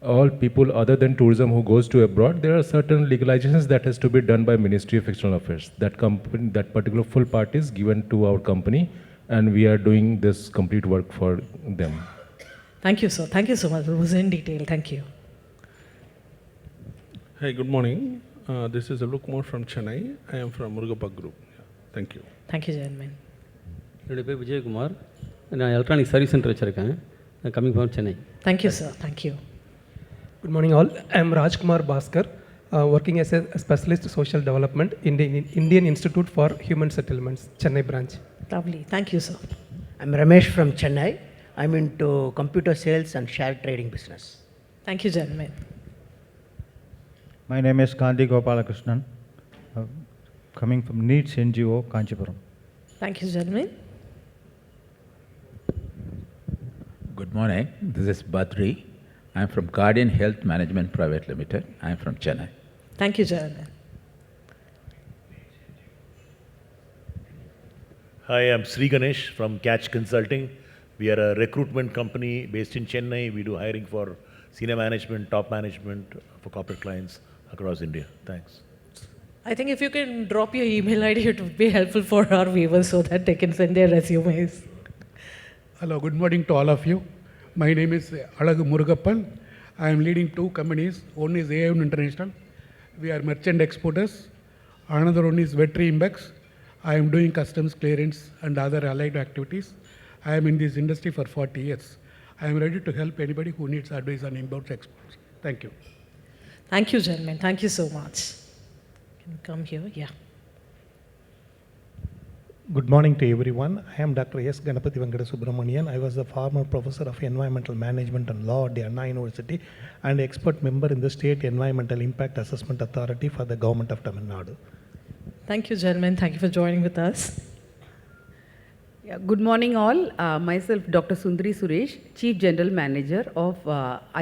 all people other than tourism who goes to abroad, there are certain legalizations that has to be done by Ministry of External Affairs. That company, that particular full part is given to our company, and we are doing this complete work for them. Thank you, sir. Thank you so much. It was in detail. Thank you. Hi, good morning. This is Luke Moore from Chennai. I am from Murugapak Group. Thank you. Thank you, gentlemen. என்னுடைய பேர் விஜயகுமார். நான் electronic service centre வச்சுருக்கேன். Coming from Chennai. Thank you, sir. Thank you. Good morning all. I am Rajkumar Bhaskar, working as a specialist social development in the Indian Institute for Human Settlements, Chennai branch. Lovely. Thank you, sir. I'm Ramesh from Chennai. I'm into computer sales and share trading business. Thank you, gentlemen. My name is Kanti Gopalakrishnan, coming from NEEDS NGO, Kanchipuram. Thank you, gentlemen. Good morning. This is Badri. I am from Guardian Health Management Private Limited. I am from Chennai. Thank you, gentlemen. Hi, I'm Sri Ganesh from Catch Consulting. We are a recruitment company based in Chennai. We do hiring for senior management, top management for corporate clients across India. Thanks. I think if you can drop your email ID, it would be helpful for our viewers so that they can send their resumes. Hello, good morning to all of you. My name is Alagu Murugappan. I am leading two companies. One is AI International. We are merchant exporters. Another one is Veterinary Imbex. I am doing customs clearance and other allied activities. I am in this industry for 40 years. I am ready to help anybody who needs advice on imports exports. Thank you. Thank you, gentlemen. Thank you so much. Can you come here? Yeah. Good morning to everyone. I am Dr. S. Ganapati Venkata Subramanian. I was the former professor of Environmental Management and Law at the Anna University and expert member in the State Environmental Impact Assessment Authority for the Government of Tamil Nadu. Thank you, gentlemen. Thank you for joining with us. Yeah, good morning all. Myself Dr. Sundari Suresh, Chief General Manager of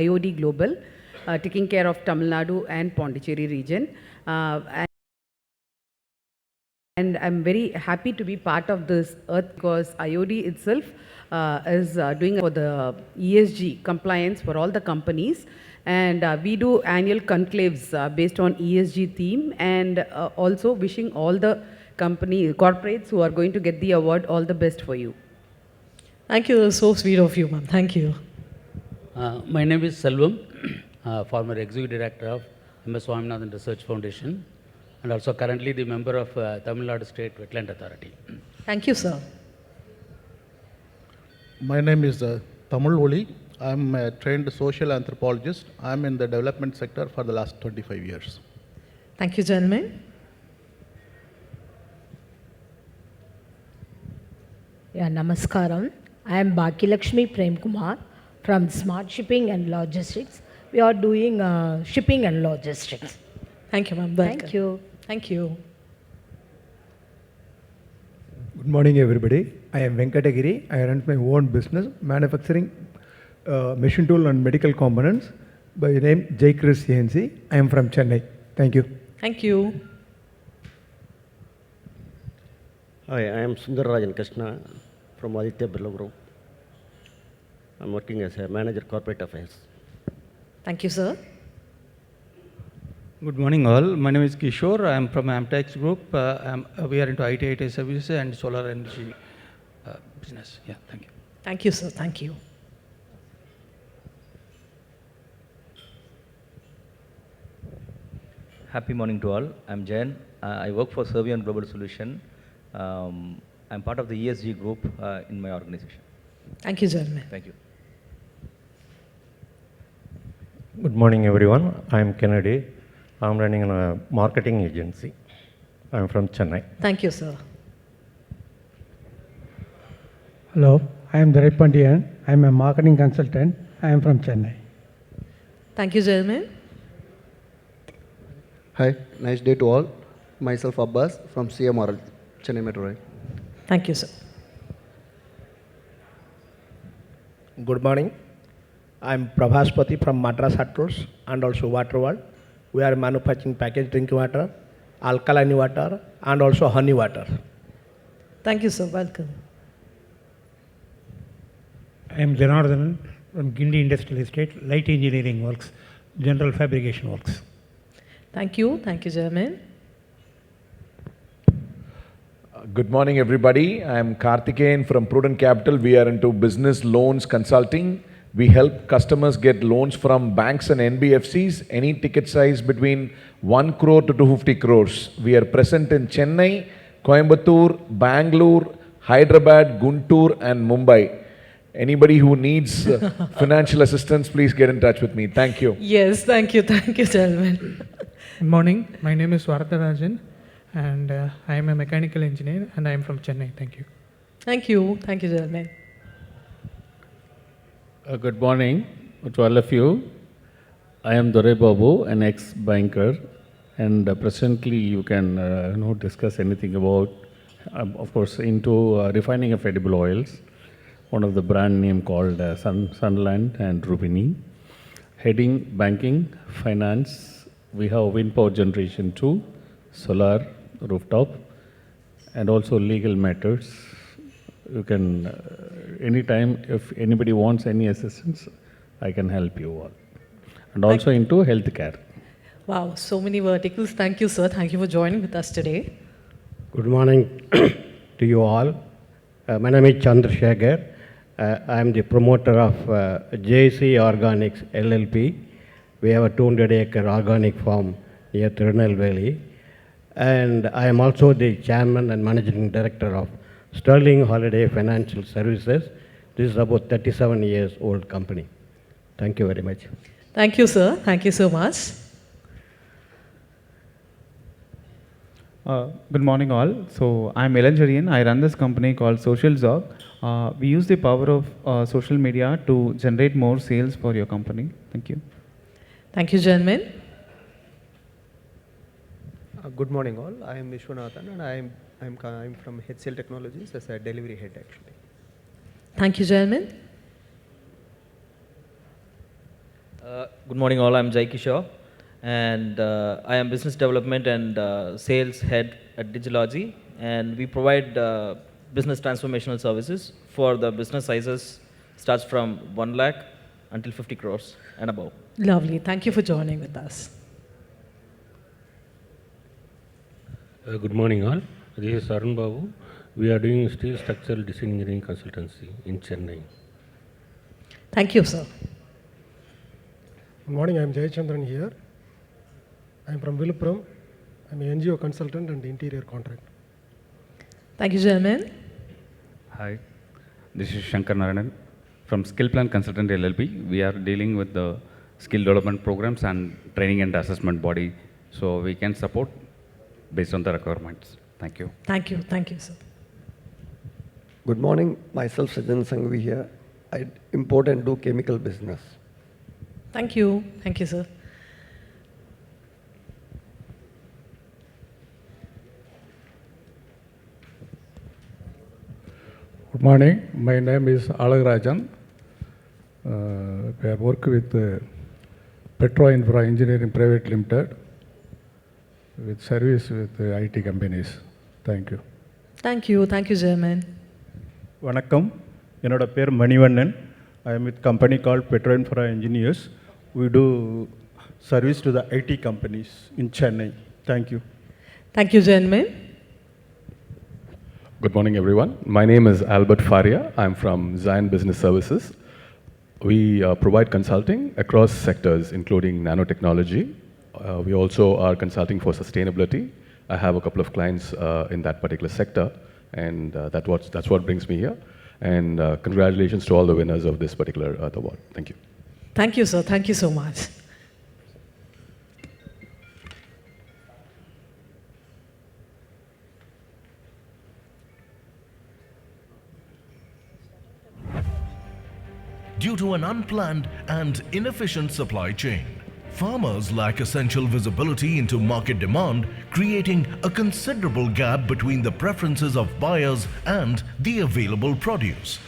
IOD Global, taking care of Tamil Nadu and Pondicherry region. And I'm very happy to be part of this earth because IOD itself is doing for the ESG compliance for all the companies. And we do annual conclaves based on ESG theme and also wishing all the corporates who are going to get the award all the best for you. Thank you. So sweet of you, ma'am. Thank you. My name is Selvam, former Executive Director of MS Swaminathan Research Foundation, and also currently the member of Tamil Nadu State Wetland Authority. Thank you, sir. My name is Tamil Oli. I am a trained social anthropologist. I am in the development sector for the last 25 years. Thank you, gentlemen. Yeah, Namaskaram. I am Bhakilakshmi Prem Kumar from Smart Shipping and Logistics. We are doing shipping and logistics. Thank you, ma'am. Thank you. Thank you. Good morning, everybody. I am Venkatagiri. I run my own business, manufacturing machine tool and medical components by the name J. Chris CNC. I am from Chennai. Thank you. Thank you. Hi, I am Sundararajan Krishna from Aditya Birla Group. I am working as a manager corporate affairs. Thank you, sir. Good morning all. My name is Kishore. I am from Amtex Group. We are into IT services and solar energy business. Yeah, thank you. Thank you, sir. Thank you. Happy morning to all. I'm Jain. I work for Servian Global Solution. I'm part of the ESG group in my organization. Thank you, gentlemen. Thank you. Good morning, everyone. I am Kennedy. I am running a marketing agency. I am from Chennai. Thank you, sir. Hello, I am Dharay Pandian. I am a marketing consultant. I am from Chennai. Thank you, gentlemen. Hi, nice day to all. Myself Abbas from CMR, Chennai Metro Rail. Thank you, sir. Good morning. I am Prabhaspati from Madras Hatturs and also Water World. We are manufacturing packaged drinking water, alkaline water, and also honey water. Thank you, sir. Welcome. I am Janardhanan from Gindi Industrial Estate, light engineering works, general fabrication works. Thank you, Chairman. Good morning, everybody. I'm Karthikeyan from Prudent Capital. We are into business loans consulting. We help customers get loans from banks and NBFCs, any ticket size between 1 crore to 250 crores. We are present in Chennai, Coimbatore, Bangalore, Hyderabad, Guntur, and Mumbai. Anybody who needs financial assistance, please get in touch with me. Thank you. Yes, thank you, gentlemen. Good morning. My name is Varadarajan, and I am a mechanical engineer, and I am from Chennai. Thank you. Thank you, gentlemen. Good morning to all of you. I am Dore Babu, an ex-banker, and presently you can discuss anything about, of course, into refining of edible oils. One of the brand name called Sunland and Rubini. Heading banking, finance. We have wind power generation too, solar, rooftop, and also legal matters. You can, anytime, if anybody wants any assistance, I can help you all. And also into healthcare. Wow, so many verticals. Thank you, sir. Thank you for joining with us today. Good morning to you all. My name is Chandrasekhar. I am the promoter of JC Organics LLP. We have a 200-acre organic farm near Tirunelveli. And I am also the chairman and managing director of Sterling Holiday Financial Services. This is about 37 years old company. Thank you very much. Thank you, sir. Thank you so much. Good morning all. So I'm Elanjarian. I run this company called Social Zog. We use the power of social media to generate more sales for your company. Thank you. Thank you, gentlemen. Good morning all. I am Vishwanathan and I'm from HCL Technologies as a delivery head actually. Thank you, gentlemen. Good morning all. I'm Jai Kishore and I am business development and sales head at Digilogy, and we provide business transformational services for the business sizes starts from 1 lakh until 50 crores and above. Lovely. Thank you for joining with us. Good morning all. This is Arun Babu. We are doing steel structural design engineering consultancy in Chennai. Thank you, sir. Good morning. I am Jayachandran here. I am from Viluppuram. I am an NGO consultant and interior contractor. Thank you, gentlemen. Hi, this is Shankar Narayanan from Skill Plan Consultant LLP. We are dealing with the skill development programs and training and assessment body, so we can support based on the requirements. Thank you. Thank you. Thank you, sir. Good morning. Myself, Sajan Sangvi here. I import and do chemical business. Thank you. Thank you, sir. Good morning. My name is Alagarajan. I work with Petro Infra Engineering Private Limited with service with IT companies. Thank you. Thank you. Thank you, gentlemen. வணக்கம், என்னோட பேர் Manivannan. I am with a company called Petro Infra Engineers. We do service to the IT companies in Chennai. Thank you. Thank you, gentlemen. Good morning, everyone. My name is Albert Faria. I'm from Zion Business Services. We provide consulting across sectors, including nanotechnology. We also are consulting for sustainability. I have a couple of clients in that particular sector, and that's what brings me here. And congratulations to all the winners of this particular award. Thank you. Thank you, sir. Thank you so much. Due to an unplanned and inefficient supply chain, farmers lack essential visibility into market demand, creating a considerable gap between the preferences of buyers and the available produce.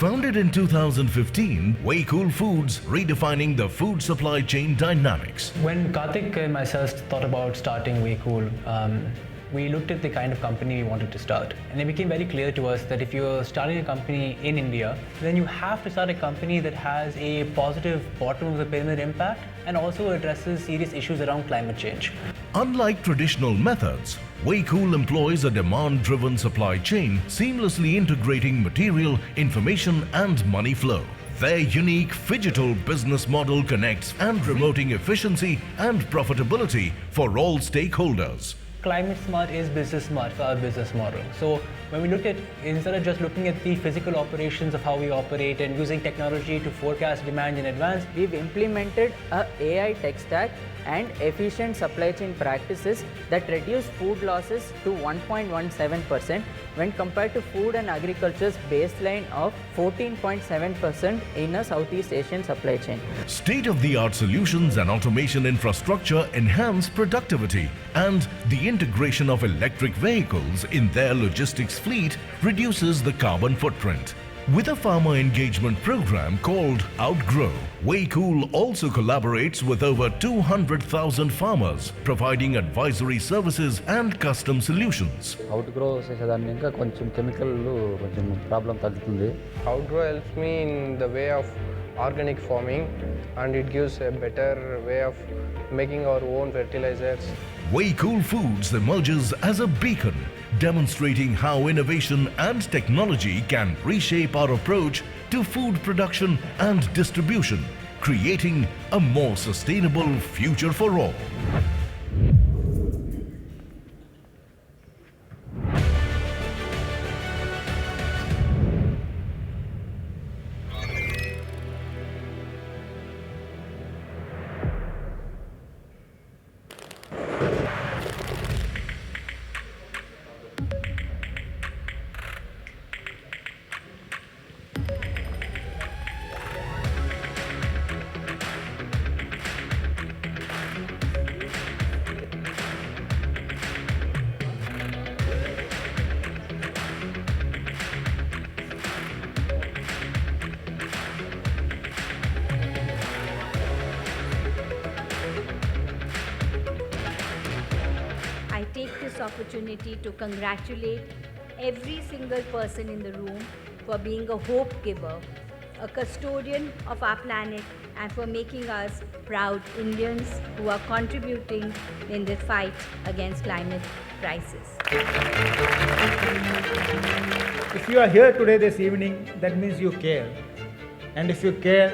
Founded in 2015, WayCool Foods, redefining the food supply chain dynamics. When Karthik and myself thought about starting WayCool, we looked at the kind of company we wanted to start. And it became very clear to us that if you're starting a company in India, then you have to start a company that has a positive bottom of the pyramid impact and also addresses serious issues around climate change. Unlike traditional methods, WayCool employs a demand-driven supply chain, seamlessly integrating material, information and money flow. Their unique phygital business model connects and promoting efficiency and profitability for all stakeholders. Climate smart is business smart for our business model. So when we look at, instead of just looking at the physical operations of how we operate and using technology to forecast demand in advance, we've implemented a AI tech stack and efficient supply chain practices that reduce food losses to 1.17% when compared to food and agriculture's baseline of 14.7% in a Southeast Asian supply chain. State-of-the-art solutions and automation infrastructure enhance productivity, and the integration of electric vehicles in their logistics fleet reduces the carbon footprint. With a farmer engagement program called Outgrow, WayCool also collaborates with over 200,000 farmers, providing advisory services and custom solutions. Outgrow చేసేదాన్ని ఇంకా కొంచెం chemical కొంచెం problem తగ్గుతుంది. Outgrow helps me in the way of organic farming, and it gives a better way of making our own fertilizers. WayCool Foods emerges as a beacon, demonstrating how innovation and technology can reshape our approach to food production and distribution, creating a more sustainable future for all. I take this opportunity to congratulate every single person in the room for being a hope giver, a custodian of our planet, and for making us proud Indians who are contributing in the fight against climate crisis. If you are here today this evening, that means you care. And if you care,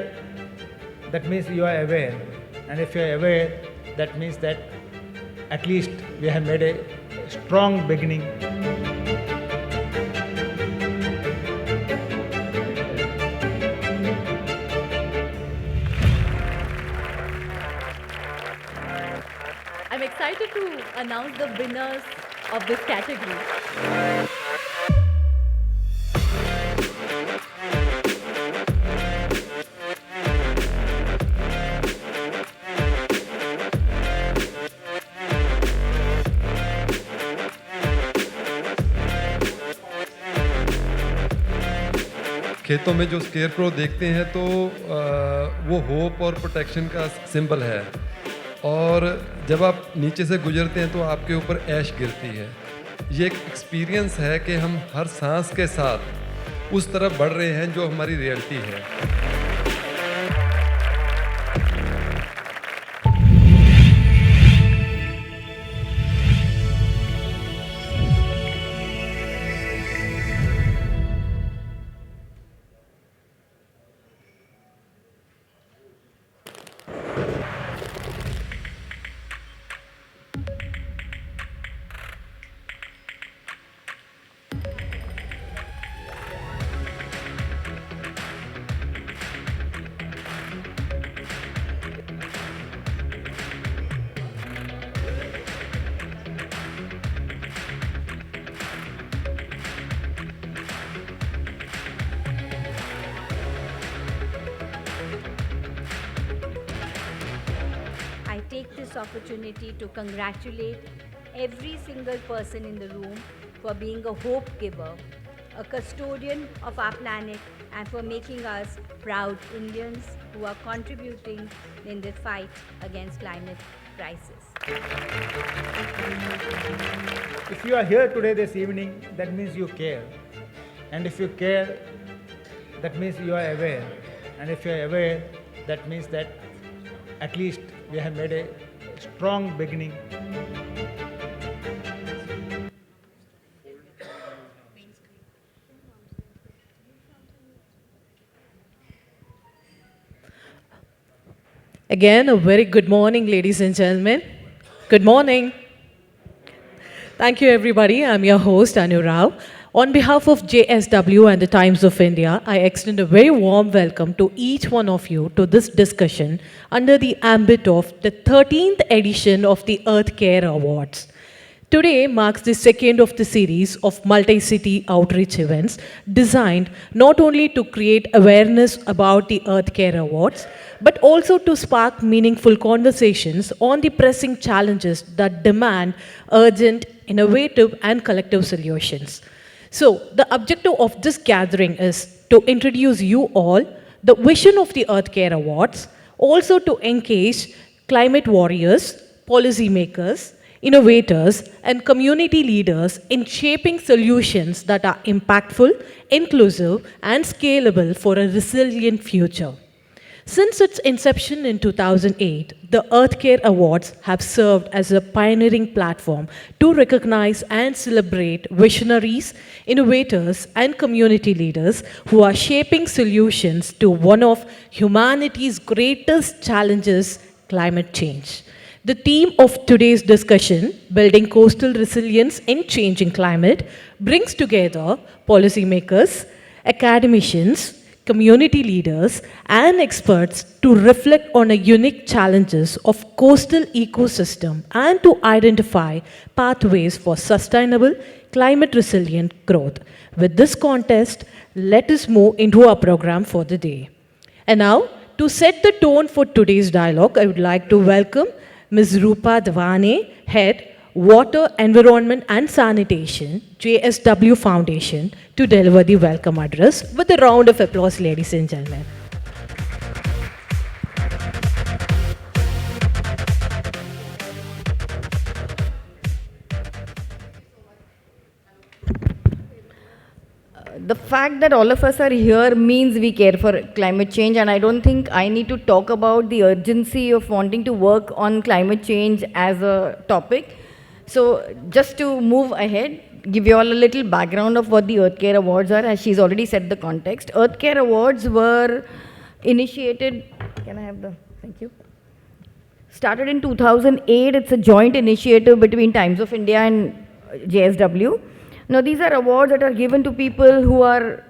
that means you are aware. And if you are aware, that means that at least we have made a strong beginning. I'm excited to announce the winners of this category. खेतों में जो scarecrow देखते हैं तो वो hope और protection का symbol है, और जब आप नीचे से गुजरते हैं तो आपके ऊपर ऐश गिरती है। ये एक एक्सपीरियंस है कि हम हर सांस के साथ उस तरफ बढ़ रहे हैं जो हमारी रियलिटी है। I take this opportunity to congratulate every single person in the room for being a hope giver, a custodian of our planet, and for making us proud Indians who are contributing in the fight against climate crisis. If you are here today this evening, that means you care. And if you care, that means you are aware. And if you are aware, that means that at least we have made a strong beginning. Again, a very good morning, ladies and gentlemen. Good morning. Thank you, everybody. I'm your host, Anu Rao. On behalf of JSW and the Times of India, I extend a very warm welcome to each one of you to this discussion under the ambit of the 13th edition of the Earth Care Awards. Today marks the second of the series of multi-city outreach events designed not only to create awareness about the Earth Care Awards, but also to spark meaningful conversations on the pressing challenges that demand urgent, innovative, and collective solutions. So, the objective of this gathering is to introduce you all the vision of the Earth Care Awards, also to engage climate warriors, policymakers, innovators, and community leaders in shaping solutions that are impactful, inclusive, and scalable for a resilient future. Since its inception in 2008, the Earth Care Awards have served as a pioneering platform to recognize and celebrate visionaries, innovators, and community leaders who are shaping solutions to one of humanity's greatest challenges, climate change. The theme of today's discussion, Building Coastal Resilience in Changing Climate, brings together policymakers, academicians, community leaders, and experts to reflect on the unique challenges of coastal ecosystem and to identify pathways for sustainable, climate-resilient growth. With this context, let us move into our program for the day. And now, to set the tone for today's dialogue, I would like to welcome Ms. Rupa Davane, Head, Water, Environment and Sanitation, JSW Foundation, to deliver the welcome address with a round of applause, ladies and gentlemen. The fact that all of us are here means we care for climate change, and I don't think I need to talk about the urgency of wanting to work on climate change as a topic. So just to move ahead, give you all a little background of what the Earth Care Awards are, as she's already set the context. Earth Care Awards were initiated, can I have the, thank you. Started in 2008, it's a joint initiative between Times of India and JSW. Now these are awards that are given to people who are,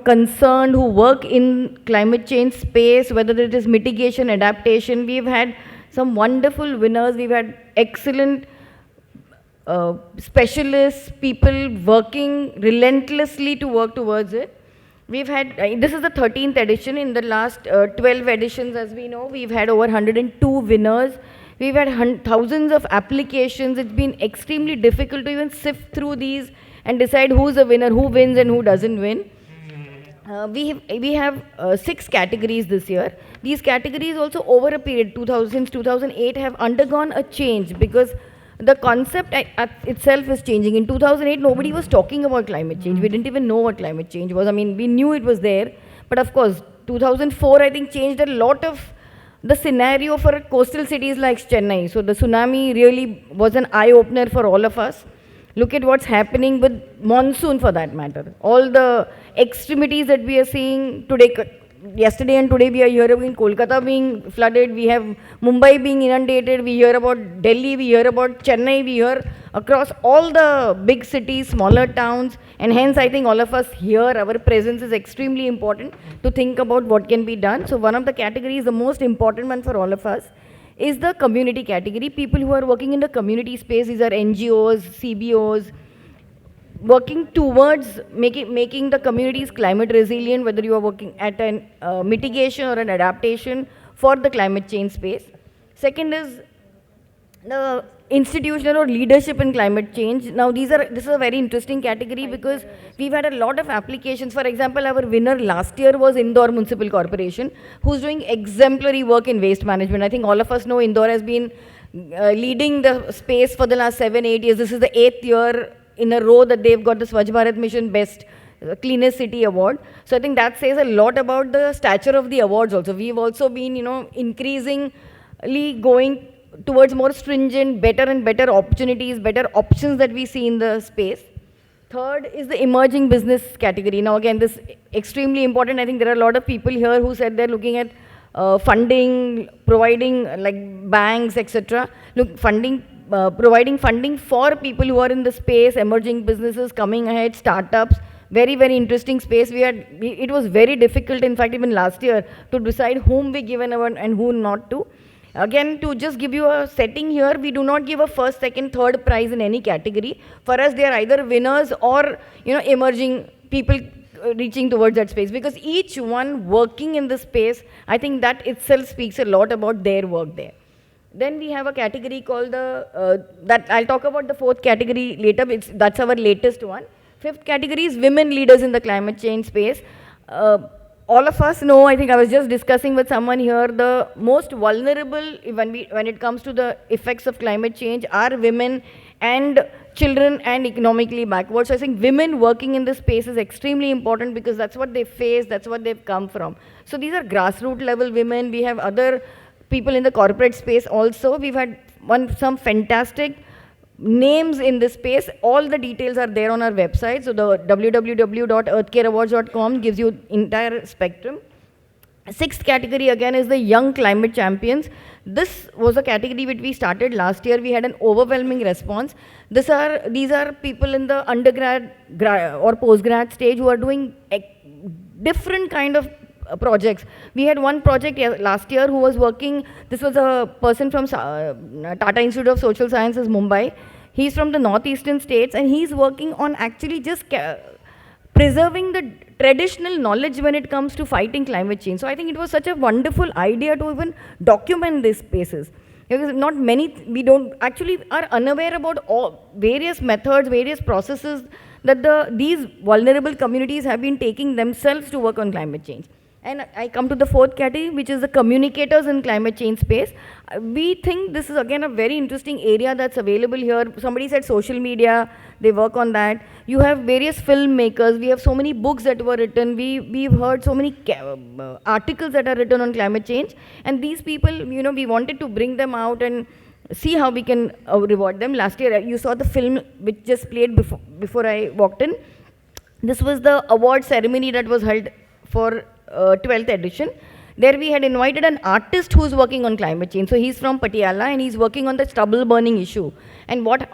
concerned, who work in climate change space, whether it is mitigation, adaptation. We've had some wonderful winners. We've had excellent specialists, people working relentlessly to work towards it. We've had, this is the 13th edition. In the last 12 editions, as we know, we've had over 102 winners. We've had thousands of applications. It's been extremely difficult to even sift through these and decide who's a winner, who wins and who doesn't win. We have 6 categories this year. These categories also over a period, since 2008, have undergone a change because the concept itself is changing. In 2008, nobody was talking about climate change. We didn't even know what climate change was. I mean, we knew it was there. But of course, 2004, I think, changed a lot of the scenario for coastal cities like Chennai. So the tsunami really was an eye-opener for all of us. Look at what's happening with monsoon for that matter. All the extremities that we are seeing today, yesterday and today we are hearing Kolkata being flooded, we have Mumbai being inundated, we hear about Delhi, we hear about Chennai, we hear across all the big cities, smaller towns, and hence I think all of us here, our presence is extremely important to think about what can be done. So one of the categories, the most important one for all of us, is the community category. People who are working in the community space, these are NGOs, CBOs, working towards making the communities climate resilient, whether you are working at an mitigation or an adaptation for the climate change space. Second is the institutional or leadership in climate change. Now this is a very interesting category because we've had a lot of applications. For example, our winner last year was Indore Municipal Corporation, who's doing exemplary work in waste management. I think all of us know Indore has been leading the space for the last 7-8 years. This is the 8th year in a row that they've got the Swachh Bharat Mission Best Cleanest City Award. So I think that says a lot about the stature of the awards also. We've also been, increasingly going towards more stringent, better and better opportunities, better options that we see in the space. Third is the emerging business category. Now again, this is extremely important. I think there are a lot of people here who said they're looking at funding, providing like banks, etc. Look, providing funding for people who are in the space, emerging businesses coming ahead, startups. Very, very interesting space. It was very difficult, in fact, even last year, to decide whom we give an award and who not to. Again, to just give you a setting here, we do not give a first, second, third prize in any category. For us, they are either winners or emerging people reaching towards that space, because each one working in the space, I think that itself speaks a lot about their work there. Then we have a category called that I'll talk about the fourth category later. That's our latest one. Fifth category is women leaders in the climate change space. All of us know, I think I was just discussing with someone here, the most vulnerable when it comes to the effects of climate change are women and children and economically backward. So I think women working in this space is extremely important, because that's what they face, that's what they've come from. So these are grassroots level women. We have other people in the corporate space also. We've had some fantastic names in this space. All the details are there on our website. So the www.earthcareawards.com gives you entire spectrum. Sixth category again is the young climate champions. This was a category which we started last year. We had an overwhelming response. These are people in the undergrad or postgrad stage who are doing different kind of projects. We had one project last year who was working, this was a person from Tata Institute of Social Sciences, Mumbai. He's from the northeastern states, and he's working on actually just preserving the traditional knowledge when it comes to fighting climate change. So I think it was such a wonderful idea to even document these spaces. Because not many, we don't actually are unaware about all various methods, various processes that these vulnerable communities have been taking themselves to work on climate change. And I come to the fourth category, which is the communicators in climate change space. We think this is again a very interesting area that's available here. Somebody said social media, they work on that. You have various filmmakers. We have so many books that were written. We've heard so many articles that are written on climate change. And these people, we wanted to bring them out and see how we can reward them. Last year, you saw the film which just played before I walked in. This was the award ceremony that was held for 12th edition. There we had invited an artist who's working on climate change. So he's from Patiala and he's working on the stubble burning issue. And what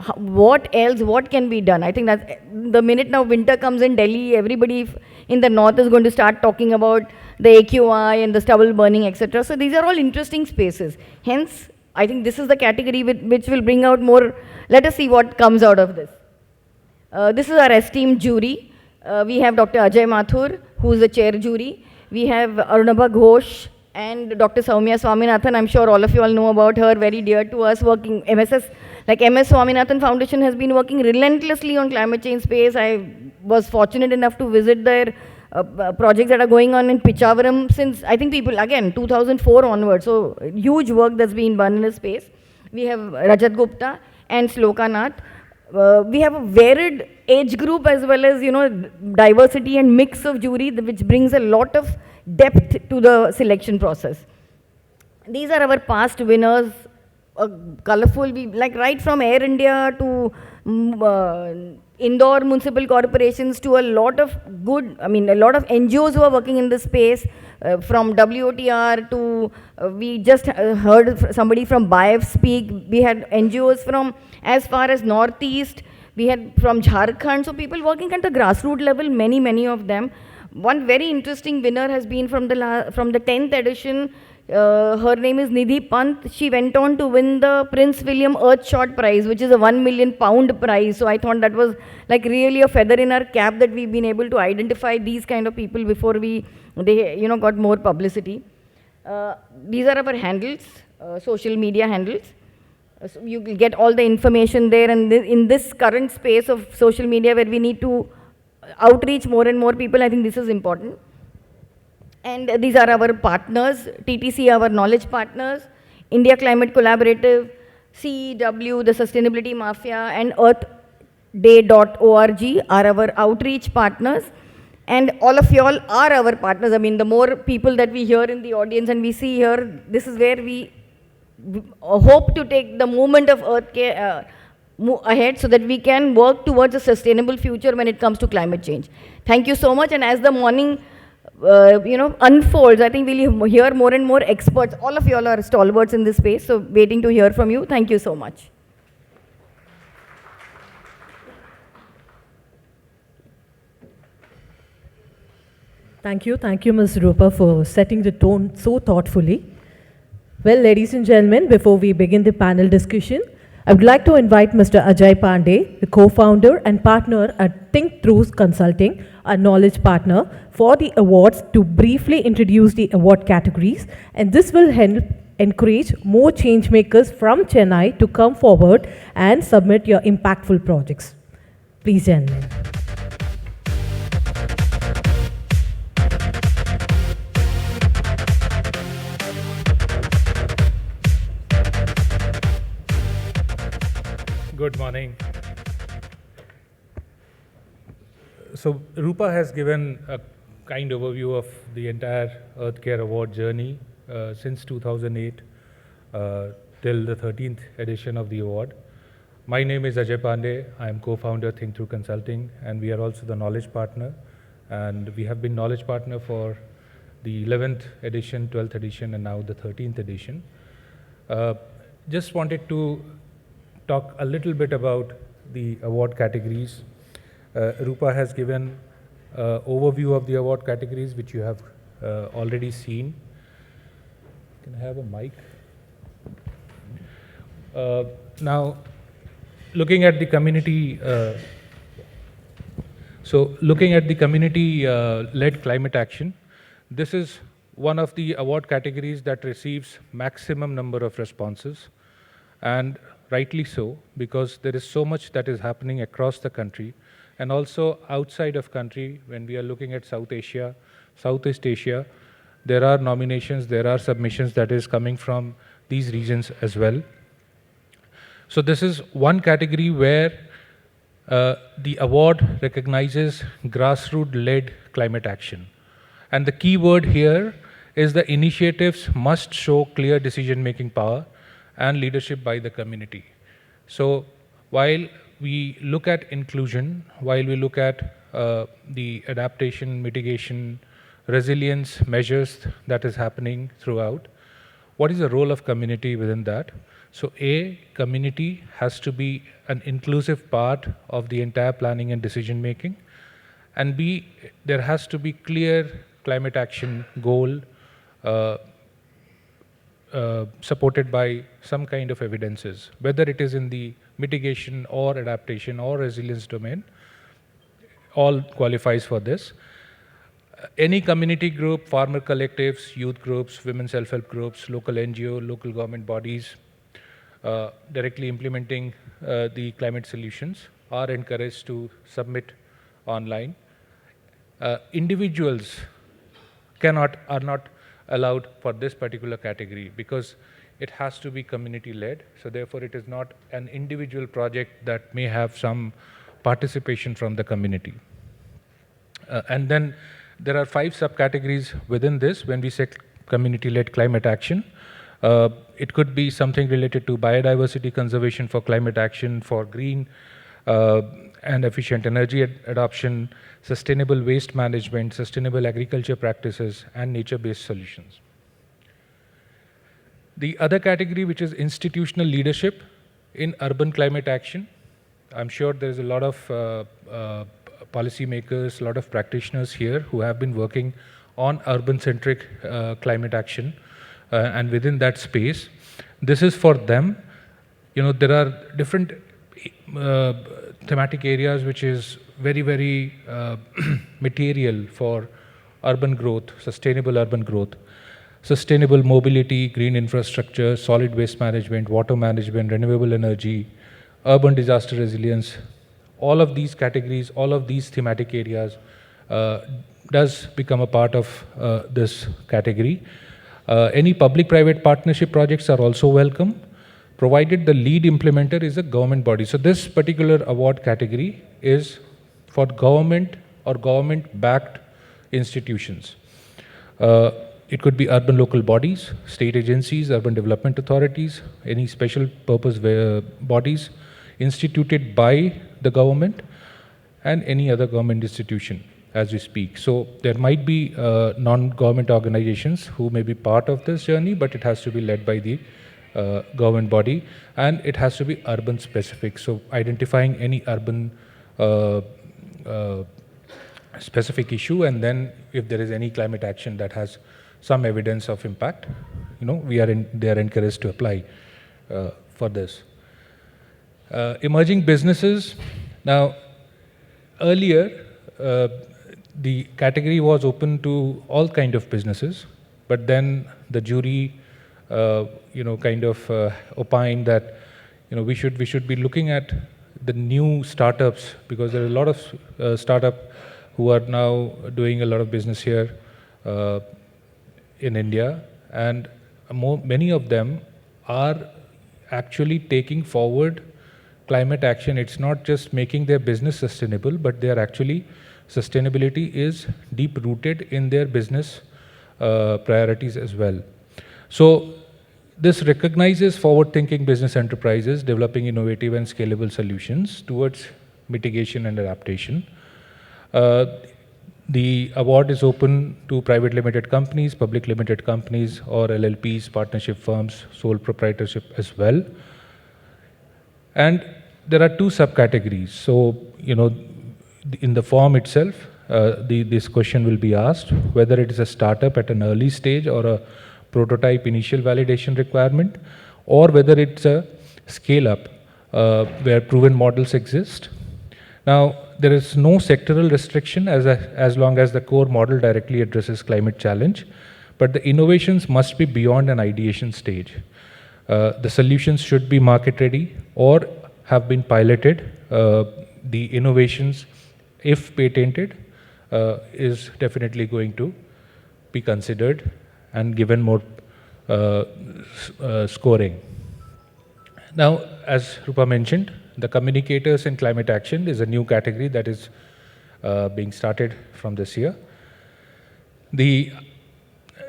can be done? I think that the minute now winter comes in Delhi, everybody in the north is going to start talking about the AQI and the stubble burning, etc. So these are all interesting spaces. Hence, I think this is the category which will bring out more. Let us see what comes out of this. This is our esteemed jury. We have Dr. Ajay Mathur, who is the chair jury. We have Arunabha Ghosh and Dr. Soumya Swaminathan. I'm sure all of you all know about her, very dear to us, working MS Swaminathan Foundation has been working relentlessly on climate change space. I was fortunate enough to visit their projects that are going on in Pichavaram since, I think 2004 onwards. So huge work that's been done in this space. We have Rajat Gupta and Sloka Nath. We have a varied age group as well as, diversity and mix of jury, which brings a lot of depth to the selection process. These are our past winners, colorful, right from Air India to Indore municipal corporations to a lot of a lot of NGOs who are working in this space, from WOTR to, we just heard somebody from BIF speak. We had NGOs from as far as Northeast, we had from Jharkhand, so people working at the grassroots level, many of them. One very interesting winner has been from the 10th edition. Her name is Nidhi Pant. She went on to win the Prince William Earthshot Prize, which is a £1 million prize. So I thought that was really a feather in our cap that we've been able to identify these kind of people before they got more publicity. These are our handles, social media handles. So you will get all the information there, and in this current space of social media where we need to outreach more and more people, I think this is important. And these are our partners, TTC, our knowledge partners, India Climate Collaborative, CEW, the Sustainability Mafia, and earthday.org are our outreach partners. And all of y'all are our partners. I mean, the more people that we hear in the audience and we see here, this is where we hope to take the movement of earth care ahead so that we can work towards a sustainable future when it comes to climate change. Thank you so much. And as the morning unfolds, I think we'll hear more and more experts. All of y'all are stalwarts in this space, so waiting to hear from you. Thank you so much. Thank you, Ms. Rupa, for setting the tone so thoughtfully. Well, ladies and gentlemen, before we begin the panel discussion, I would like to invite Mr. Ajay Pandey, the co-founder and partner at Think Through Consulting, a knowledge partner, for the awards to briefly introduce the award categories, and this will help encourage more change makers from Chennai to come forward and submit your impactful projects. Please, gentlemen. Good morning. So Rupa has given a kind overview of the entire Earth Care Award journey since 2008 till the 13th edition of the award. My name is Ajay Pandey. I am co-founder Think Through Consulting, and we are also the knowledge partner. And we have been knowledge partner for the 11th edition, 12th edition, and now the 13th edition. Just wanted to talk a little bit about the award categories. Rupa has given overview of the award categories, which you have already seen. Can I have a mic? Now, looking at the community, led climate action, this is one of the award categories that receives maximum number of responses, and rightly so, because there is so much that is happening across the country and also outside of country. When we are looking at South Asia, Southeast Asia, there are nominations, there are submissions that is coming from these regions as well. So this is one category where the award recognizes grassroots-led climate action. And the key word here is the initiatives must show clear decision-making power and leadership by the community. So while we look at inclusion, while we look at the adaptation, mitigation, resilience measures that is happening throughout, what is the role of community within that? So A, community has to be an inclusive part of the entire planning and decision making, and B, there has to be clear climate action goal supported by some kind of evidences, whether it is in the mitigation or adaptation or resilience domain, all qualifies for this. Any community group, farmer collectives, youth groups, women self-help groups, local NGO, local government bodies, directly implementing the climate solutions are encouraged to submit online. Individuals are not allowed for this particular category because it has to be community-led. So therefore, it is not an individual project that may have some participation from the community. And then there are 5 subcategories within this when we say community-led climate action. It could be something related to biodiversity conservation for climate action, for green and efficient energy adoption, sustainable waste management, sustainable agriculture practices, and nature-based solutions. The other category, which is institutional leadership in urban climate action, I'm sure there's a lot of policymakers, a lot of practitioners here who have been working on urban-centric climate action, and within that space, this is for them. You know, there are different thematic areas which is very, very material for urban growth, sustainable urban growth, sustainable mobility, green infrastructure, solid waste management, water management, renewable energy, urban disaster resilience. All of these categories, all of these thematic areas does become a part of this category. Any public-private partnership projects are also welcome. provided the lead implementer is a government body. So this particular award category is for government or government-backed institutions. It could be urban local bodies, state agencies, urban development authorities, any special purpose bodies instituted by the government, and any other government institution as we speak. So there might be non-government organizations who may be part of this journey, but it has to be led by the government body, and it has to be urban specific. So identifying any urban specific issue, and then if there is any climate action that has some evidence of impact, they are encouraged to apply for this. Emerging businesses. Now, earlier, the category was open to all kind of businesses, but then the jury, kind of opined that, we should be looking at the new startups, because there are a lot of startup who are now doing a lot of business here in India, and many of them are actually taking forward climate action. It's not just making their business sustainable, but they are actually, sustainability is deep rooted in their business priorities as well. So this recognizes forward-thinking business enterprises developing innovative and scalable solutions towards mitigation and adaptation. The award is open to private limited companies, public limited companies, or LLPs, partnership firms, sole proprietorship as well. And there are two subcategories. So, in the form itself, this question will be asked, whether it is a startup at an early stage or a prototype initial validation requirement, or whether it's a scale-up where proven models exist. Now, there is no sectoral restriction as long as the core model directly addresses climate challenge, but the innovations must be beyond an ideation stage. The solutions should be market ready or have been piloted. The innovations, if patented, is definitely going to be considered and given more scoring. Now, as Rupa mentioned, the communicators in climate action is a new category that is being started from this year.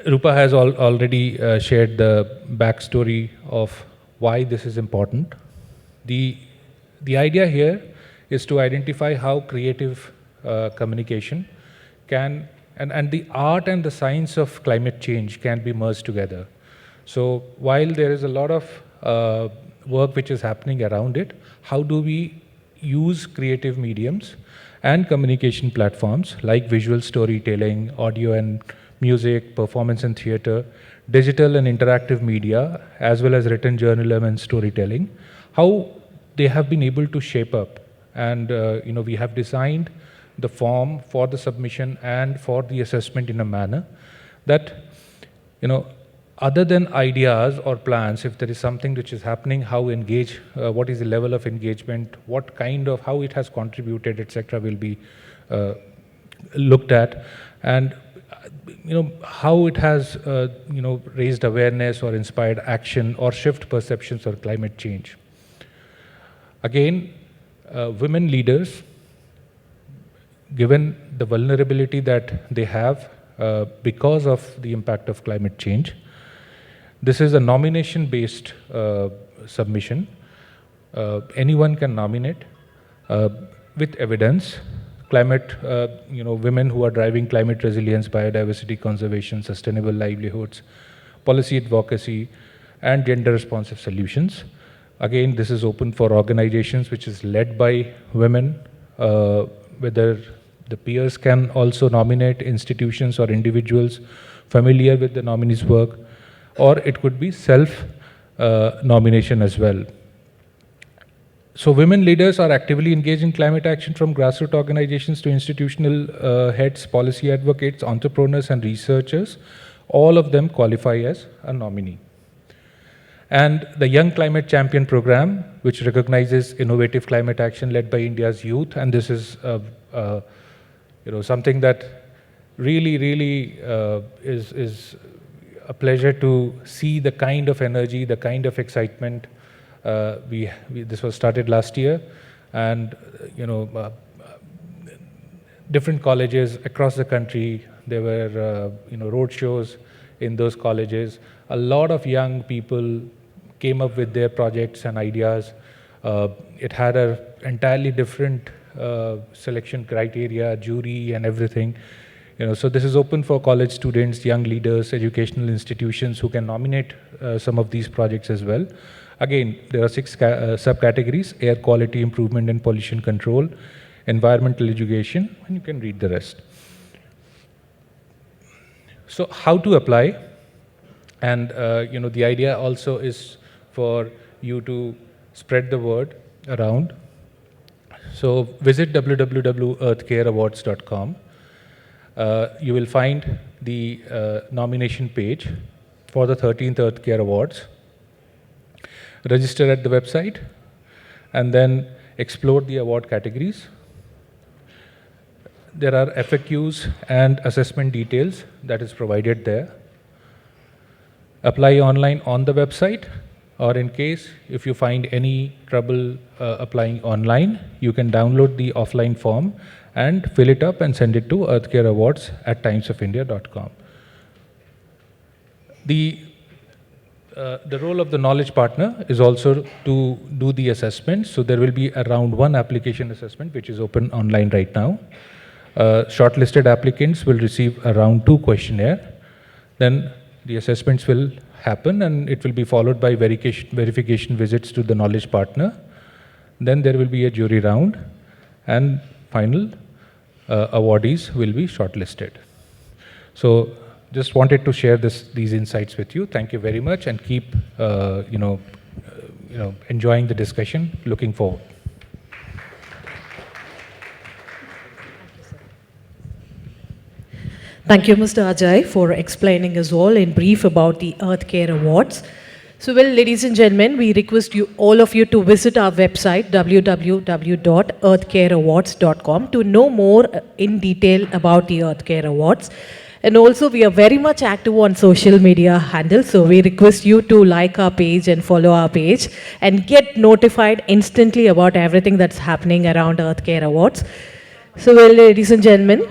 Rupa has already shared the backstory of why this is important. The idea here is to identify how creative communication can, and the art and the science of climate change can be merged together. So while there is a lot of work which is happening around it, how do we use creative mediums and communication platforms like visual storytelling, audio and music, performance and theater, digital and interactive media, as well as written journalism and storytelling, how they have been able to shape up. And we have designed the form for the submission and for the assessment in a manner that, other than ideas or plans, if there is something which is happening, how engage, what is the level of engagement, how it has contributed, etc., will be looked at, and how it has raised awareness or inspired action or shift perceptions of climate change. Again, women leaders, given the vulnerability that they have because of the impact of climate change, this is a nomination-based submission. Anyone can nominate with evidence. Climate, women who are driving climate resilience, biodiversity conservation, sustainable livelihoods, policy advocacy, and gender-responsive solutions. Again, this is open for organizations which is led by women, whether the peers can also nominate institutions or individuals familiar with the nominee's work, or it could be self-nomination as well. So women leaders are actively engaged in climate action, from grassroots organizations to institutional heads, policy advocates, entrepreneurs and researchers. All of them qualify as a nominee. And the Young Climate Champion program, which recognizes innovative climate action led by India's youth, and this is something that really is a pleasure to see the kind of energy, the kind of excitement This was started last year, and different colleges across the country, there were road shows in those colleges. A lot of young people came up with their projects and ideas. It had an entirely different selection criteria, jury and everything. So this is open for college students, young leaders, educational institutions who can nominate some of these projects as well. Again, there are 6 subcategories: air quality improvement and pollution control, environmental education, and you can read the rest. So how to apply? And the idea also is for you to spread the word around. So visit www.earthcareawards.com. You will find the nomination page for the 13th Earth Care Awards. Register at the website and then explore the award categories. There are FAQs and assessment details that is provided there. Apply online on the website, or in case if you find any trouble applying online, you can download the offline form and fill it up and send it to earthcareawards@timesofindia.com. The role of the knowledge partner is also to do the assessment. So there will be a round 1 application assessment, which is open online right now. Shortlisted applicants will receive a round 2 questionnaire. Then the assessments will happen, and it will be followed by verification visits to the knowledge partner. Then there will be a jury round, and final awardees will be shortlisted. So just wanted to share these insights with you. Thank you very much, and keep enjoying the discussion. Looking forward. Thank you, Mr. Ajay, for explaining us all in brief about the Earth Care Awards. So, well, ladies and gentlemen, we request all of you to visit our website, www.earthcareawards.com, to know more in detail about the Earth Care Awards. And also, we are very much active on social media handles, so we request you to like our page and follow our page and get notified instantly about everything that's happening around Earth Care Awards. So, well, ladies and gentlemen,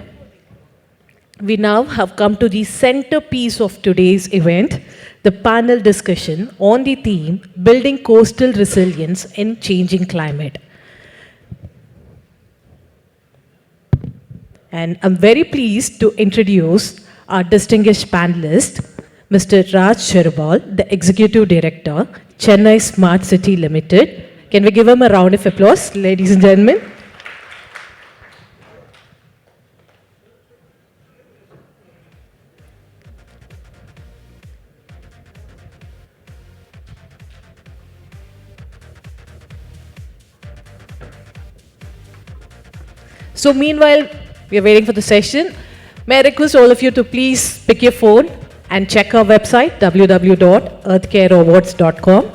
we now have come to the centerpiece of today's event, the panel discussion on the theme, Building Coastal Resilience in Changing Climate. And I'm very pleased to introduce our distinguished panelist, Mr. Raj Sharabal, the Executive Director, Chennai Smart City Limited. Can we give him a round of applause, ladies and gentlemen? So meanwhile, we are waiting for the session. May I request all of you to please pick your phone and check our website, www.earthcareawards.com.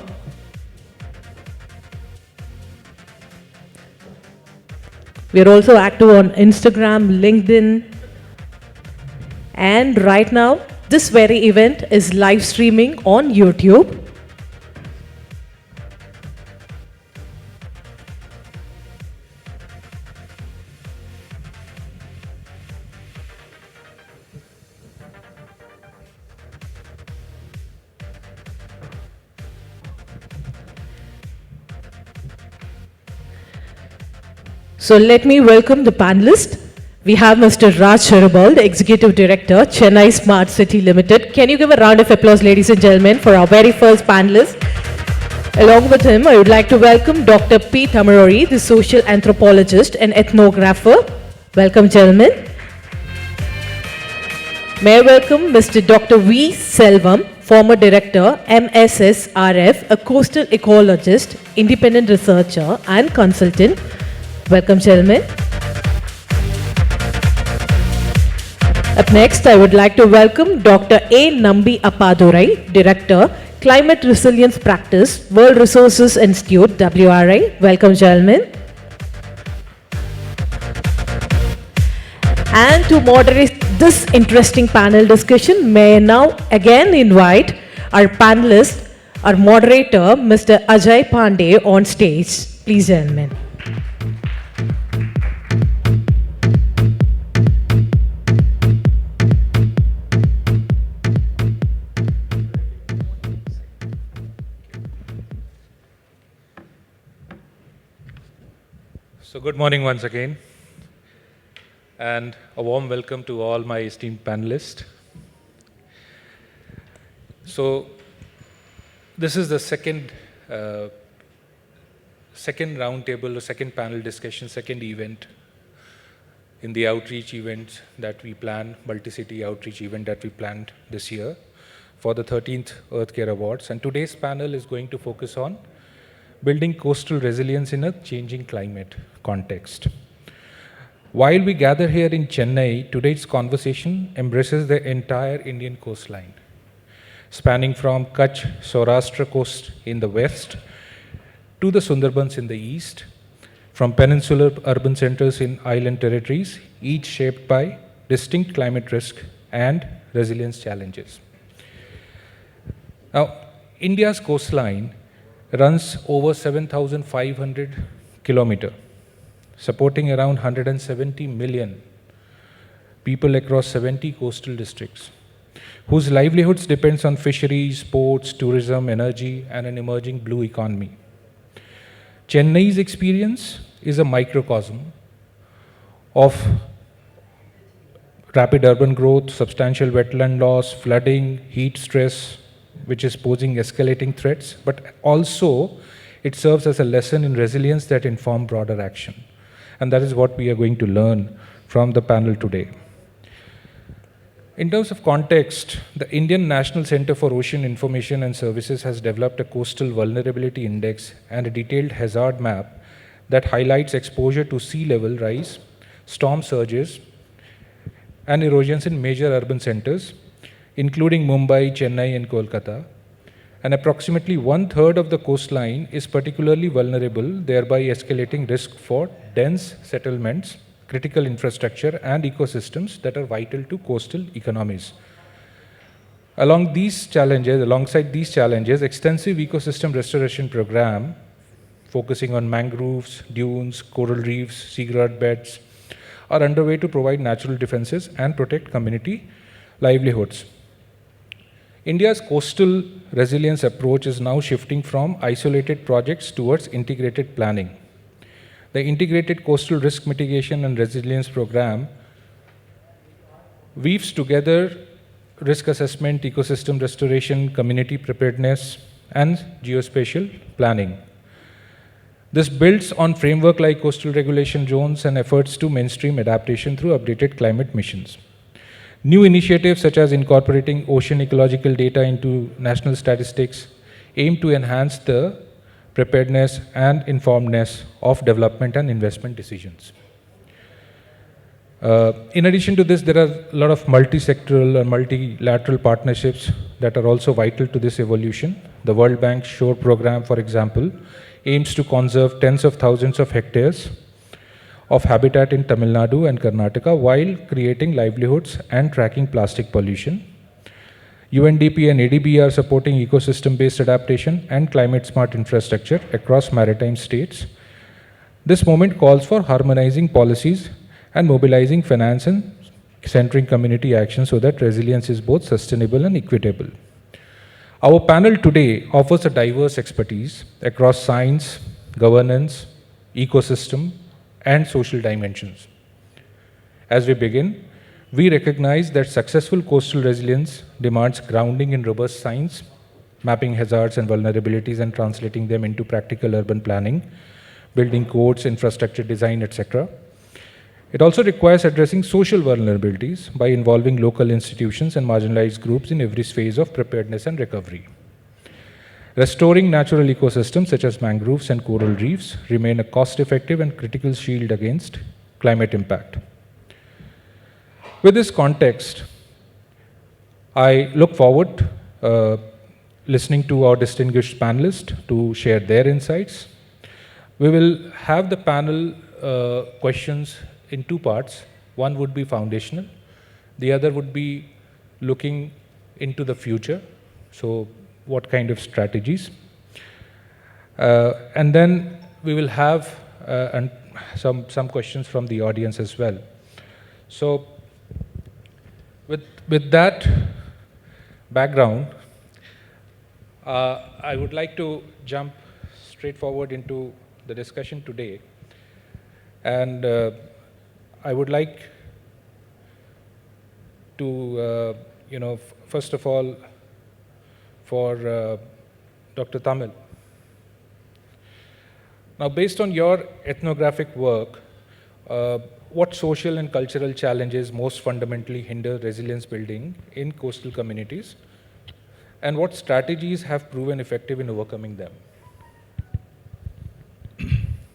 We are also active on Instagram, LinkedIn, and right now, this very event is live streaming on YouTube. So let me welcome the panelists. We have Mr. Raj Sharabal, the Executive Director, Chennai Smart City Limited. Can you give a round of applause, ladies and gentlemen, for our very first panelist? Along with him, I would like to welcome Dr. P. Tamarori, the social anthropologist and ethnographer. Welcome, gentlemen. May I welcome Mr. Dr. V. Selvam, former Director, MSSRF, a coastal ecologist, independent researcher and consultant. Welcome, gentlemen. Up next, I would like to welcome Dr. A. Nambi Appadurai, Director, Climate Resilience Practice, World Resources Institute, WRI. Welcome, gentlemen. And to moderate this interesting panel discussion, may I now again invite our panelist, our moderator, Mr. Ajay Pandey, on stage. Please, gentlemen. So good morning once again, and a warm welcome to all my esteemed panelists. So this is the second roundtable, or second panel discussion, second event in the outreach event that we plan, multi-city outreach event that we planned this year for the 13th Earth Care Awards. And today's panel is going to focus on building coastal resilience in a changing climate context. While we gather here in Chennai, today's conversation embraces the entire Indian coastline, spanning from Kutch, Saurashtra coast in the west to the Sundarbans in the east, from peninsular urban centers in island territories, each shaped by distinct climate risk and resilience challenges. Now, India's coastline runs over 7,500 kilometers, supporting around 170 million people across 70 coastal districts, whose livelihoods depends on fisheries, ports, tourism, energy, and an emerging blue economy. Chennai's experience is a microcosm of rapid urban growth, substantial wetland loss, flooding, heat stress, which is posing escalating threats, but also it serves as a lesson in resilience that informs broader action. And that is what we are going to learn from the panel today. In terms of context, the Indian National Center for Ocean Information and Services has developed a coastal vulnerability index and a detailed hazard map that highlights exposure to sea level rise, storm surges, and erosions in major urban centers, including Mumbai, Chennai, and Kolkata. And approximately 1/3 of the coastline is particularly vulnerable, thereby escalating risk for dense settlements, critical infrastructure, and ecosystems that are vital to coastal economies. Alongside these challenges, extensive ecosystem restoration program focusing on mangroves, dunes, coral reefs, seagrass beds are underway to provide natural defenses and protect community livelihoods. India's coastal resilience approach is now shifting from isolated projects towards integrated planning. The Integrated Coastal Risk Mitigation and Resilience Program weaves together risk assessment, ecosystem restoration, community preparedness, and geospatial planning. This builds on framework like coastal regulation zones and efforts to mainstream adaptation through updated climate missions. New initiatives such as incorporating ocean ecological data into national statistics aim to enhance the preparedness and informedness of development and investment decisions. In addition to this, there are a lot of multi-sectoral and multilateral partnerships that are also vital to this evolution. The World Bank Shore Program, for example, aims to conserve tens of thousands of hectares of habitat in Tamil Nadu and Karnataka while creating livelihoods and tracking plastic pollution. UNDP and ADB are supporting ecosystem-based adaptation and climate-smart infrastructure across maritime states. This moment calls for harmonizing policies and mobilizing finance and centering community action so that resilience is both sustainable and equitable. Our panel today offers a diverse expertise across science, governance, ecosystem, and social dimensions. As we begin, we recognize that successful coastal resilience demands grounding in robust science, mapping hazards and vulnerabilities and translating them into practical urban planning, building codes, infrastructure design, etc. It also requires addressing social vulnerabilities by involving local institutions and marginalized groups in every phase of preparedness and recovery. Restoring natural ecosystems such as mangroves and coral reefs remain a cost-effective and critical shield against climate impact. With this context, I look forward listening to our distinguished panelists to share their insights. We will have the panel questions in two parts. One would be foundational. The other would be looking into the future. So what kind of strategies. And then we will have some questions from the audience as well. So with that background, I would like to jump straight forward into the discussion today. And I would like to, first of all, for Dr. Tamil. Now, based on your ethnographic work, what social and cultural challenges most fundamentally hinder resilience building in coastal communities, and what strategies have proven effective in overcoming them?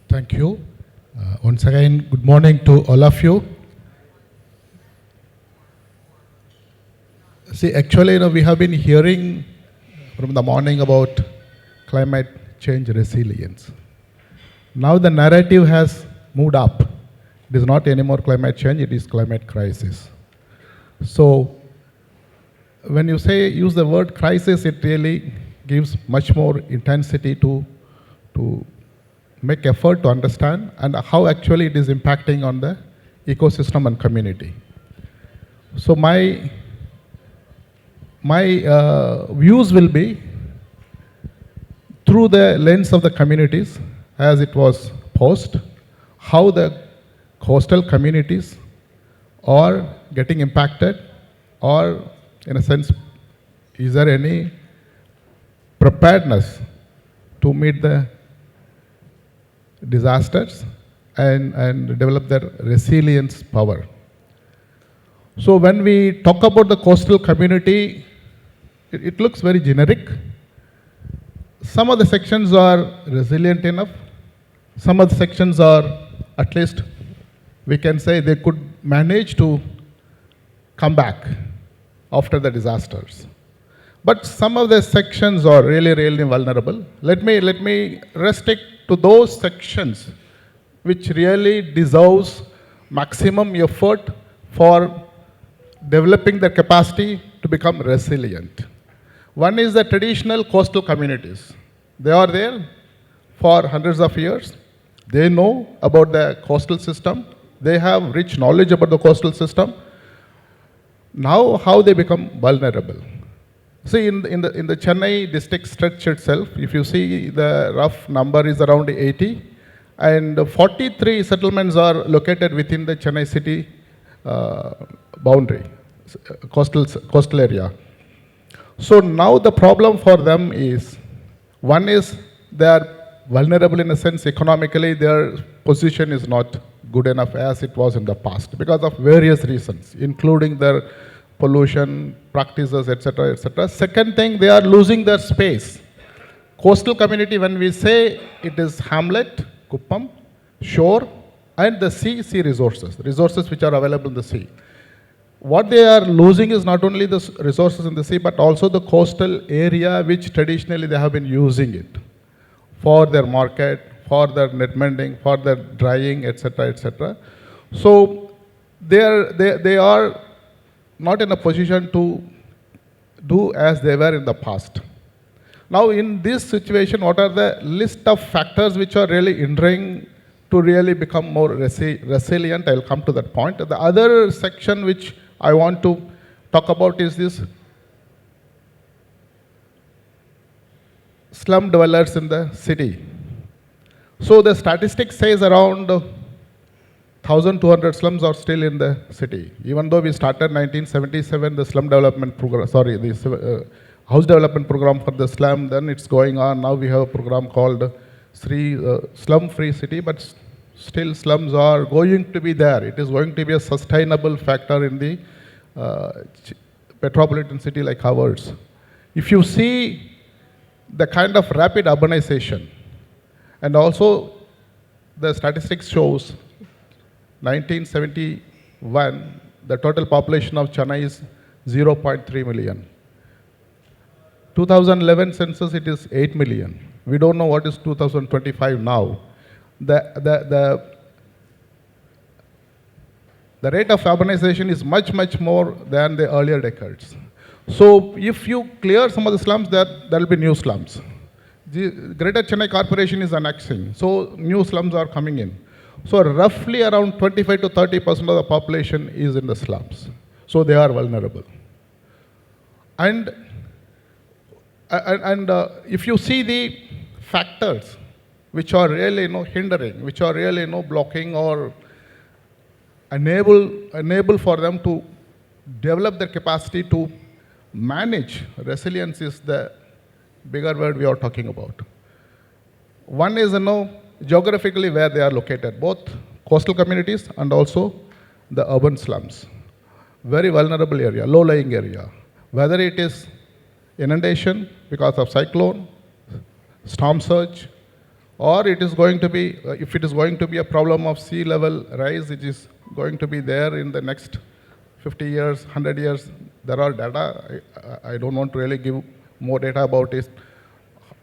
Thank you. Once again, good morning to all of you. See, actually, we have been hearing from the morning about climate change resilience. Now the narrative has moved up. It is not anymore climate change, it is climate crisis. So when you use the word crisis, it really gives much more intensity to make effort to understand and how actually it is impacting on the ecosystem and community. So my views will be through the lens of the communities as it was posed, how the coastal communities are getting impacted, or in a sense, is there any preparedness to meet the disasters and develop their resilience power. So when we talk about the coastal community, it looks very generic. Some of the sections are resilient enough. Some of the sections are, at least we can say, they could manage to come back after the disasters. But some of the sections are really, really vulnerable. Let me restrict to those sections which really deserves maximum effort for developing their capacity to become resilient. One is the traditional coastal communities. They are there for hundreds of years. They know about the coastal system. They have rich knowledge about the coastal system. Now, how they become vulnerable? See, in the Chennai district stretch itself, if you see the rough number is around 80, and 43 settlements are located within the Chennai city boundary, coastal area. So now the problem for them is, one is they are vulnerable in a sense economically, their position is not good enough as it was in the past because of various reasons, including their pollution practices, etc., etc. Second thing, they are losing their space. Coastal community, when we say it is hamlet, kuppam, shore, and the sea resources which are available in the sea. What they are losing is not only the resources in the sea, but also the coastal area which traditionally they have been using it for their market, for their net mending, for their drying, etc., etc. So they are not in a position to do as they were in the past. Now in this situation, what are the list of factors which are really hindering to really become more resilient? I'll come to that point. The other section which I want to talk about is this slum dwellers in the city. So the statistics says around 1,200 slums are still in the city. Even though we started 1977, the slum development program, the house development program for the slum, then it's going on. Now we have a program called Slum Free City, but still slums are going to be there. It is going to be a sustainable factor in the metropolitan city like ours. If you see the kind of rapid urbanization, and also the statistics shows 1971, the total population of Chennai is 0.3 million. 2011 census, it is 8 million. We don't know what is 2025 now. The rate of urbanization is much, much more than the earlier decades. So if you clear some of the slums, there will be new slums. The Greater Chennai Corporation is annexing, so new slums are coming in. So roughly around 25 to 30% of the population is in the slums. So they are vulnerable. And if you see the factors which are really hindering, which are really blocking or enable for them to develop their capacity to manage resilience is the bigger word we are talking about. One is geographically where they are located, both coastal communities and also the urban slums. Very vulnerable area, low-lying area. Whether it is inundation because of cyclone, storm surge, or it is going to be, if it is going to be a problem of sea level rise, it is going to be there in the next 50 years, 100 years. There are data. I don't want to really give more data about it.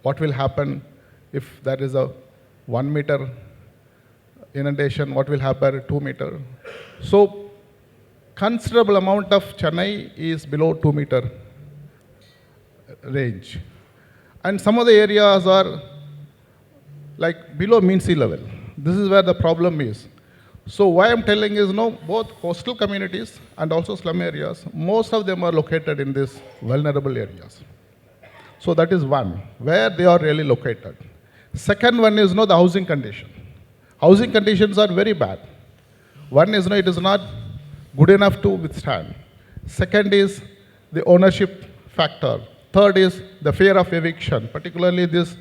What will happen if there is a 1 meter inundation? What will happen 2 meter? So considerable amount of Chennai is below 2 meter range. And some of the areas are like below mean sea level. This is where the problem is. So why I'm telling is both coastal communities and also slum areas, most of them are located in these vulnerable areas. So that is one, where they are really located. Second one is the housing condition. Housing conditions are very bad. One is it is not good enough to withstand. Second is the ownership factor. Third is the fear of eviction, particularly these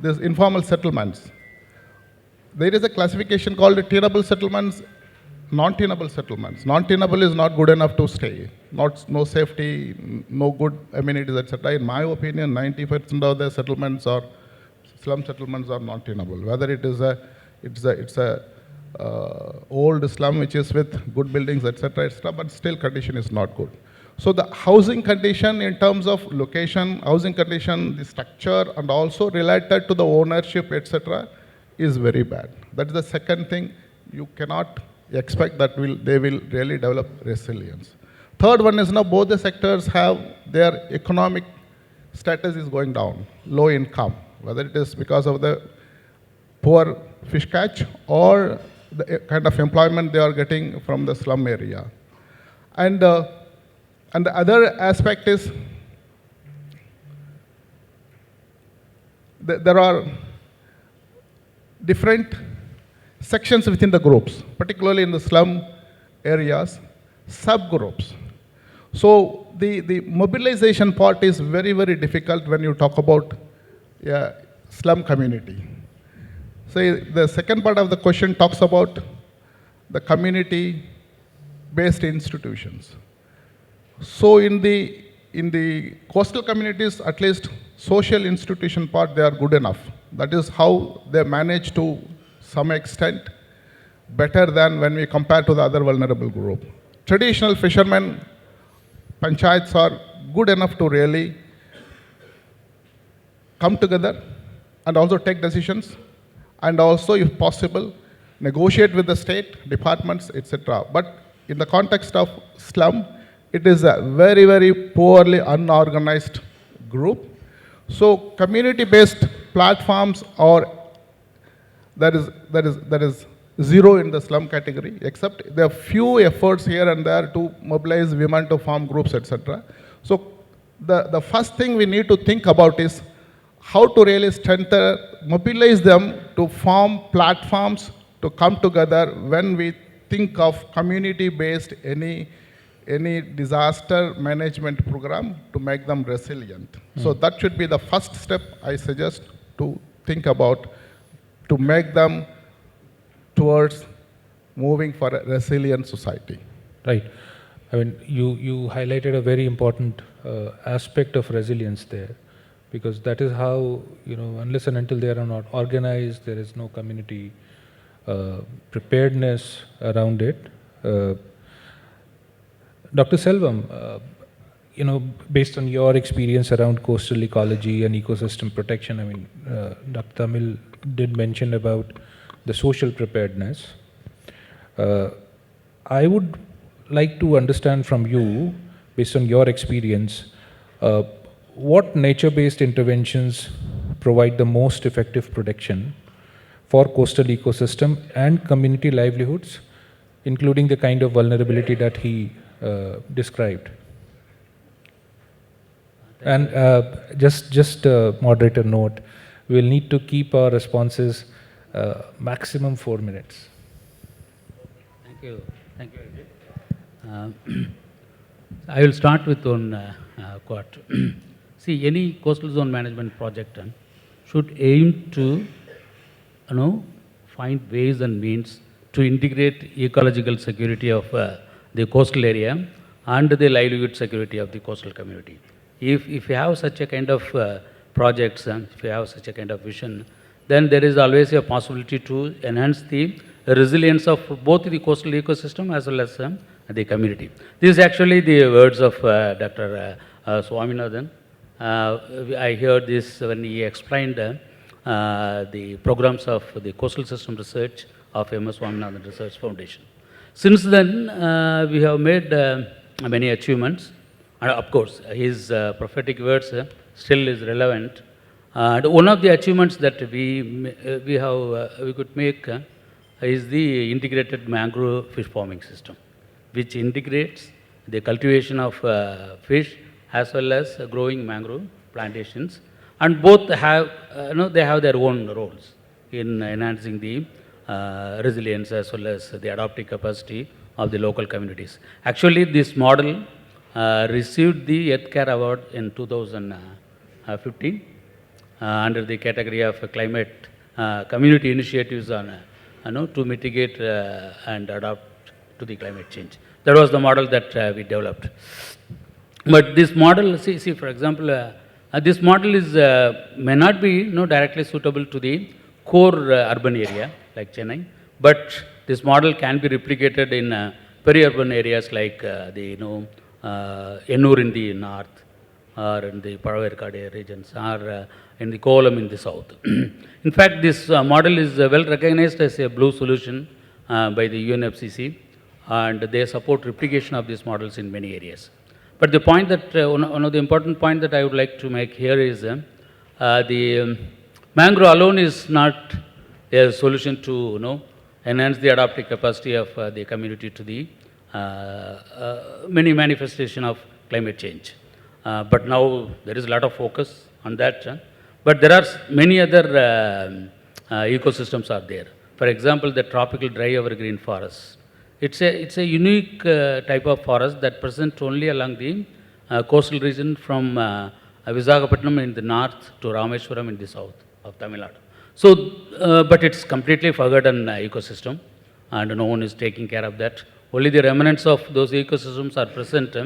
informal settlements. There is a classification called tenable settlements, non-tenable settlements. Non-tenable is not good enough to stay, no safety, no good amenities, etc. In my opinion, 90% of the settlements or slum settlements are non-tenable. Whether it is it's a old slum which is with good buildings, etc., but still condition is not good. So the housing condition in terms of location, housing condition, the structure, and also related to the ownership, etc., is very bad. That is the second thing. You cannot expect that they will really develop resilience. Third one is both the sectors have their economic status is going down, low income, whether it is because of the poor fish catch or the kind of employment they are getting from the slum area. And the other aspect is there are different sections within the groups, particularly in the slum areas, subgroups. So the mobilization part is very, very difficult when you talk about slum community. So the second part of the question talks about the community-based institutions. So in the coastal communities, at least social institution part, they are good enough. That is how they manage to some extent better than when we compare to the other vulnerable group. Traditional fishermen, panchayats are good enough to really come together and also take decisions and also, if possible, negotiate with the state departments, etc. But in the context of slum, it is a very, very poorly unorganized group. So community-based platforms are there is zero in the slum category, except there are few efforts here and there to mobilize women to form groups, etc. So the first thing we need to think about is how to really strengthen, mobilize them to form platforms to come together when we think of community-based any disaster management program to make them resilient. So that should be the first step I suggest to think about to make them towards moving for a resilient society. Right. I mean, you highlighted a very important aspect of resilience there, because that is how, unless and until they are not organized, there is no community preparedness around it. Dr. Selvam, based on your experience around coastal ecology and ecosystem protection, I mean, Dr. Tamil did mention about the social preparedness. I would like to understand from you, based on your experience, What nature-based interventions provide the most effective protection for coastal ecosystem and community livelihoods, including the kind of vulnerability that he described? And just a moderator note, we'll need to keep our responses maximum 4 minutes. Thank you. Thank you. I will start with one quote. See, any coastal zone management project should aim to, find ways and means to integrate ecological security of the coastal area and the livelihood security of the coastal community. If you have such a kind of projects, if you have such a kind of vision, then there is always a possibility to enhance the resilience of both the coastal ecosystem as well as the community. This is actually the words of Dr. Swaminathan. I heard this when he explained the programs of the Coastal System Research of MS Swaminathan Research Foundation. Since then, we have made many achievements. And of course, his prophetic words still is relevant. And one of the achievements that we could make is the integrated mangrove fish farming system, which integrates the cultivation of fish as well as growing mangrove plantations. And both have, they have their own roles in enhancing the resilience as well as the adaptive capacity of the local communities. Actually, this model received the Earth Care Award in 2015 under the category of climate community initiatives on to mitigate and adapt to the climate change. That was the model that we developed. But this model, see for example, this model is may not be directly suitable to the core urban area like Chennai, but this model can be replicated in peri-urban areas like the Ennur in the north, or in the Padavarkade regions, or in the Kovalam in the south. In fact, this model is well recognized as a blue solution by the UNFCCC, and they support replication of these models in many areas. But the point that, one of the important points that I would like to make here is the mangrove alone is not a solution to enhance the adaptive capacity of the community to the many manifestation of climate change. But now there is a lot of focus on that. But there are many other ecosystems are there. For example, the tropical dry evergreen forest. It's a unique type of forest that present only along the coastal region from Visakhapatnam in the north to Rameshwaram in the south of Tamil Nadu. So, but it's completely forgotten ecosystem, and no one is taking care of that. Only the remnants of those ecosystems are present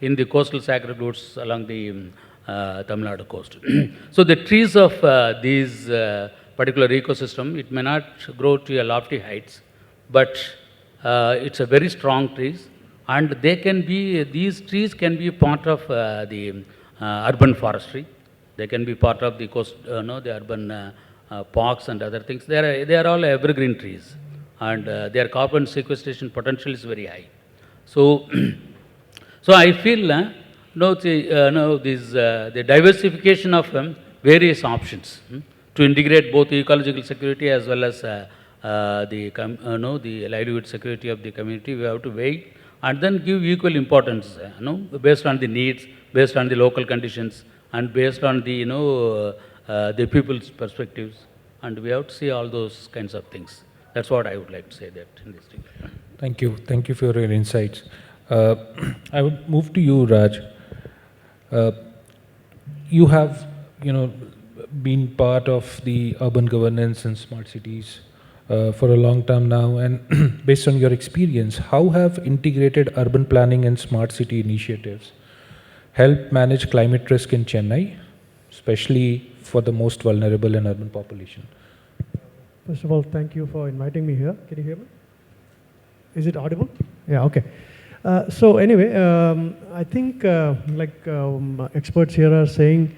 in the coastal sacred woods along the Tamil Nadu coast. So the trees of these particular ecosystem, it may not grow to a lofty heights, but it's a very strong trees, and they can be, these trees can be part of the urban forestry. They can be part of the coast, the urban parks and other things. They are all evergreen trees, and their carbon sequestration potential is very high. So, so I feel the diversification of various options to integrate both ecological security as well as the livelihood security of the community. We have to weigh and then give equal importance, based on the needs, based on the local conditions, and based on the people's perspectives, and we have to see all those kinds of things. That's what I would like to say that in this thing. Thank you for your insights. I would move to you, Raj. You have, been part of the urban governance and smart cities for a long time now, and based on your experience, how have integrated urban planning and smart city initiatives helped manage climate risk in Chennai, especially for the most vulnerable and urban population? First of all, thank you for inviting me here. Can you hear me? Is it audible? Yeah, okay. So anyway, I think experts here are saying,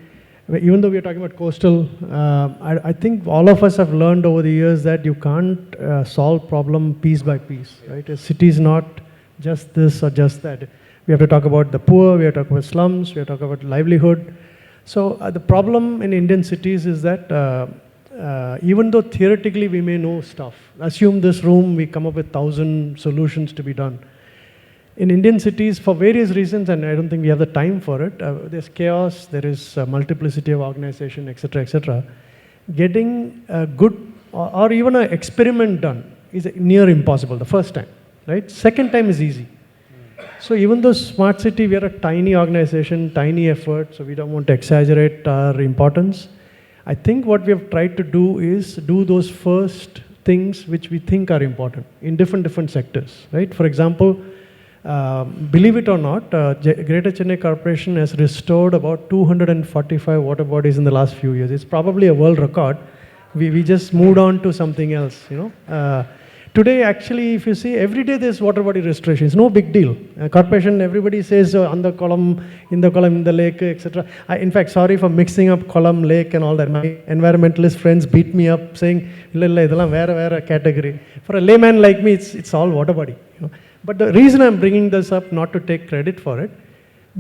even though we are talking about coastal, I think all of us have learned over the years that you can't solve problem piece by piece, right? A city is not just this or just that. We have to talk about the poor, we have to talk about slums, we have to talk about livelihood. So the problem in Indian cities is that even though theoretically we may know stuff, assume this room, we come up with 1,000 solutions to be done. In Indian cities, for various reasons, and I don't think we have the time for it, there's chaos, there is multiplicity of organization, etc., etc. Getting a good or even an experiment done is near impossible the first time, right? Second time is easy. So even though smart city, we are a tiny organization, tiny effort, so we don't want to exaggerate our importance. I think what we have tried to do is do those first things which we think are important in different sectors, right? For example, believe it or not, Greater Chennai Corporation has restored about 245 water bodies in the last few years. It's probably a world record. We just moved on to something else, you know. Today, actually, if you see, every day there's water body restoration. It's no big deal. Corporation, everybody says on the column, in the lake, etc. In fact, sorry for mixing up column, lake and all that. My environmentalist friends beat me up saying, "Vera category." For a layman like me, it's all water body. You know? But the reason I'm bringing this up, not to take credit for it,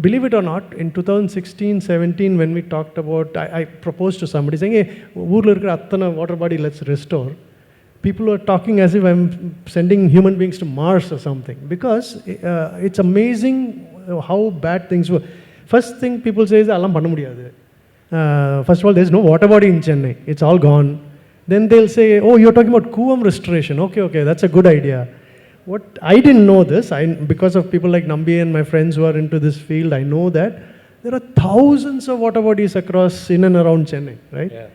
believe it or not, in 2016-17, when we talked about, I proposed to somebody saying, "Hey, water body, let's restore." People were talking as if I'm sending human beings to Mars or something, because it's amazing how bad things were. First thing people say is, "Allam panna mudiyadhu." First of all, there's no water body in Chennai. It's all gone. Then they'll say, "Oh, you're talking about Kuvam restoration. Okay, that's a good idea." What I didn't know this, because of people like Nambi and my friends who are into this field, I know that there are thousands of water bodies across in and around Chennai, right? Yeah.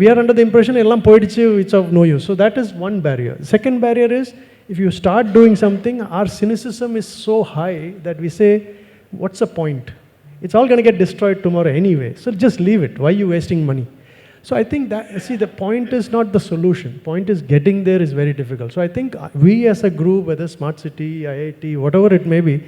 We are under the impression it's of no use. So that is one barrier. Second barrier is, if you start doing something, our cynicism is so high that we say, what's the point? It's all going to get destroyed tomorrow anyway. So just leave it. Why are you wasting money? So I think that, see, the point is not the solution. Point is getting there is very difficult. So I think we as a group, whether Smart City, IIT, whatever it may be,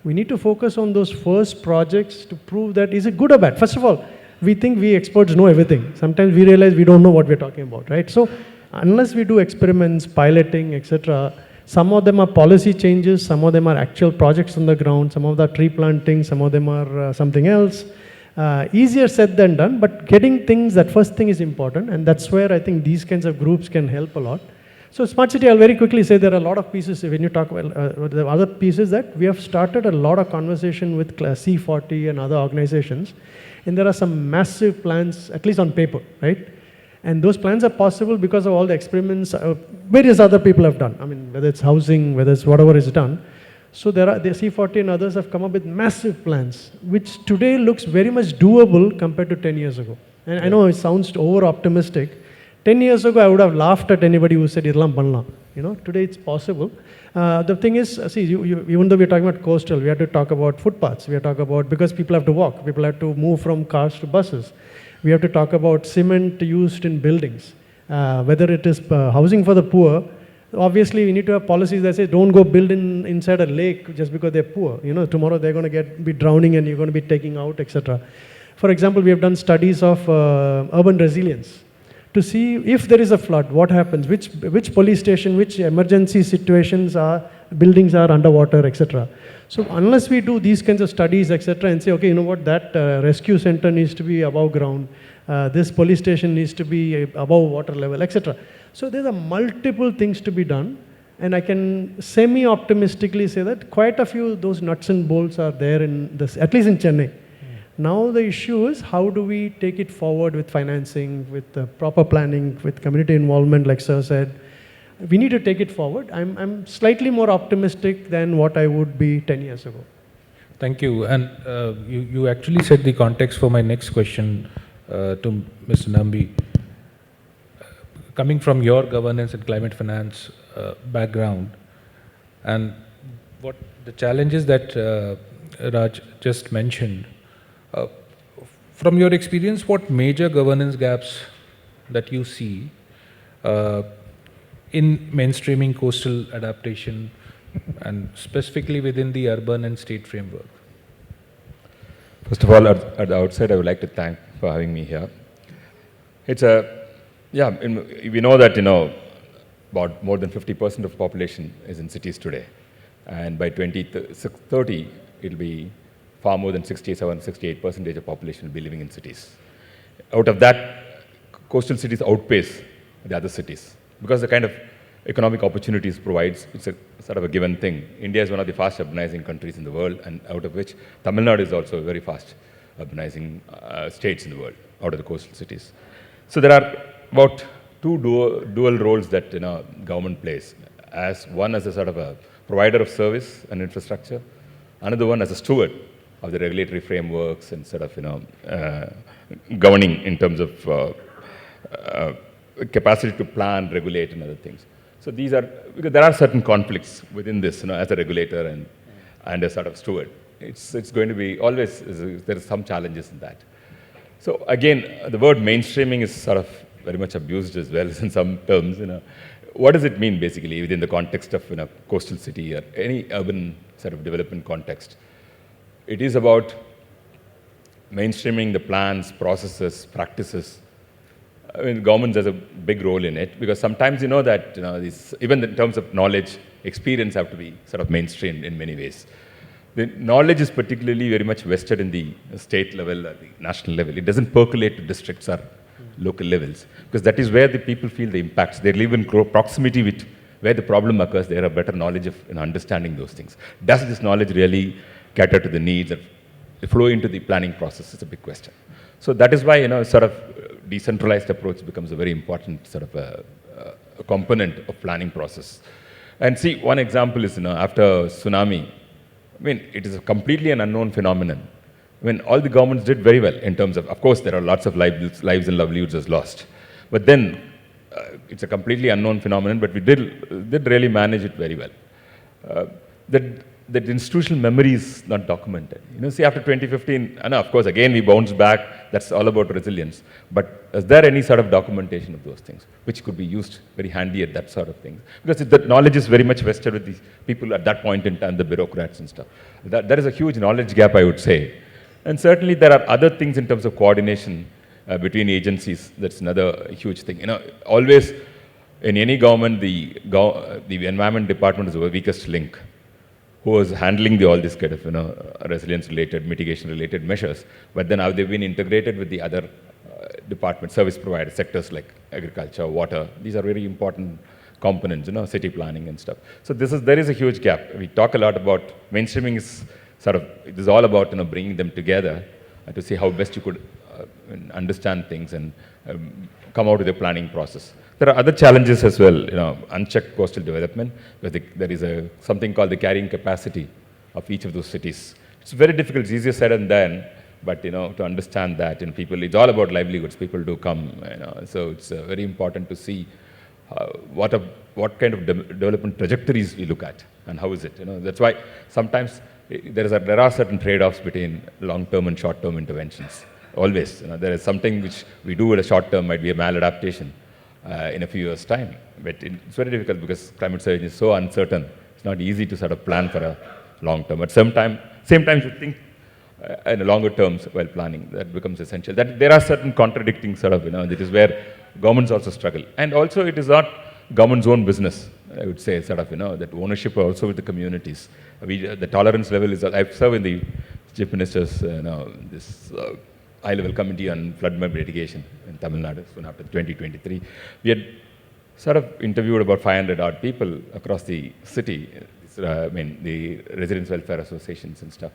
we need to focus on those first projects to prove that is it good or bad. First of all, we think we experts know everything. Sometimes we realize we don't know what we're talking about, right? So unless we do experiments, piloting, etc., some of them are policy changes, some of them are actual projects on the ground, some of them are tree planting, some of them are something else. Easier said than done, but getting things, that first thing is important, and that's where I think these kinds of groups can help a lot. So Smart City, I'll very quickly say there are a lot of pieces. When you talk about the other pieces, that we have started a lot of conversation with C40 and other organizations, and there are some massive plans, at least on paper, right? And those plans are possible because of all the experiments various other people have done. I mean, whether it's housing, whether it's whatever is done. So there are, the C40 and others have come up with massive plans, which today looks very much doable compared to 10 years ago. And I know it sounds over-optimistic. 10 years ago, I would have laughed at anybody who said, "Irlam banla." You know, today it's possible. The thing is, see, even though we're talking about coastal, we have to talk about footpaths. We have to talk about, because people have to walk, people have to move from cars to buses. We have to talk about cement used in buildings. Whether it is housing for the poor, obviously we need to have policies that say, don't go build inside a lake just because they're poor. You know, tomorrow they're going to be drowning and you're going to be taking out, etc. For example, we have done studies of urban resilience to see if there is a flood, what happens, which police station, which emergency situations buildings are underwater, etc. So unless we do these kinds of studies, etc., and say, okay, you know what, that rescue center needs to be above ground, this police station needs to be above water level, etc. So there are multiple things to be done, and I can semi-optimistically say that quite a few of those nuts and bolts are there in this, at least in Chennai. Now the issue is, how do we take it forward with financing, with proper planning, with community involvement, like Sir said. We need to take it forward. I'm slightly more optimistic than what I would be 10 years ago. Thank you. And you actually set the context for my next question to Mr. Nambi. Coming from your governance and climate finance background, and what the challenges that Raj just mentioned, from your experience, what major governance gaps that you see in mainstreaming coastal adaptation and specifically within the urban and state framework? First of all, at the outset, I would like to thank for having me here. It's we know that, more than 50% of population is in cities today. And by 2030, it'll be far more than 68% of population will be living in cities. Out of that, coastal cities outpace the other cities because the kind of economic opportunities provides, it's a sort of a given thing. India is one of the fast urbanizing countries in the world, and out of which Tamil Nadu is also a very fast urbanizing states in the world, out of the coastal cities. So there are about two dual roles that government plays. One as a sort of a provider of service and infrastructure, another one as a steward of the regulatory frameworks and sort of governing in terms of capacity to plan, regulate, and other things. So these are, because there are certain conflicts within this, as a regulator and a sort of steward. It's going to be always, there are some challenges in that. So again, the word mainstreaming is sort of very much abused as well in some terms. What does it mean basically within the context of coastal city or any urban sort of development context? It is about mainstreaming the plans, processes, practices. I mean, government has a big role in it because sometimes that even in terms of knowledge, experience have to be sort of mainstreamed in many ways. The knowledge is particularly very much vested in the state level or the national level. It doesn't percolate to districts or local levels because that is where the people feel the impacts. They live in proximity with where the problem occurs. They have a better knowledge of understanding those things. Does this knowledge really cater to the needs that flow into the planning process? It's a big question. So that is why sort of decentralized approach becomes a very important sort of a component of planning process. And see, one example is after tsunami. I mean, it is completely an unknown phenomenon. I mean, all the governments did very well in terms of course, there are lots of lives and livelihoods as lost. But then, it's a completely unknown phenomenon, but we did really manage it very well. That institutional memory is not documented. See, after 2015, and of course, again, we bounced back. That's all about resilience. But is there any sort of documentation of those things, which could be used very handy at that sort of thing? Because the knowledge is very much vested with these people at that point in time, the bureaucrats and stuff. There is a huge knowledge gap, I would say. And certainly, there are other things in terms of coordination between agencies. That's another huge thing. Always in any government, the environment department is the weakest link, who was handling all this kind of resilience-related, mitigation-related measures. But then how they've been integrated with the other departments, service providers, sectors like agriculture, water. These are very important components, city planning and stuff. So there is a huge gap. We talk a lot about mainstreaming is sort of, it is all about bringing them together to see how best you could understand things and come out with a planning process. There are other challenges as well, unchecked coastal development, where there is something called the carrying capacity of each of those cities. It's very difficult, it's easier said than done, but to understand that in people, it's all about livelihoods, people do come, so it's very important to see what kind of development trajectories we look at and how is it, That's why sometimes there are certain trade-offs between long-term and short-term interventions. Always, there is something which we do at a short term might be a maladaptation in a few years' time. But it's very difficult because climate change is so uncertain. It's not easy to sort of plan for a long term. At same time, you think in longer terms while planning. That becomes essential. That there are certain contradicting sort of, that is where governments also struggle. And also it is not government's own business, I would say, sort of, that ownership also with the communities. The tolerance level is, I've served in the Chief Minister's, this high-level committee on flood mitigation in Tamil Nadu, soon after 2023. We had sort of interviewed about 500 odd people across the city, the residents' welfare associations and stuff.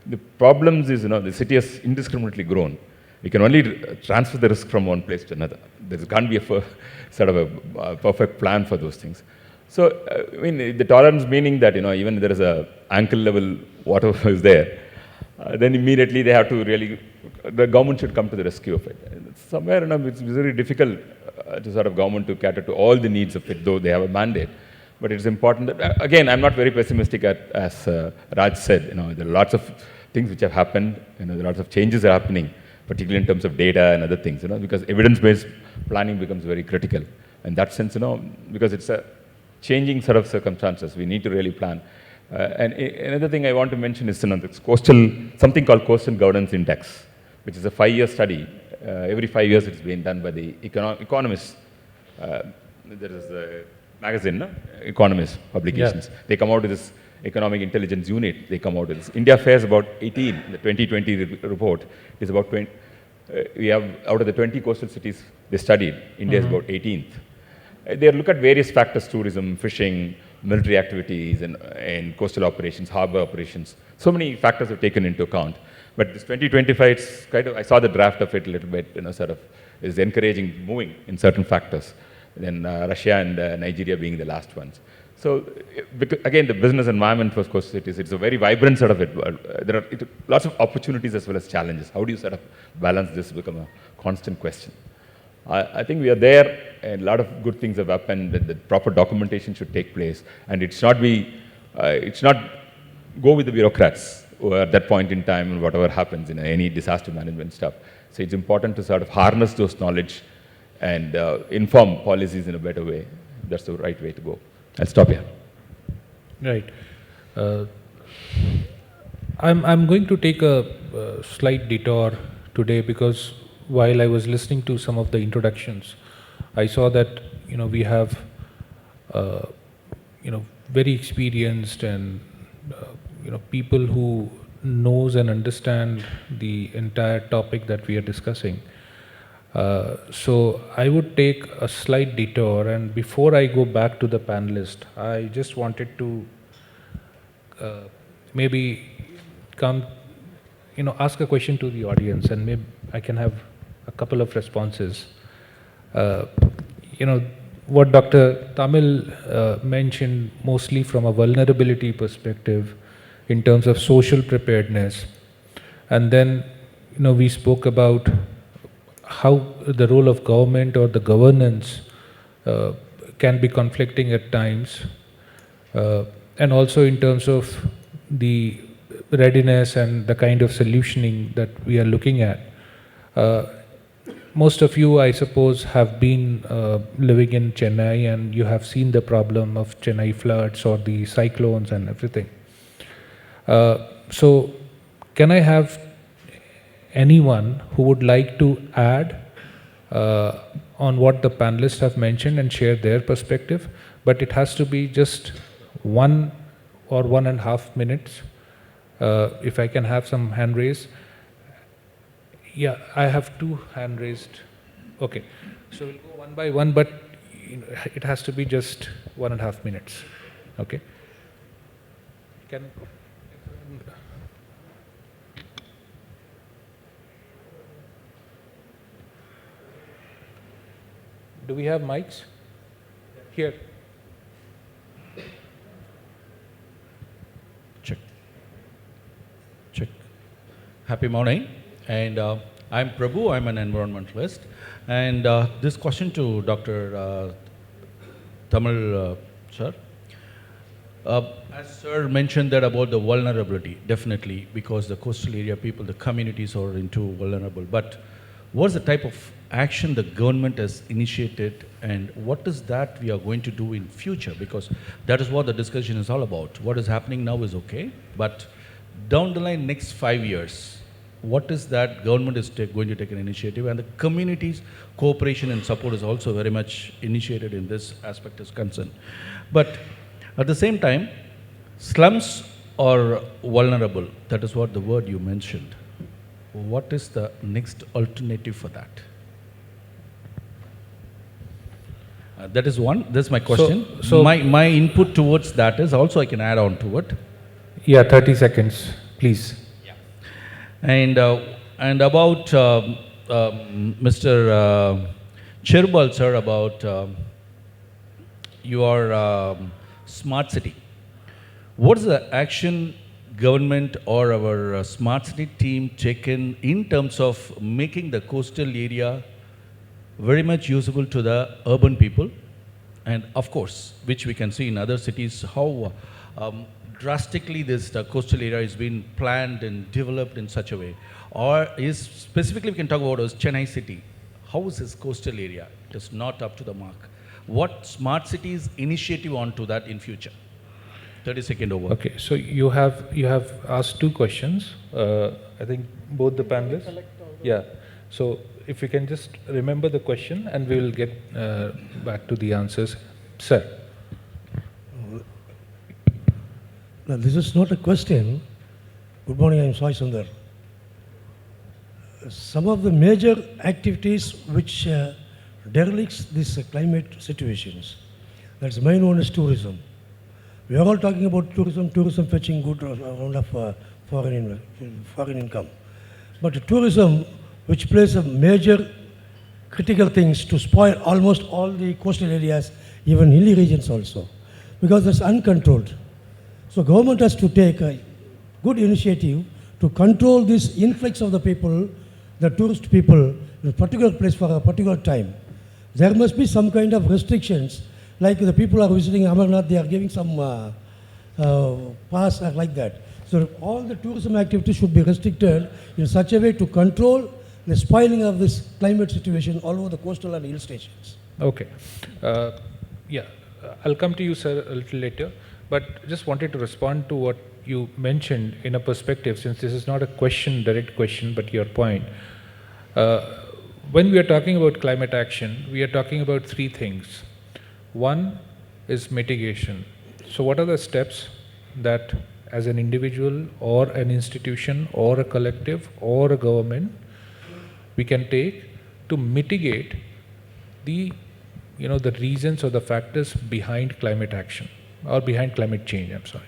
The problems is, the city has indiscriminately grown. We can only transfer the risk from one place to another. There can't be sort of a perfect plan for those things. So, the tolerance meaning that, even there is a ankle level water is there, then immediately they have to really, the government should come to the rescue of it. Somewhere, it's very difficult to sort of government to cater to all the needs of it, though they have a mandate. But it's important that, again, I'm not very pessimistic as Raj said, there are lots of things which have happened, there are lots of changes are happening, particularly in terms of data and other things, because evidence-based planning becomes very critical. In that sense, because it's a changing set of circumstances, we need to really plan. And another thing I want to mention is something called Coastal Governance Index, which is a 5-year study. Every 5 years it's been done by the economists. There is a magazine, Economist Publications. Yeah. They come out with this Economic Intelligence Unit, they come out with this. India fares about 18, the 2020 report is about 20, we have, out of the 20 coastal cities they studied, India is about 18th. They look at various factors, tourism, fishing, military activities, and coastal operations, harbor operations. So many factors are taken into account. But this 2025, it's kind of, I saw the draft of it a little bit, sort of is encouraging moving in certain factors. Then Russia and Nigeria being the last ones. So again, the business environment for coastal cities, it's a very vibrant sort of it. There are lots of opportunities as well as challenges. How do you sort of balance this become a constant question? I think we are there, and a lot of good things have happened. The proper documentation should take place, and it's not go with the bureaucrats at that point in time and whatever happens in any disaster management stuff. So it's important to sort of harness those knowledge and inform policies in a better way. That's the right way to go. I'll stop here. Right. I'm going to take a slight detour today because while I was listening to some of the introductions, I saw that we have very experienced and people who knows and understand the entire topic that we are discussing. So I would take a slight detour, and before I go back to the panelist, I just wanted to maybe come, ask a question to the audience, and maybe I can have a couple of responses. What Dr. Tamil mentioned mostly from a vulnerability perspective in terms of social preparedness, and then we spoke about how the role of government or the governance can be conflicting at times, and also in terms of the readiness and the kind of solutioning that we are looking at. Most of you, I suppose, have been living in Chennai, and you have seen the problem of Chennai floods or the cyclones and everything. So can I have anyone who would like to add on what the panelists have mentioned and share their perspective? But it has to be just 1 or 1.5 minutes. If I can have some hand raised. Yeah, I have 2 hand raised. Okay, so we'll go one by one, but it has to be just 1.5 minutes. Okay. Do we have mics? Here. Check. Happy morning. And I'm Prabhu, I'm an environmentalist. And this question to Dr. Tamil sir. As sir mentioned that about the vulnerability, definitely, because the coastal area people, the communities are into vulnerable. But what's the type of action the government has initiated, and what is that we are going to do in future? Because that is what the discussion is all about. What is happening now is okay, but down the line, next 5 years, what is that government is going to take an initiative, and the community's cooperation and support is also very much initiated in this aspect is concerned. But at the same time, slums are vulnerable. That is what the word you mentioned. What is the next alternative for that? That is one. That's my question. So my input towards that is also I can add on to it. Yeah, 30 seconds, please. And about Mr. Chirbal, sir, about your smart city. What is the action government or our smart city team taken in terms of making the coastal area very much usable to the urban people? And of course, which we can see in other cities, how drastically this coastal area is being planned and developed in such a way. Or is specifically we can talk about Chennai city. How is this coastal area? It is not up to the mark. What smart cities initiative onto that in future? 30-second over. Okay, so you have asked 2 questions. I think both the panelists. Yeah. So if you can just remember the question, and we will get back to the answers. Sir. Now, this is not a question. Good morning, I am Sai Sundar. Some of the major activities which derelicts these climate situations, that's main one is tourism. We are all talking about tourism fetching good amount of foreign income. But tourism, which plays a major critical things to spoil almost all the coastal areas, even hilly regions also, because it's uncontrolled. So government has to take a good initiative to control this influx of the people, the tourist people, in a particular place for a particular time. There must be some kind of restrictions, like the people are visiting Amarnath, they are giving some pass or like that. So all the tourism activities should be restricted in such a way to control the spoiling of this climate situation all over the coastal and hill stations. Okay. Yeah, I'll come to you, sir, a little later. But just wanted to respond to what you mentioned in a perspective, since this is not a question, direct question, but your point. When we are talking about climate action, we are talking about three things. One is mitigation. So what are the steps that as an individual or an institution or a collective or a government we can take to mitigate the reasons or the factors behind climate action or behind climate change, I'm sorry.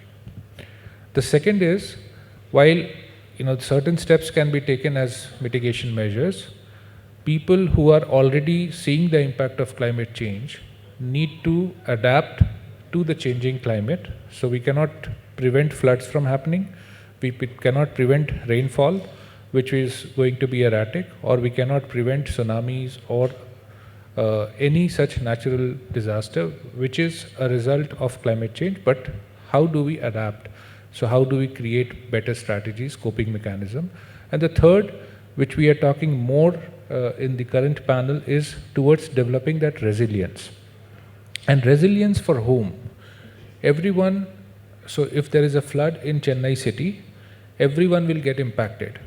The second is, while certain steps can be taken as mitigation measures, people who are already seeing the impact of climate change need to adapt to the changing climate. So we cannot prevent floods from happening, we cannot prevent rainfall, which is going to be erratic, or we cannot prevent tsunamis or any such natural disaster which is a result of climate change. But how do we adapt? So how do we create better strategies, coping mechanism? And the third, which we are talking more in the current panel, is towards developing that resilience. And resilience for whom? Everyone. So if there is a flood in Chennai city, everyone will get impacted.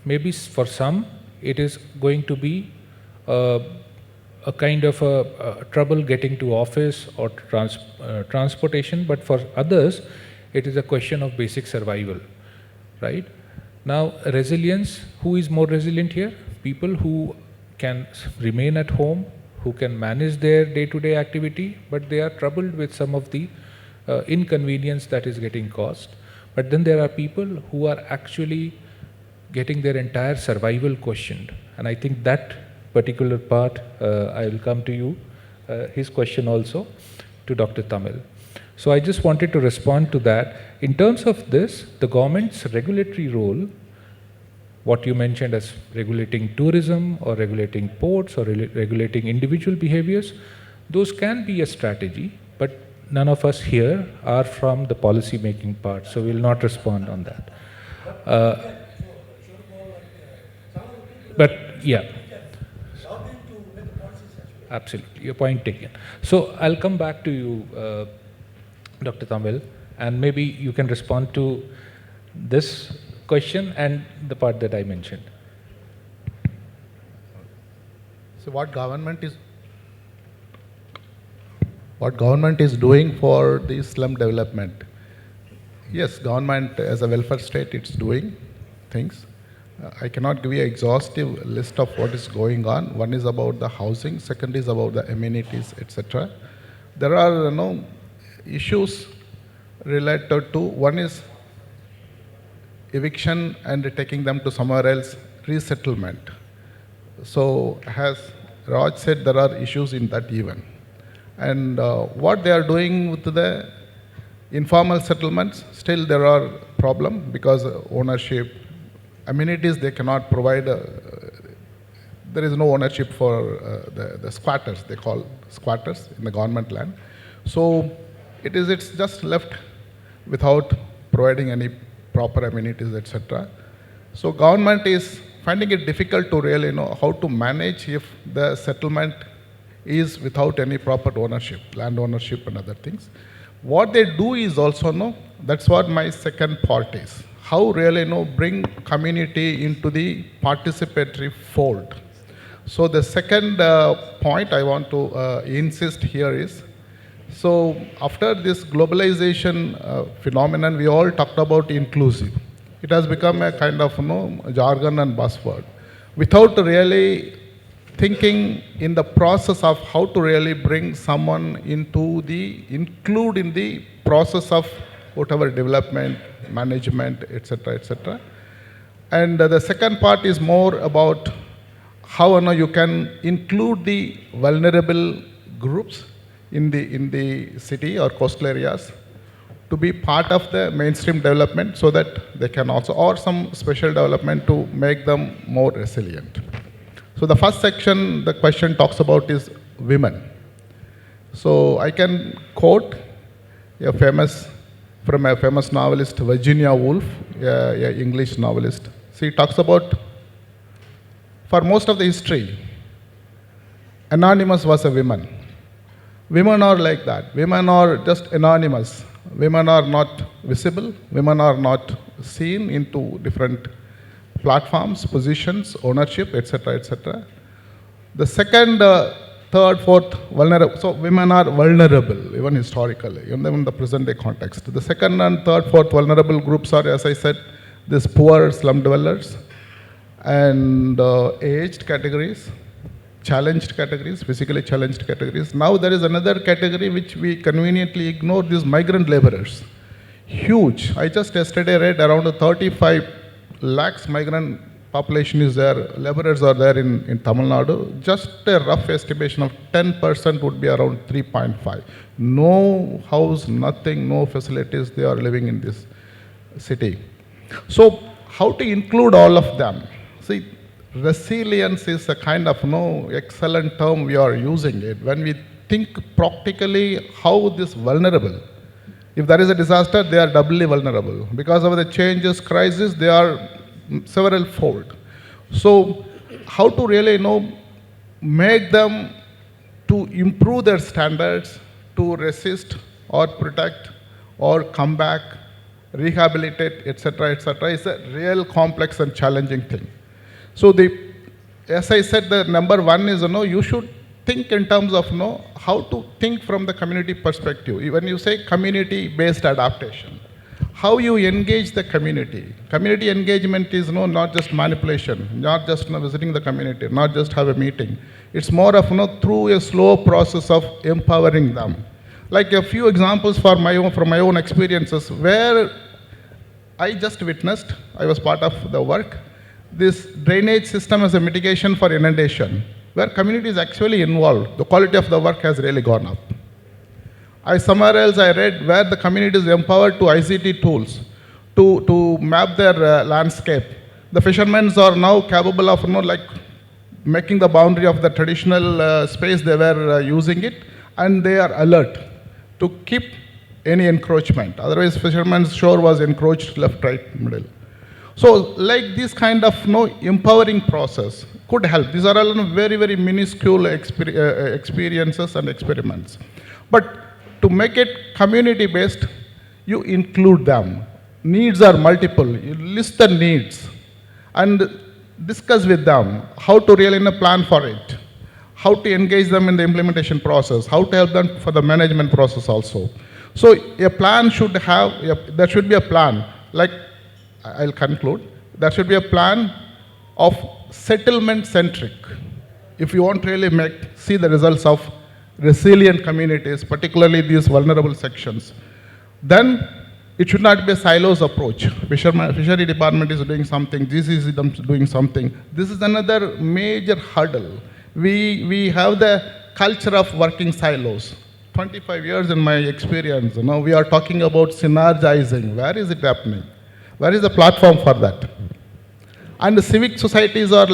Maybe for some it is going to be a kind of a trouble getting to office or transportation, but for others it is a question of basic survival, right? Now resilience, who is more resilient here? People who can remain at home, who can manage their day-to-day activity, but they are troubled with some of the inconvenience that is getting caused. But then there are people who are actually getting their entire survival questioned. And I think that particular part, I will come to you, his question also, to Dr. Tamil. So I just wanted to respond to that. In terms of this, the government's regulatory role, what you mentioned as regulating tourism or regulating ports or regulating individual behaviors, those can be a strategy, but none of us here are from the policy making part, so we will not respond on that. But yeah, absolutely, your point taken. So I'll come back to you, Dr. Tamil, and maybe you can respond to this question and the part that I mentioned. So what government is doing for the slum development? Yes, government as a welfare state, it's doing things. I cannot give you an exhaustive list of what is going on. One is about the housing, second is about the amenities, etc. There are issues related to, one is eviction and taking them to somewhere else, resettlement. So as Raj said, there are issues in that even. And what they are doing with the informal settlements, still there are problems because ownership, amenities they cannot provide. There is no ownership for the squatters, they call squatters in the government land. So it's just left without providing any proper amenities, etc. So government is finding it difficult to really know how to manage if the settlement is without any proper ownership, land ownership and other things. What they do is also that's what my second part is. How really bring community into the participatory fold. So the second point I want to insist here is, So after this globalization phenomenon, we all talked about inclusive. It has become a kind of jargon and buzzword, without really thinking in the process of how to really bring someone include in the process of whatever development, management, etc., etc. And the second part is more about how you can include the vulnerable groups in the city or coastal areas to be part of the mainstream development, so that they can also, or some special development to make them more resilient. So the first section, the question talks about is women. So I can quote from a famous novelist, Virginia Woolf, a English novelist. She talks about, for most of the history, anonymous was a woman. Women are like that. Women are just anonymous. Women are not visible. Women are not seen into different platforms, positions, ownership, etc., etc. The second, third, fourth, vulnerable. So women are vulnerable, even historically, even in the present day context. The second and third, fourth vulnerable groups are, as I said, these poor slum dwellers and aged categories, challenged categories, physically challenged categories. Now there is another category which we conveniently ignore, these migrant laborers. Huge. I just yesterday read around 35 lakhs migrant population is there, laborers are there in Tamil Nadu. Just a rough estimation of 10% would be around 3.5. No house, nothing, no facilities, they are living in this city. So how to include all of them? See, resilience is a kind of excellent term we are using it. When we think practically how this vulnerable, if there is a disaster, they are doubly vulnerable. Because of the changes, crisis, they are several fold. So how to really make them to improve their standards, to resist or protect or come back, rehabilitate, etc., is a real complex and challenging thing. So as I said, the number one is, you should think in terms of how to think from the community perspective. When you say community-based adaptation, how you engage the community. Community engagement is not just manipulation, not just visiting the community, not just have a meeting. It's more of through a slow process of empowering them. Like a few examples from my own experiences, where I just witnessed, I was part of the work, this drainage system as a mitigation for inundation, where community is actually involved. The quality of the work has really gone up. Somewhere else I read where the community is empowered to ICT tools to map their landscape. The fishermen are now capable of making the boundary of the traditional space they were using it, and they are alert to keep any encroachment. Otherwise, fishermen's shore was encroached left, right, middle. So like this kind of empowering process could help. These are all very, very minuscule experiences and experiments. But to make it community-based, you include them. Needs are multiple. You list the needs and discuss with them how to really plan for it, how to engage them in the implementation process, how to help them for the management process also. So a plan should have, there should be a plan, like I'll conclude, there should be a plan of settlement-centric. If you want to really see the results of resilient communities, particularly these vulnerable sections, then it should not be a silos approach. Fishery department is doing something, GCC is doing something. This is another major hurdle. We have the culture of working silos. 25 years in my experience, we are talking about synergizing. Where is it happening? Where is the platform for that? And the civic societies are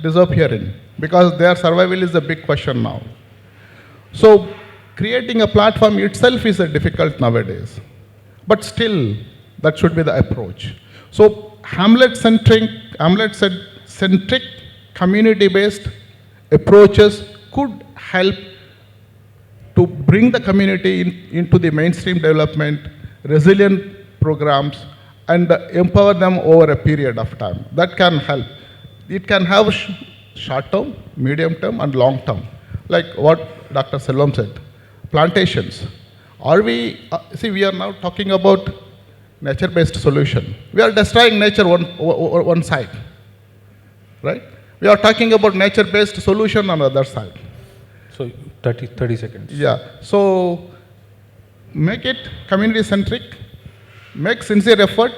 disappearing because their survival is a big question now. So creating a platform itself is difficult nowadays. But still, that should be the approach. So hamlet-centric, community-based approaches could help to bring the community into the mainstream development, resilient programs, and empower them over a period of time. That can help. It can have short-term, medium-term, and long-term. Like what Dr. Selvam said, plantations. Are we, see, we are now talking about nature-based solution. We are destroying nature one side, right? We are talking about nature-based solution on the other side. So 30 seconds. Yeah, so make it community-centric, make sincere effort,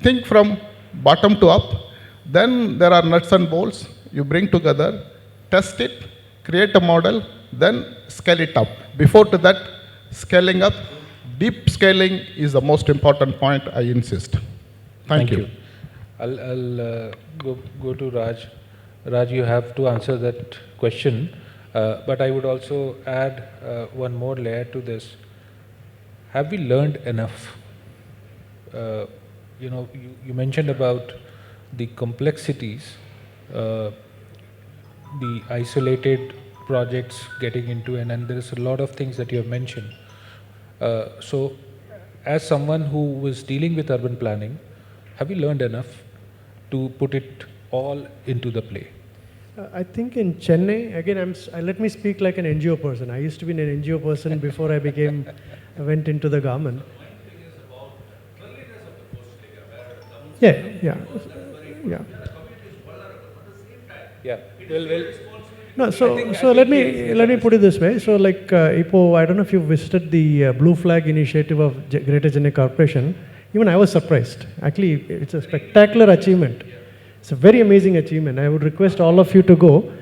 think from bottom to up, then there are nuts and bolts, you bring together, test it, create a model, then scale it up. Before to that, scaling up, deep scaling is the most important point, I insist. Thank you. I'll go to Raj. Raj, you have to answer that question, but I would also add one more layer to this. Have we learned enough? You know, you mentioned about the complexities, the isolated projects getting into, and there is a lot of things that you have mentioned. So, as someone who was dealing with urban planning, have you learned enough to put it all into the play? I think in Chennai, again, let me speak like an NGO person. I used to be an NGO person before I went into the government. Yeah. Well, no, so let me put it this way. So like Ipo, I don't know if you've visited the Blue Flag initiative of Greater Chennai Corporation. Even I was surprised. Actually, it's a spectacular achievement. It's a very amazing achievement. I would request all of you to go.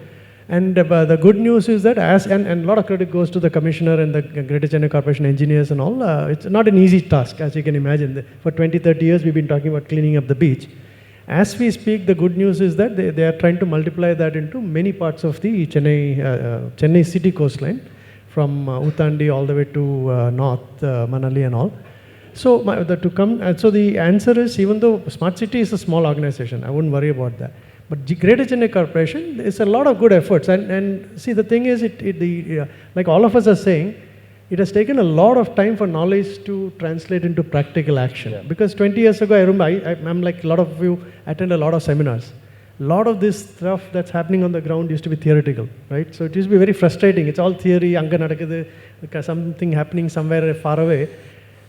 And the good news is that and a lot of credit goes to the commissioner and the Greater Chennai Corporation engineers and all. It's not an easy task, as you can imagine. For 20, 30 years, we've been talking about cleaning up the beach. As we speak, the good news is that they are trying to multiply that into many parts of the Chennai city coastline, from Uttandi all the way to north, Manali and all. So so the answer is, even though Smart City is a small organization, I wouldn't worry about that. But Greater Chennai Corporation, there's a lot of good efforts. And see, the thing is, like all of us are saying, it has taken a lot of time for knowledge to translate into practical action. Yeah. Because 20 years ago, I remember, I'm like a lot of you attend a lot of seminars. A lot of this stuff that's happening on the ground used to be theoretical, right? So it used to be very frustrating. It's all theory, something happening somewhere far away.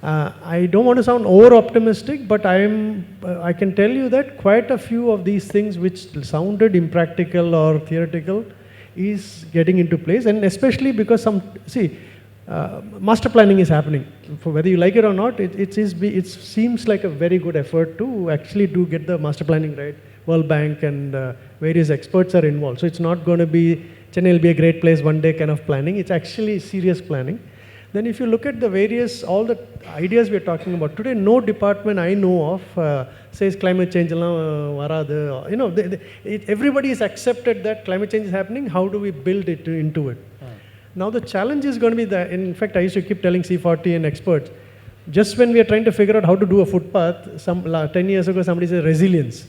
I don't want to sound over-optimistic, but I can tell you that quite a few of these things which sounded impractical or theoretical is getting into place, and especially because master planning is happening. For whether you like it or not, it seems like a very good effort to actually get the master planning right. World Bank and various experts are involved. So it's not going to be, Chennai will be a great place one day kind of planning. It's actually serious planning. Then if you look at all the ideas we are talking about today, no department I know of says climate change, everybody has accepted that climate change is happening. How do we build it into it? Now the challenge is going to be that, in fact, I used to keep telling C40 and experts, just when we are trying to figure out how to do a footpath, 10 years ago somebody said resilience.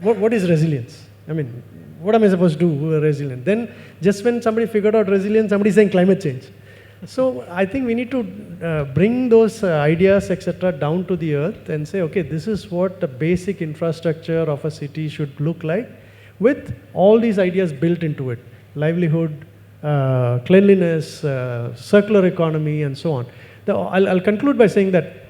What is resilience? I mean, what am I supposed to do resilient? Then just when somebody figured out resilience, somebody is saying climate change. So I think we need to bring those ideas, etc., down to the earth and say, okay, this is what the basic infrastructure of a city should look like, with all these ideas built into it: livelihood, cleanliness, circular economy, and so on. I'll conclude by saying that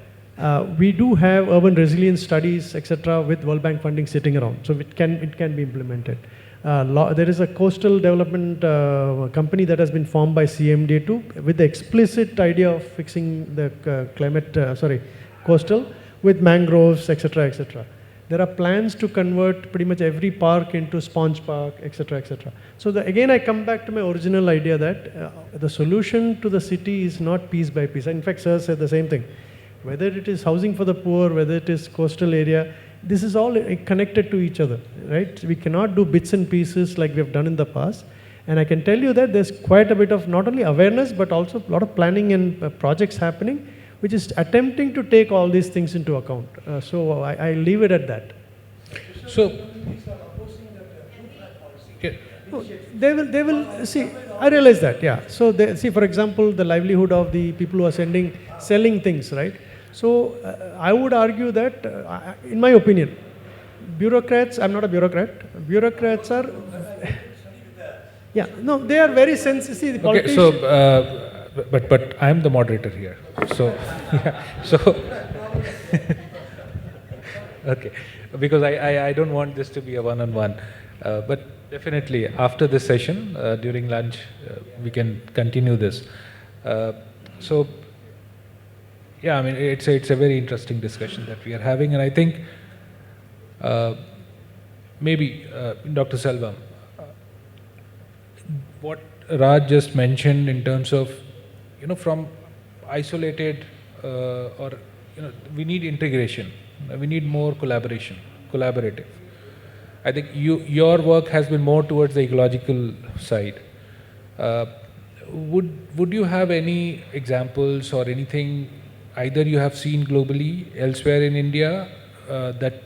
we do have urban resilience studies, etc., with World Bank funding sitting around, so it can be implemented. There is a coastal development company that has been formed by CMD with the explicit idea of fixing the coastal with mangroves, etc., etc. There are plans to convert pretty much every park into sponge park, etc., etc. So again, I come back to my original idea that the solution to the city is not piece by piece. In fact, sir said the same thing. Whether it is housing for the poor, whether it is coastal area, this is all connected to each other, right? We cannot do bits and pieces like we have done in the past. And I can tell you that there's quite a bit of not only awareness, but also a lot of planning and projects happening, which is attempting to take all these things into account. So I leave it at that. So, they will see, I realize that, yeah. So see, for example, the livelihood of the people who are selling things, right? So I would argue that, in my opinion, bureaucrats, I'm not a bureaucrat, bureaucrats are, yeah, no, they are very sensitive. Okay, so but I'm the moderator here. So, yeah, so, okay, because I don't want this to be a one-on-one. But definitely after this session, during lunch, we can continue this. So, yeah, I mean, it's a very interesting discussion that we are having, and I think maybe Dr. Selvam, what Raj just mentioned in terms of, from isolated or, we need integration, we need more collaborative. I think your work has been more towards the ecological side. Would you have any examples or anything either you have seen globally, elsewhere in India, that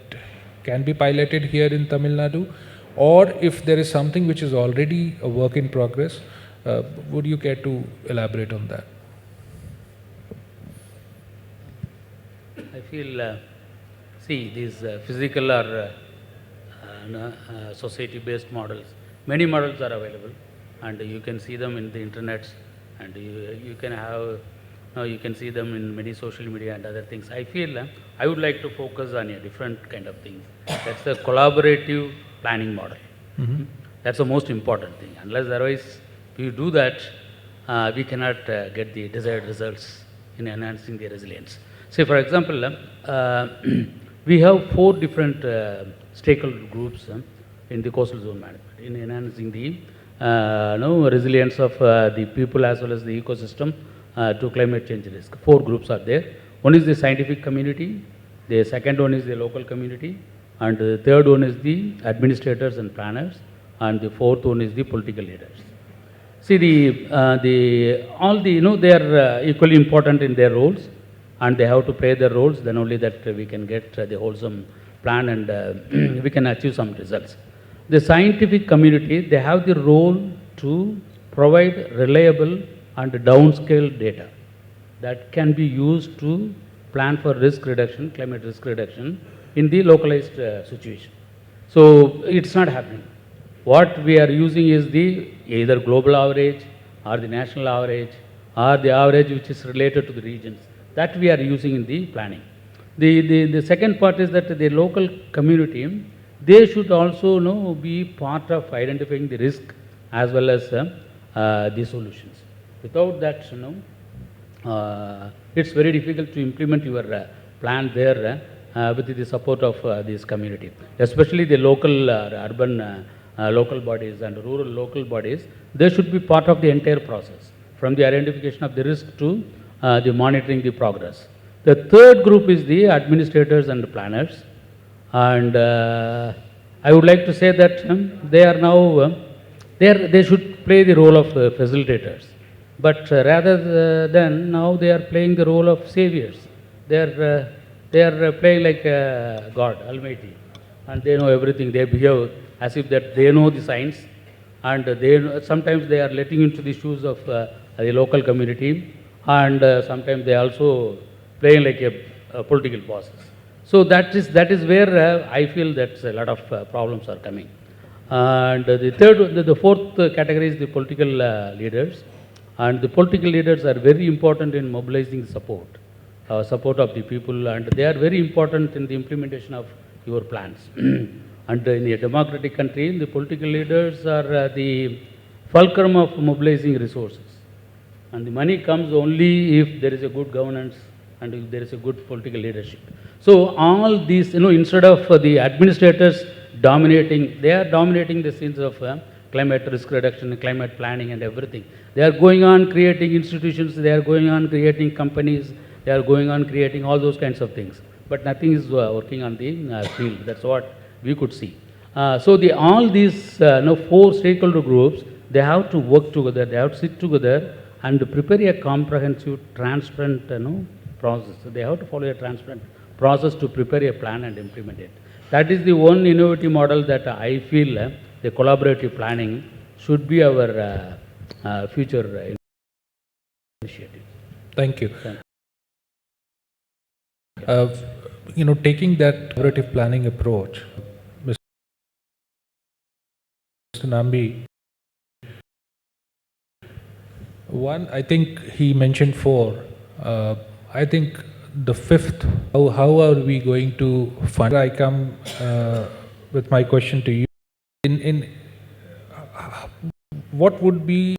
can be piloted here in Tamil Nadu? Or if there is something which is already a work in progress, would you care to elaborate on that? I feel, see, these physical or society-based models, many models are available, and you can see them in the internet, and you can have, you can see them in many social media and other things. I feel I would like to focus on a different kind of thing. That's the collaborative planning model. Mm-hmm. That's the most important thing. Unless otherwise, if you do that, we cannot get the desired results in enhancing the resilience. Say, for example, we have 4 different stakeholder groups in the coastal zone management in enhancing the resilience of the people as well as the ecosystem to climate change risk. 4 groups are there. One is the scientific community, the second one is the local community, and the third one is the administrators and planners, and the fourth one is the political leaders. See, they are equally important in their roles, and they have to play their roles, then only that we can get the wholesome plan and we can achieve some results. The scientific community, they have the role to provide reliable and downscale data that can be used to plan for risk reduction, climate risk reduction in the localized situation. So it's not happening. What we are using is the either global average or the national average or the average which is related to the regions. That we are using in the planning. The second part is that the local community, they should also be part of identifying the risk as well as the solutions. Without that, it's very difficult to implement your plan there with the support of this community. Especially the local urban local bodies and rural local bodies, they should be part of the entire process, from the identification of the risk to the monitoring the progress. The third group is the administrators and the planners, and I would like to say that they are now, they should play the role of facilitators, but rather than now they are playing the role of saviors. They are playing like God Almighty, and they know everything. They behave as if that they know the science, and sometimes they are letting into the shoes of the local community, and sometimes they also playing like a political bosses. So that is where I feel that a lot of problems are coming. And the fourth category is the political leaders, and the political leaders are very important in mobilizing support of the people, and they are very important in the implementation of your plans. And in a democratic country, the political leaders are the fulcrum of mobilizing resources. And the money comes only if there is a good governance and if there is a good political leadership. So all these, instead of the administrators dominating, they are dominating the scenes of climate risk reduction, climate planning and everything. They are going on creating institutions, they are going on creating companies, they are going on creating all those kinds of things. But nothing is working on the field. That's what we could see. So all these 4 stakeholder groups, they have to work together, they have to sit together and prepare a comprehensive, transparent process. So they have to follow a transparent process to prepare a plan and implement it. That is the one innovative model that I feel the collaborative planning should be our future initiative. Thank you. Taking that collaborative planning approach, Mr. Nambi, One, I think he mentioned four. I think the fifth, how are we going to fund? I come with my question to you. What would be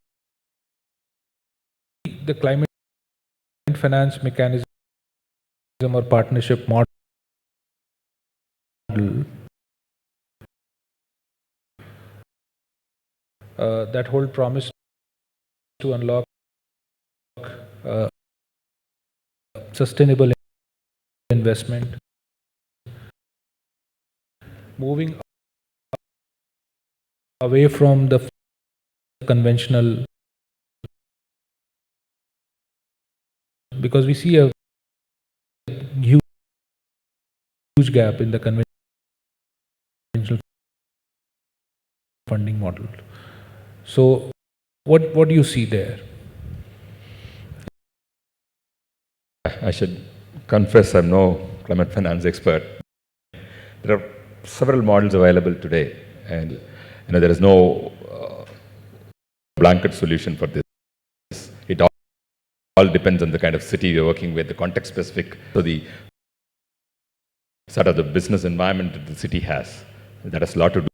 the climate finance mechanism or partnership model that hold promise to unlock sustainable investment, moving away from the conventional, because we see a huge gap in the conventional funding model. So what do you see there? I should confess I'm no climate finance expert. There are several models available today, and there is no blanket solution for this. It all depends on the kind of city you're working with, the context specific, so the sort of the business environment that the city has. That has a lot to do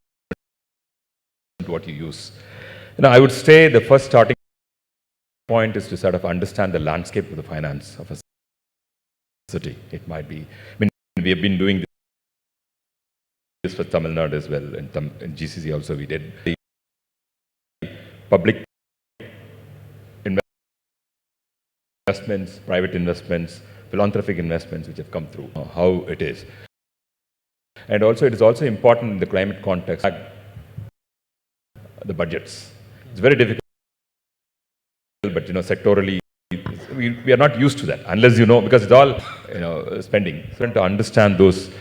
with what you use. I would say the first starting point is to sort of understand the landscape of the finance of a city. It might be, we have been doing this for Tamil Nadu as well, and in GCC also we did. The public investments, private investments, philanthropic investments which have come through, how it is. And also it is also important in the climate context, the budgets. It's very difficult, but sectorally, we are not used to that, unless because it's all, spending. So to understand those,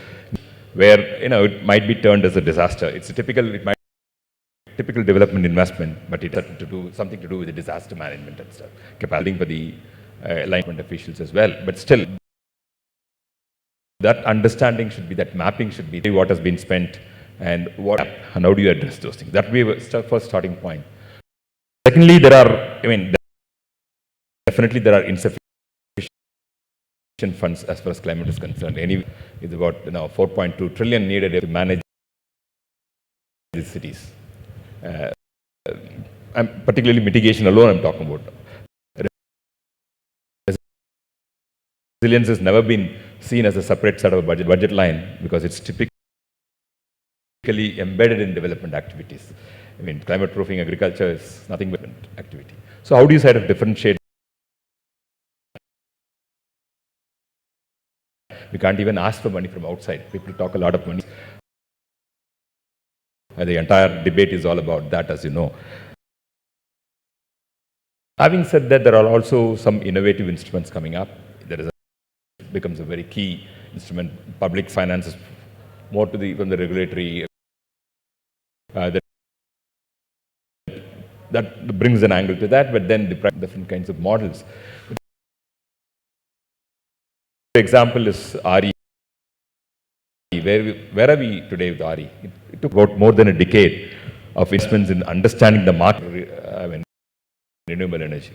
where, it might be turned as a disaster. It's a typical development investment, but it has to do something to do with the disaster management and stuff. Capacity for the alignment officials as well. But still, that understanding should be, that mapping should be what has been spent and how do you address those things. That would be a first starting point. Secondly, there are, definitely there are insufficient funds as far as climate is concerned. It's about 4.2 trillion needed to manage these cities. I'm particularly mitigation alone I'm talking about. Resilience has never been seen as a separate sort of a budget line, because it's typically embedded in development activities. Climate proofing agriculture is nothing but an activity. So how do you sort of differentiate? We can't even ask for money from outside. People talk a lot of money. The entire debate is all about that, as you know. Having said that, there are also some innovative instruments coming up. Becomes a very key instrument. Public finance is more to from the regulatory. That brings an angle to that, but then the different kinds of models. The example is RE. Where are we today with RE? It took about more than a decade of investments in understanding the market, renewable energy.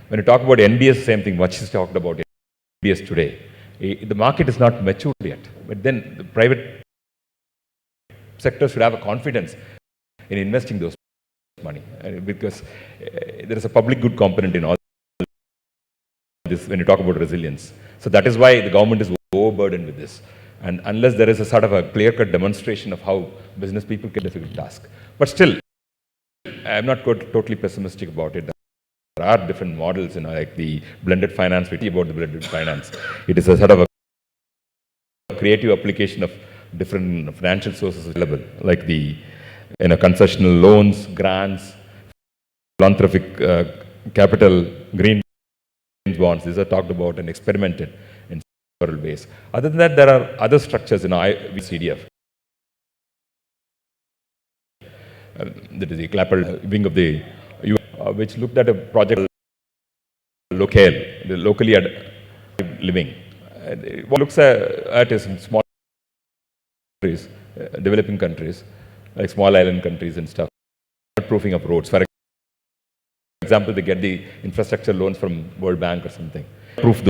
When you talk about NBS, same thing, much is talked about NBS today. The market is not matured yet, but then the private sector should have a confidence in investing those money, because there is a public good component in all this when you talk about resilience. So that is why the government is overburdened with this. And unless there is a sort of a clear-cut demonstration of how business people can difficult task. But still, I'm not totally pessimistic about it. There are different models, like the blended finance. We talk about the blended finance. It is a sort of a creative application of different financial sources available, like the concessional loans, grants, philanthropic capital, green bonds. These are talked about and experimented in several ways. Other than that, there are other structures in CDF. That is the Clapper wing of the UN, which looked at a project locally living. What looks at is in small countries, developing countries, like small island countries and stuff, proofing of roads. For example, they get the infrastructure loans from World Bank or something. Proof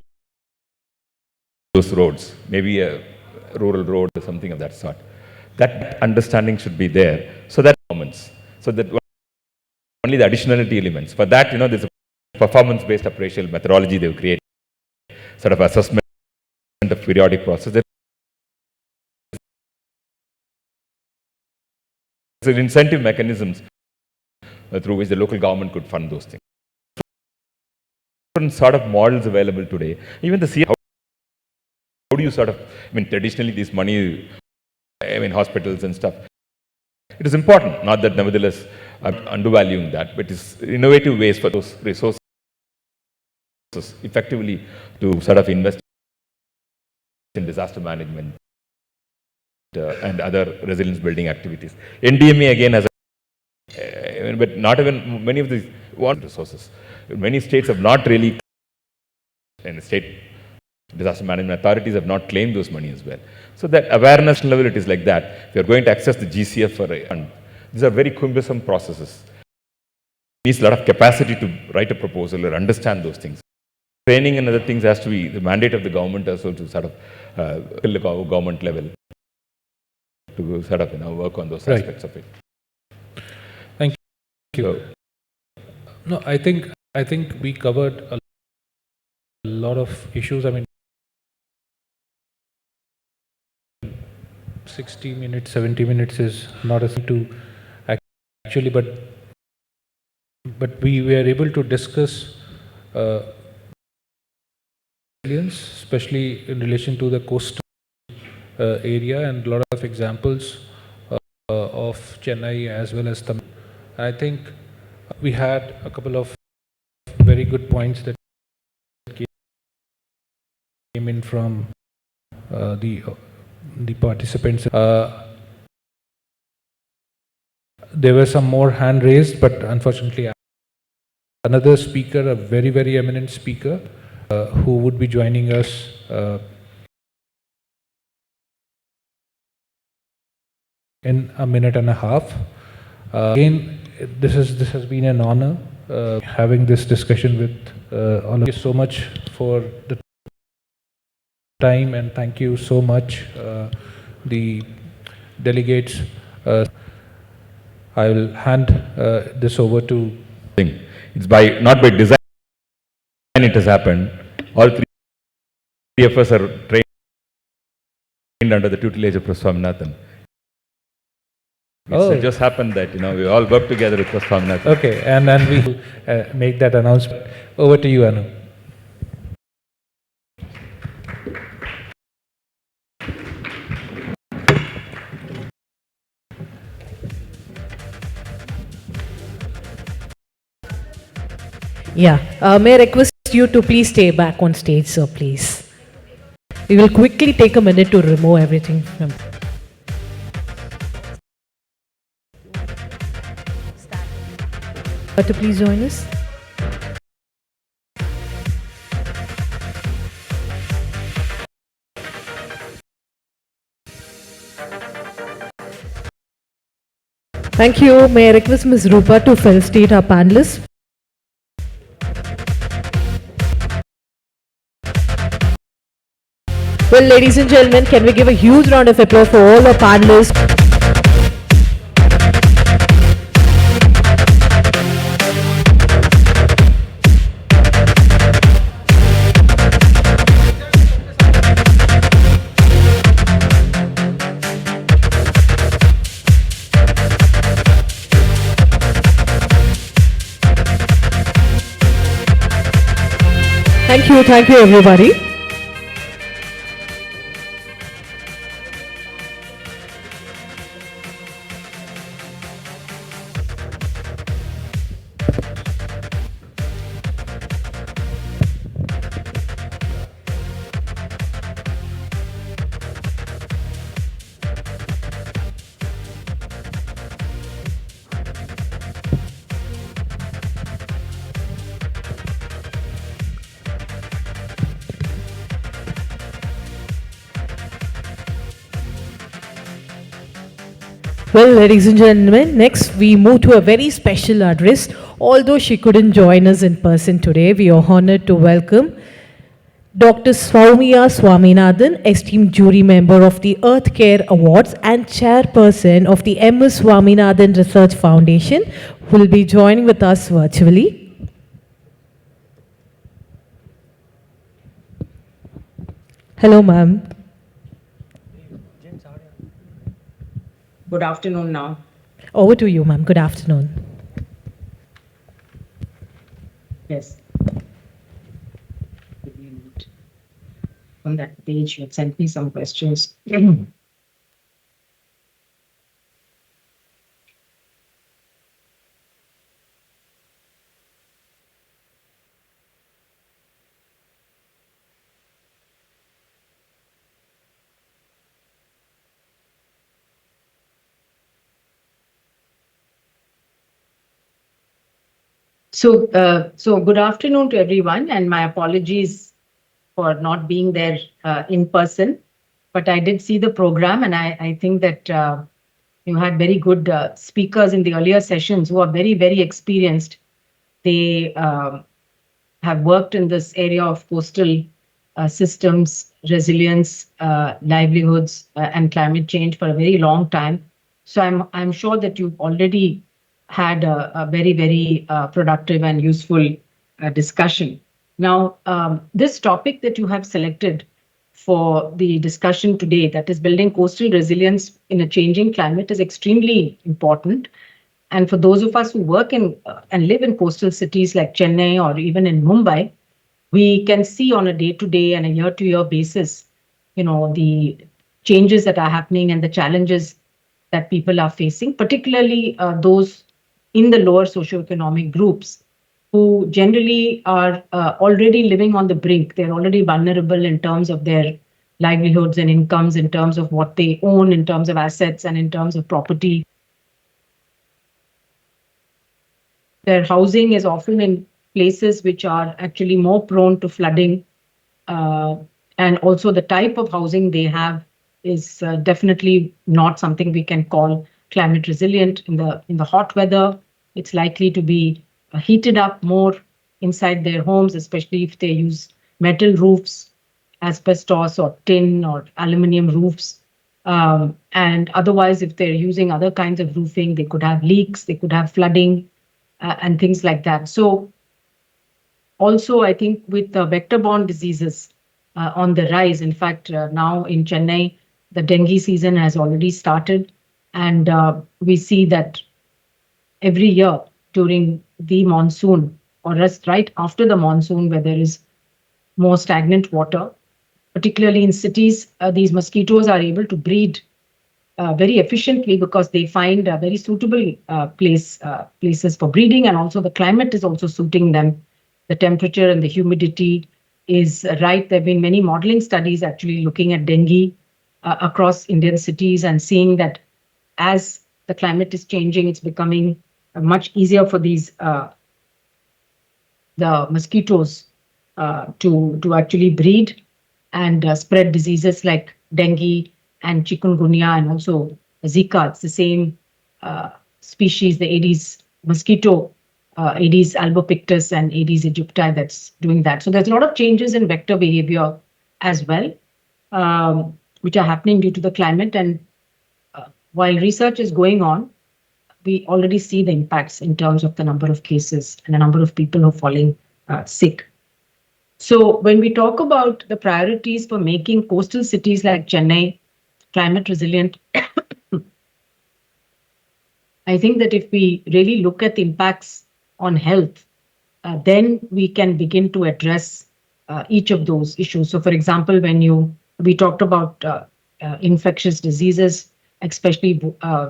those roads, maybe a rural road or something of that sort. That understanding should be there, so that only the additionality elements. For that, there's a performance-based appraisal methodology they've created, sort of assessment of periodic process. There's incentive mechanisms through which the local government could fund those things. Different sort of models available today. Even the how do you traditionally this money, hospitals and stuff. It is important, not that nevertheless I'm undervaluing that, but it's innovative ways for those resources effectively to sort of invest in disaster management and other resilience building activities. NDMA again has but not even many of these want resources. Many states have not really, and the state disaster management authorities have not claimed those money as well. So that awareness level, it is like that. If you're going to access the GCF for a fund, these are very cumbersome processes. It needs a lot of capacity to write a proposal or understand those things. Training and other things has to be the mandate of the government also to sort of the government level to sort of work on those aspects of it. Thank you. No, I think we covered a lot of issues. 60 minutes, 70 minutes is not a thing to actually, but we were able to discuss resilience, especially in relation to the coastal area, and a lot of examples of Chennai as well as Tamil. I think we had a couple of very good points that came in from the participants. There were some more hand raised, but unfortunately another speaker, a very, very eminent speaker who would be joining us in a minute and a half. Again, this has been an honor having this discussion with all of you. So much for the time, and thank you so much the delegates. I will hand this over to. It's not by design it has happened. All three of us are trained under the tutelage of Swaminathan. It just happened that we all work together with Swaminathan. Okay, and then we make that announcement. Over to you, Anu. Yeah, may I request you to please stay back on stage, sir, please. We will quickly take a minute to remove everything from. To please join us. Thank you. May I request Ms. Rupa to felicitate our panelists. Well, ladies and gentlemen, can we give a huge round of applause for all our panelists? Thank you everybody. Well, ladies and gentlemen, next we move to a very special address. Although she couldn't join us in person today, we are honored to welcome Dr. Swaminathan, esteemed jury member of the Earth Care Awards and chairperson of the M.S. Swaminathan Research Foundation, who will be joining with us virtually. Hello, ma'am. Good afternoon now. Over to you, ma'am. Good afternoon. Yes. On that page, you had sent me some questions. So good afternoon to everyone, and my apologies for not being there in person. But I did see the program, and I think that you had very good speakers in the earlier sessions who are very, very experienced. They have worked in this area of coastal systems, resilience, livelihoods, and climate change for a very long time. So I'm sure that you've already had a very, very productive and useful discussion. Now, this topic that you have selected for the discussion today, that is building coastal resilience in a changing climate, is extremely important. And for those of us who work in and live in coastal cities like Chennai or even in Mumbai, we can see on a day-to-day and a year-to-year basis, the changes that are happening and the challenges that people are facing, particularly those in the lower socioeconomic groups who generally are already living on the brink. They're already vulnerable in terms of their livelihoods and incomes, in terms of what they own, in terms of assets, and in terms of property. Their housing is often in places which are actually more prone to flooding. And also the type of housing they have is definitely not something we can call climate resilient. In the hot weather, it's likely to be heated up more inside their homes, especially if they use metal roofs, asbestos or tin or aluminium roofs. And otherwise, if they're using other kinds of roofing, they could have leaks, they could have flooding, and things like that. So also, I think with the vector-borne diseases on the rise, in fact, now in Chennai, the dengue season has already started. And we see that every year during the monsoon, or just right after the monsoon, where there is more stagnant water, particularly in cities, these mosquitoes are able to breed very efficiently because they find a very suitable places for breeding, and also the climate is also suiting them. The temperature and the humidity is right. There have been many modeling studies actually looking at dengue across Indian cities and seeing that as the climate is changing, it's becoming much easier for these the mosquitoes to actually breed and spread diseases like dengue and chikungunya and also Zika. It's the same species, the Aedes mosquito, Aedes albopictus and Aedes aegypti, that's doing that. So there's a lot of changes in vector behavior as well, which are happening due to the climate. And while research is going on, we already see the impacts in terms of the number of cases and the number of people who are falling sick. So when we talk about the priorities for making coastal cities like Chennai climate resilient, I think that if we really look at the impacts on health, then we can begin to address each of those issues. So for example, when we talked about infectious diseases, especially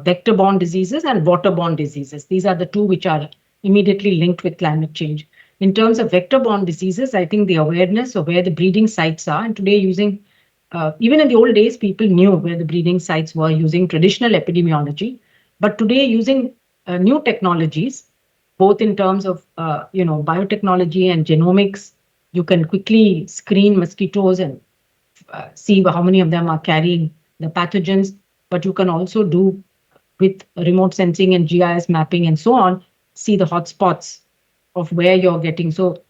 vector-borne diseases and waterborne diseases. These are the two which are immediately linked with climate change. In terms of vector-borne diseases, I think the awareness of where the breeding sites are, and today using, even in the old days, people knew where the breeding sites were using traditional epidemiology. But today, using new technologies, both in terms of biotechnology and genomics, you can quickly screen mosquitoes and see how many of them are carrying the pathogens. But you can also do with remote sensing and GIS mapping and so on, see the hotspots of where you're getting. So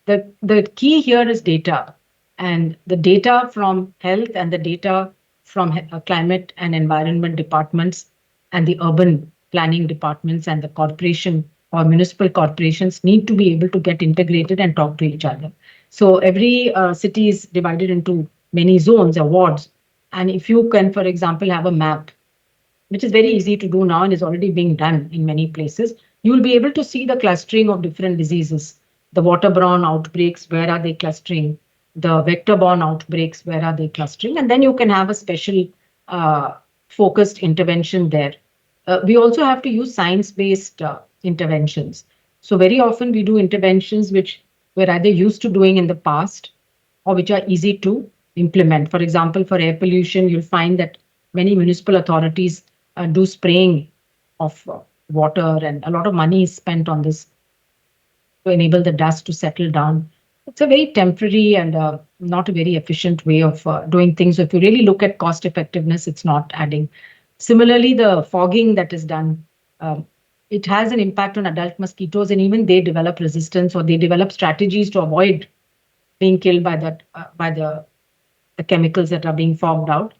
the key here is data, and the data from health and the data from climate and environment departments and the urban planning departments and the corporation or municipal corporations need to be able to get integrated and talk to each other. So every city is divided into many zones or wards. And if you can, for example, have a map, which is very easy to do now and is already being done in many places, you will be able to see the clustering of different diseases. The waterborne outbreaks, where are they clustering? The vector-borne outbreaks, where are they clustering? And then you can have a special focused intervention there. We also have to use science-based interventions. So very often we do interventions which we're either used to doing in the past or which are easy to implement. For example, for air pollution, you'll find that many municipal authorities do spraying of water, and a lot of money is spent on this to enable the dust to settle down. It's a very temporary and not a very efficient way of doing things. So if you really look at cost effectiveness, it's not adding. Similarly, the fogging that is done, it has an impact on adult mosquitoes, and even they develop resistance or they develop strategies to avoid being killed by the chemicals that are being fogged out.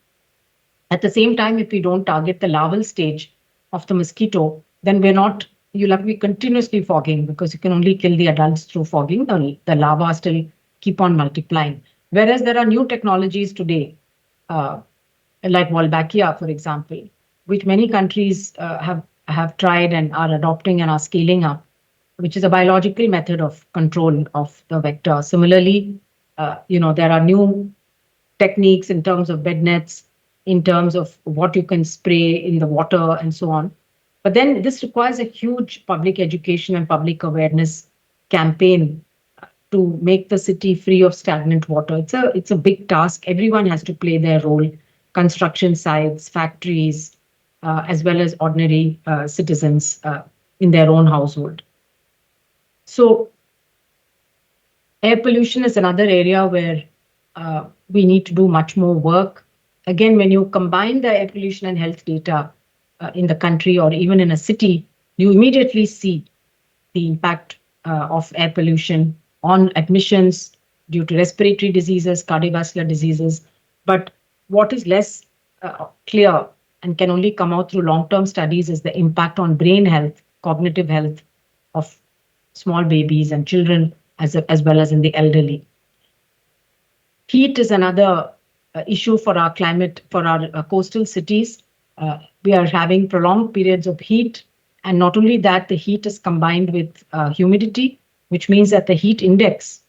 At the same time, if we don't target the larval stage of the mosquito, then you'll have to be continuously fogging, because you can only kill the adults through fogging. The larvae still keep on multiplying. Whereas there are new technologies today, like Wolbachia, for example, which many countries have tried and are adopting and are scaling up, which is a biological method of control of the vector. Similarly, there are new techniques in terms of bed nets, in terms of what you can spray in the water and so on. But then this requires a huge public education and public awareness campaign to make the city free of stagnant water. It's a big task. Everyone has to play their role. Construction sites, factories, as well as ordinary citizens in their own household. So air pollution is another area where we need to do much more work. Again, when you combine the air pollution and health data in the country or even in a city, you immediately see the impact of air pollution on admissions due to respiratory diseases, cardiovascular diseases. But what is less clear and can only come out through long-term studies is the impact on brain health, cognitive health of small babies and children, as well as in the elderly. Heat is another issue for our climate, for our coastal cities. We are having prolonged periods of heat, and not only that, the heat is combined with humidity, which means that the heat index,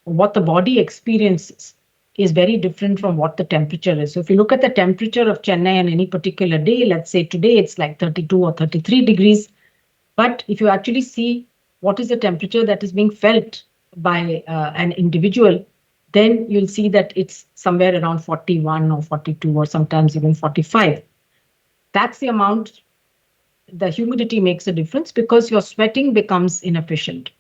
what the body experiences, is very different from what the temperature is. So if you look at the temperature of Chennai on any particular day, let's say today it's like 32 or 33 degrees, but if you actually see what is the temperature that is being felt by an individual, then you'll see that it's somewhere around 41 or 42 or sometimes even 45. That's the amount. The humidity makes a difference because your sweating becomes inefficient.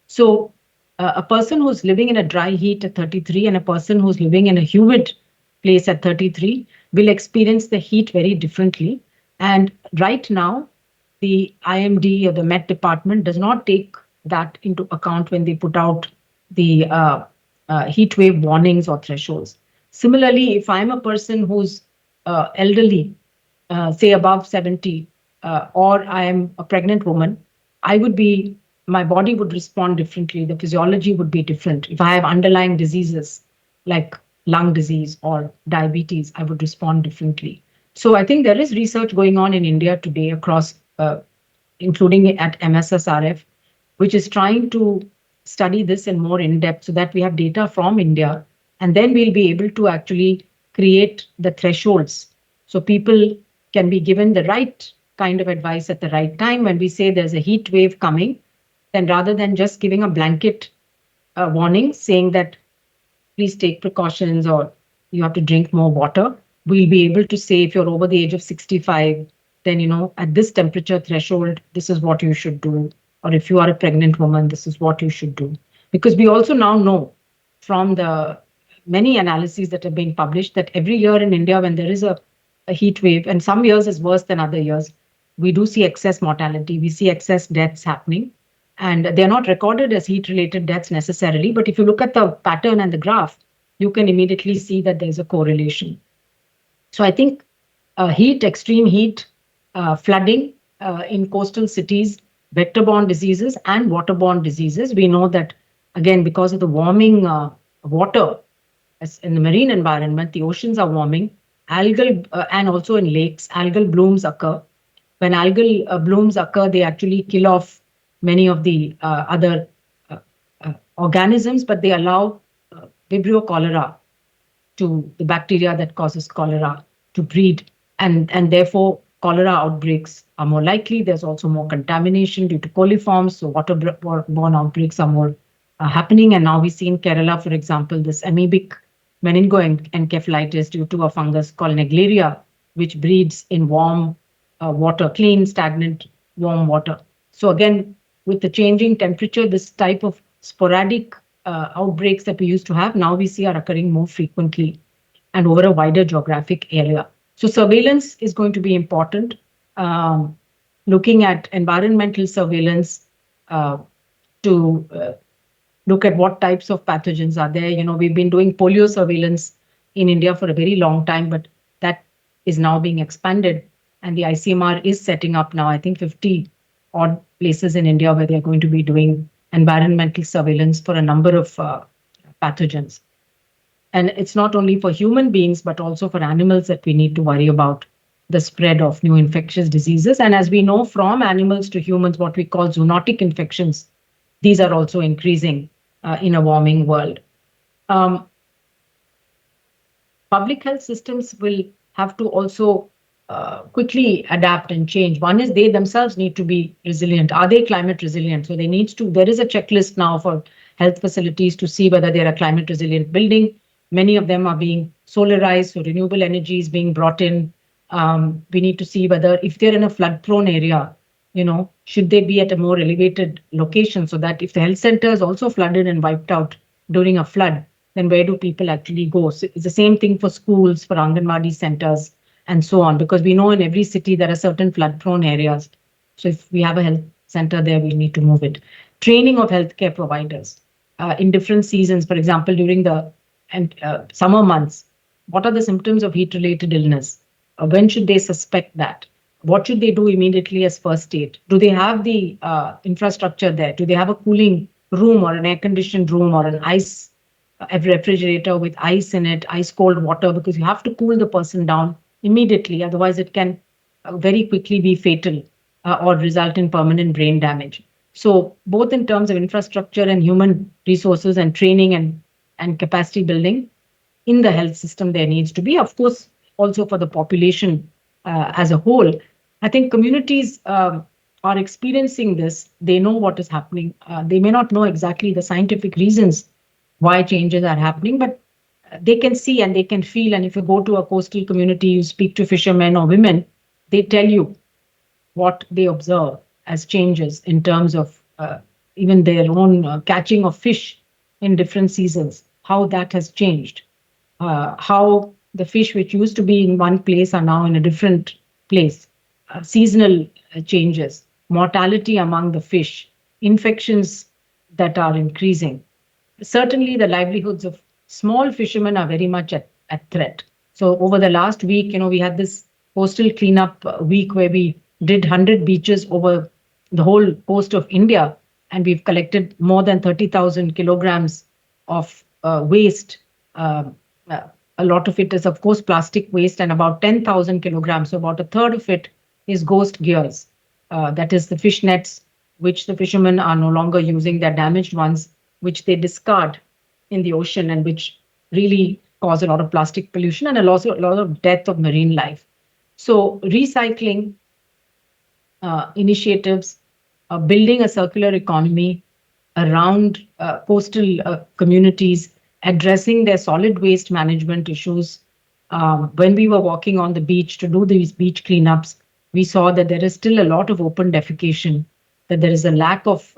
So a person who's living in a dry heat at 33 and a person who's living in a humid place at 33 will experience the heat very differently. And right now, the IMD or the Met Department does not take that into account when they put out the heat wave warnings or thresholds. Similarly, if I'm a person who's elderly, say above 70, or I am a pregnant woman, my body would respond differently. The physiology would be different. If I have underlying diseases like lung disease or diabetes, I would respond differently. So I think there is research going on in India today across, including at MSSRF, which is trying to study this in more in depth so that we have data from India, and then we'll be able to actually create the thresholds so people can be given the right kind of advice at the right time. When we say there's a heat wave coming, then rather than just giving a blanket warning saying that please take precautions or you have to drink more water, we'll be able to say if you're over the age of 65, then at this temperature threshold, this is what you should do. Or if you are a pregnant woman, this is what you should do. Because we also now know from the many analyses that have been published that every year in India, when there is a heat wave, and some years is worse than other years, we do see excess mortality, we see excess deaths happening. And they're not recorded as heat-related deaths necessarily, but if you look at the pattern and the graph, you can immediately see that there's a correlation. So I think heat, extreme heat, flooding in coastal cities, vector-borne diseases and waterborne diseases. We know that, again, because of the warming water in the marine environment, the oceans are warming, algal, and also in lakes, algal blooms occur. When algal blooms occur, they actually kill off many of the other organisms, but they allow Vibrio cholera, to the bacteria that causes cholera, to breed, and therefore cholera outbreaks are more likely. There's also more contamination due to coliforms, so waterborne outbreaks are more happening. And now we see in Kerala, for example, this amoebic meningoencephalitis due to a fungus called Naegleria, which breeds in warm water, clean, stagnant, warm water. So again, with the changing temperature, this type of sporadic outbreaks that we used to have, now we see are occurring more frequently and over a wider geographic area. So surveillance is going to be important. Looking at environmental surveillance to look at what types of pathogens are there. You know, we've been doing polio surveillance in India for a very long time, but that is now being expanded. And the ICMR is setting up now, I think, 50 odd places in India where they're going to be doing environmental surveillance for a number of pathogens. And it's not only for human beings, but also for animals that we need to worry about the spread of new infectious diseases. And as we know, from animals to humans, what we call zoonotic infections, these are also increasing in a warming world. Public health systems will have to also quickly adapt and change. One is they themselves need to be resilient. Are they climate resilient? So they needs to, there is a checklist now for health facilities to see whether they're a climate resilient building. Many of them are being solarized, so renewable energy is being brought in. We need to see whether if they're in a flood prone area, you know, should they be at a more elevated location, so that if the health center is also flooded and wiped out during a flood, then where do people actually go? So it's the same thing for schools, for Anganwadi centers, and so on, because we know in every city there are certain flood prone areas. So if we have a health center there, we need to move it. Training of healthcare providers in different seasons, for example, during the summer months, what are the symptoms of heat related illness? When should they suspect that? What should they do immediately as first aid? Do they have the infrastructure there? Do they have a cooling room or an air conditioned room or an ice a refrigerator with ice in it, ice cold water, because you have to cool the person down immediately. Otherwise, it can very quickly be fatal or result in permanent brain damage. So both in terms of infrastructure and human resources and training and capacity building in the health system, there needs to be, of course, also for the population as a whole. I think communities are experiencing this. They know what is happening. They may not know exactly the scientific reasons why changes are happening, but they can see and they can feel. And if you go to a coastal community, you speak to fishermen or women, they tell you what they observe as changes in terms of even their own catching of fish in different seasons, how that has changed, how the fish which used to be in one place are now in a different place, seasonal changes, mortality among the fish, infections that are increasing. Certainly the livelihoods of small fishermen are very much at threat. So over the last week, we had this coastal cleanup week where we did 100 beaches over the whole coast of India, and we've collected more than 30,000 kilograms of waste. A lot of it is, of course, plastic waste, and about 10,000 kilograms, so about a third of it is ghost gears. That is the fish nets, which the fishermen are no longer using, they're damaged ones, which they discard in the ocean and which really cause a lot of plastic pollution and a lot of death of marine life. So recycling initiatives, building a circular economy around coastal communities, addressing their solid waste management issues. When we were walking on the beach to do these beach cleanups, we saw that there is still a lot of open defecation, that there is a lack of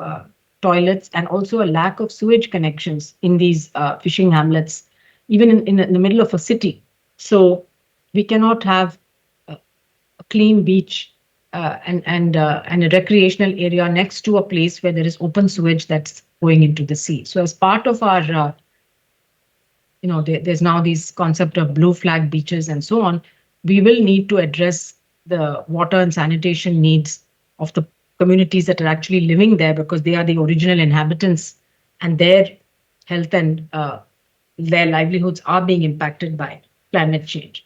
toilets and also a lack of sewage connections in these fishing hamlets, even in the middle of a city. So we cannot have a clean beach and a recreational area next to a place where there is open sewage that's going into the sea. So as part of our there's now this concept of blue flag beaches and so on. We will need to address the water and sanitation needs of the communities that are actually living there, because they are the original inhabitants, and their health and their livelihoods are being impacted by climate change.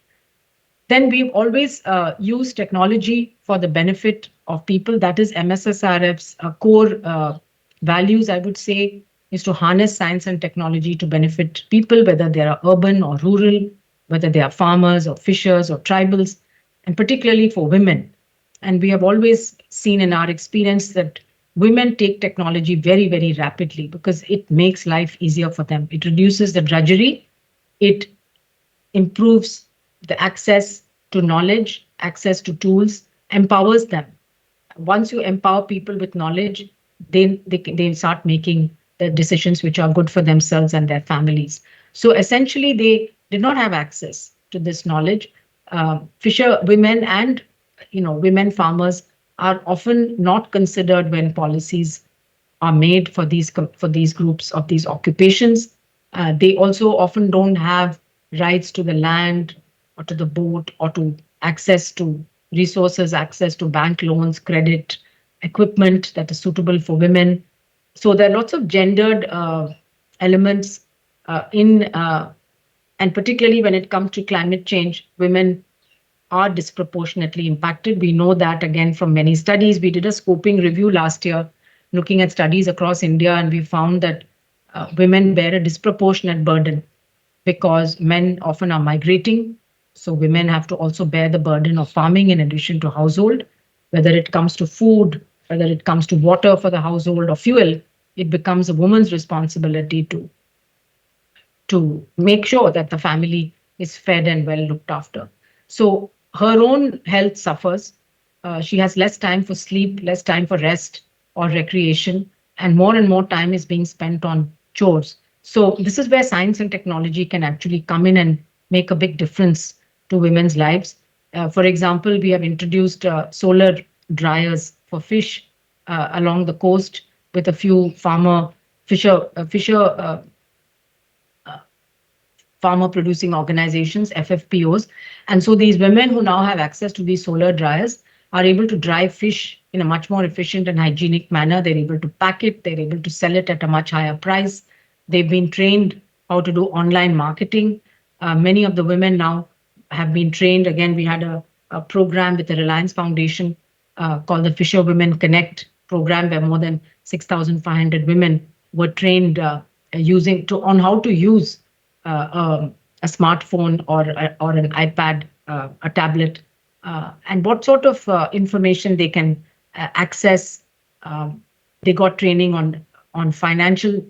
Then we've always used technology for the benefit of people. That is MSSRF's core values, I would say, is to harness science and technology to benefit people, whether they are urban or rural, whether they are farmers or fishers or tribals, and particularly for women. And we have always seen in our experience that women take technology very, very rapidly because it makes life easier for them. It reduces the drudgery. It improves the access to knowledge, access to tools, empowers them. Once you empower people with knowledge, then they start making the decisions which are good for themselves and their families. So essentially, they did not have access to this knowledge. Fisher women and women farmers are often not considered when policies are made for these groups of these occupations. They also often don't have rights to the land or to the boat or to access to resources, access to bank loans, credit, equipment that is suitable for women. So there are lots of gendered elements and particularly when it comes to climate change, women are disproportionately impacted. We know that again from many studies. We did a scoping review last year looking at studies across India, and we found that women bear a disproportionate burden because men often are migrating. So women have to also bear the burden of farming in addition to household, whether it comes to food, whether it comes to water for the household or fuel. It becomes a woman's responsibility to make sure that the family is fed and well looked after. So her own health suffers. She has less time for sleep, less time for rest or recreation, and more time is being spent on chores. So this is where science and technology can actually come in and make a big difference to women's lives. For example, we have introduced solar dryers for fish along the coast with a few farmer producing organizations, FFPOs. And so these women who now have access to these solar dryers are able to dry fish in a much more efficient and hygienic manner. They're able to pack it, they're able to sell it at a much higher price. They've been trained how to do online marketing. Many of the women now have been trained. Again, we had a program with the Reliance Foundation called the Fisher Women Connect program, where more than 6,500 women were trained on how to use a smartphone or an iPad, a tablet, and what sort of information they can access. They got training on financial.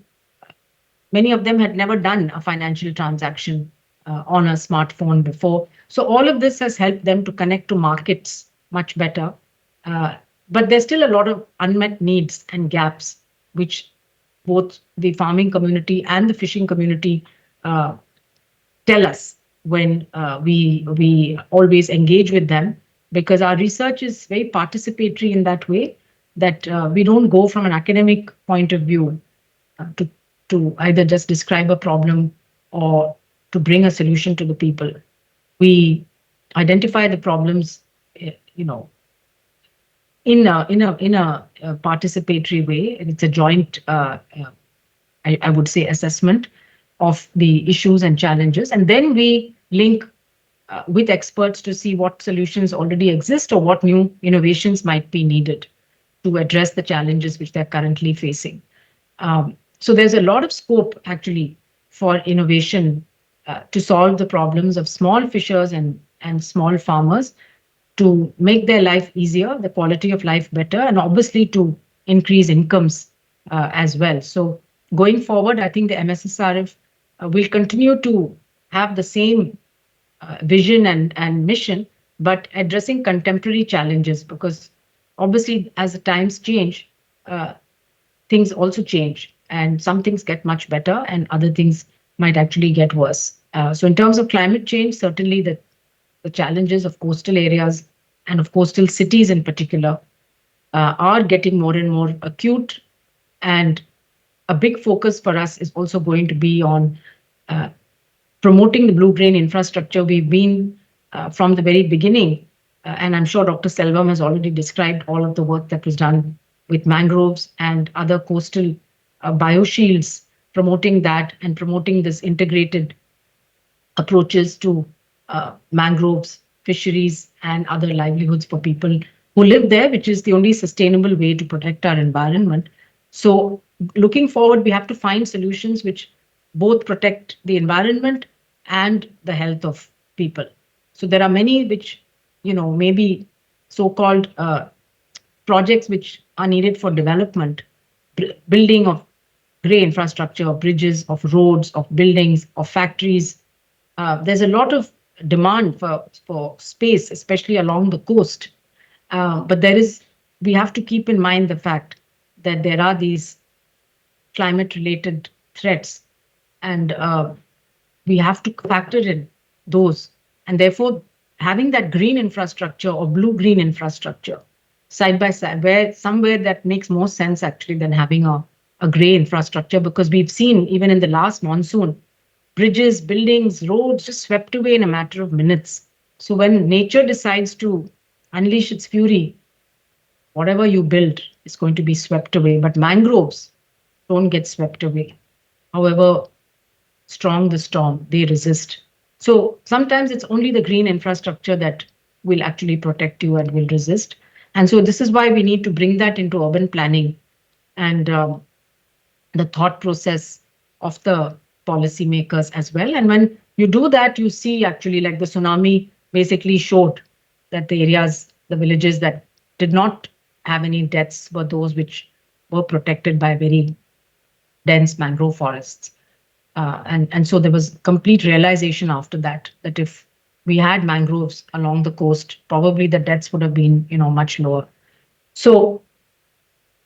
Many of them had never done a financial transaction on a smartphone before. So all of this has helped them to connect to markets much better. But there's still a lot of unmet needs and gaps, which both the farming community and the fishing community tell us when we always engage with them, because our research is very participatory in that way, that we don't go from an academic point of view to either just describe a problem or to bring a solution to the people. We identify the problems, in a participatory way. It's a joint, I would say, assessment of the issues and challenges, and then we link with experts to see what solutions already exist or what new innovations might be needed to address the challenges which they're currently facing. So there's a lot of scope actually for innovation to solve the problems of small fishers and small farmers, to make their life easier, the quality of life better, and obviously to increase incomes as well. So going forward, I think the MSSRF will continue to have the same vision and mission, but addressing contemporary challenges, because obviously as the times change, things also change, and some things get much better and other things might actually get worse. So in terms of climate change, certainly the challenges of coastal areas and of coastal cities in particular, are getting more and more acute. And a big focus for us is also going to be on promoting the blue-green infrastructure. We've been from the very beginning, and I'm sure Dr. Selvam has already described all of the work that was done with mangroves and other coastal bioshields, promoting that and promoting this integrated approaches to mangroves, fisheries, and other livelihoods for people who live there, which is the only sustainable way to protect our environment. So, looking forward, we have to find solutions which both protect the environment and the health of people. So, there are many which, maybe so-called projects which are needed for development, building of grey infrastructure, of bridges, of roads, of buildings, of factories. There's a lot of demand for space, especially along the coast. But we have to keep in mind the fact that there are these climate-related threats, and we have to factor in those. And therefore, having that green infrastructure or blue-green infrastructure side by side, somewhere that makes more sense actually than having a grey infrastructure, because we've seen even in the last monsoon, bridges, buildings, roads just swept away in a matter of minutes. So when nature decides to unleash its fury, whatever you build is going to be swept away. But mangroves don't get swept away. However strong the storm, they resist. So sometimes it's only the green infrastructure that will actually protect you and will resist. And so this is why we need to bring that into urban planning and the thought process of the policymakers as well. And when you do that, you see actually, like the tsunami basically showed that the areas, the villages that did not have any deaths were those which were protected by very dense mangrove forests. And so there was complete realization after that if we had mangroves along the coast, probably the deaths would have been, much lower. So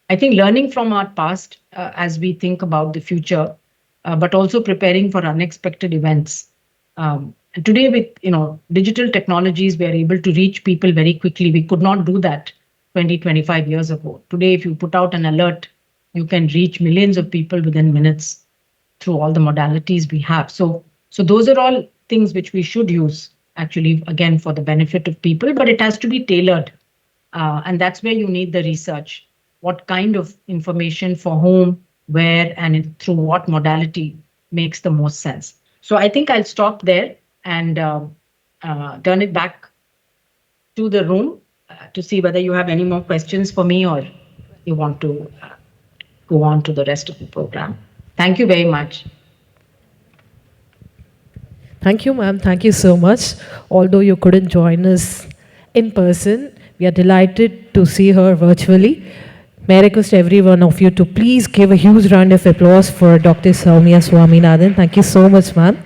I think learning from our past as we think about the future, but also preparing for unexpected events. Today with digital technologies, we are able to reach people very quickly. We could not do that 20, 25 years ago. Today, if you put out an alert, you can reach millions of people within minutes through all the modalities we have. So those are all things which we should use actually, again, for the benefit of people, but it has to be tailored. And that's where you need the research. What kind of information for whom, where, and through what modality makes the most sense. So I think I'll stop there and turn it back to the room to see whether you have any more questions for me or you want to go on to the rest of the program. Thank you very much. Thank you, ma'am. Thank you so much. Although you couldn't join us in person, we are delighted to see her virtually. May I request every one of you to please give a huge round of applause for Dr. Soumya Swaminathan. Thank you so much, ma'am.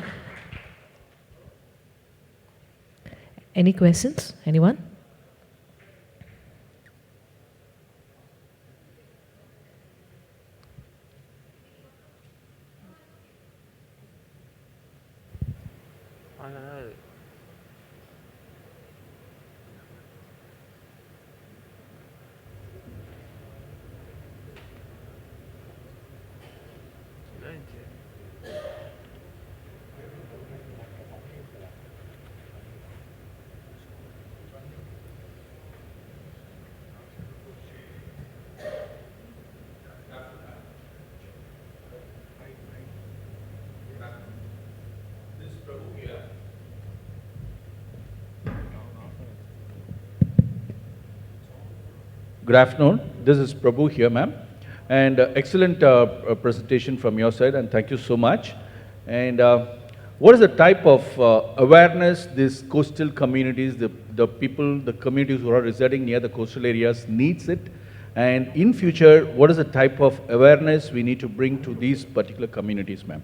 Any questions? Anyone? Good afternoon. This is Prabhu here, ma'am. And excellent presentation from your side, and thank you so much. And what is the type of awareness these coastal communities, the people, the communities who are residing near the coastal areas needs it? And in future, what is the type of awareness we need to bring to these particular communities, ma'am?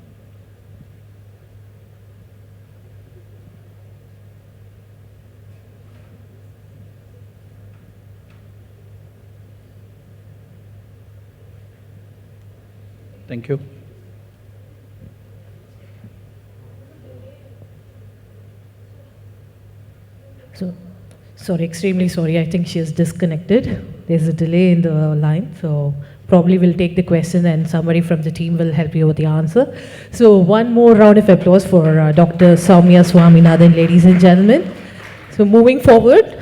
Thank you. Sorry, extremely sorry. I think she is disconnected. There's a delay in the line, so probably we'll take the question and somebody from the team will help you with the answer. So one more round of applause for Dr. Soumya Swaminathan, ladies and gentlemen. So moving forward,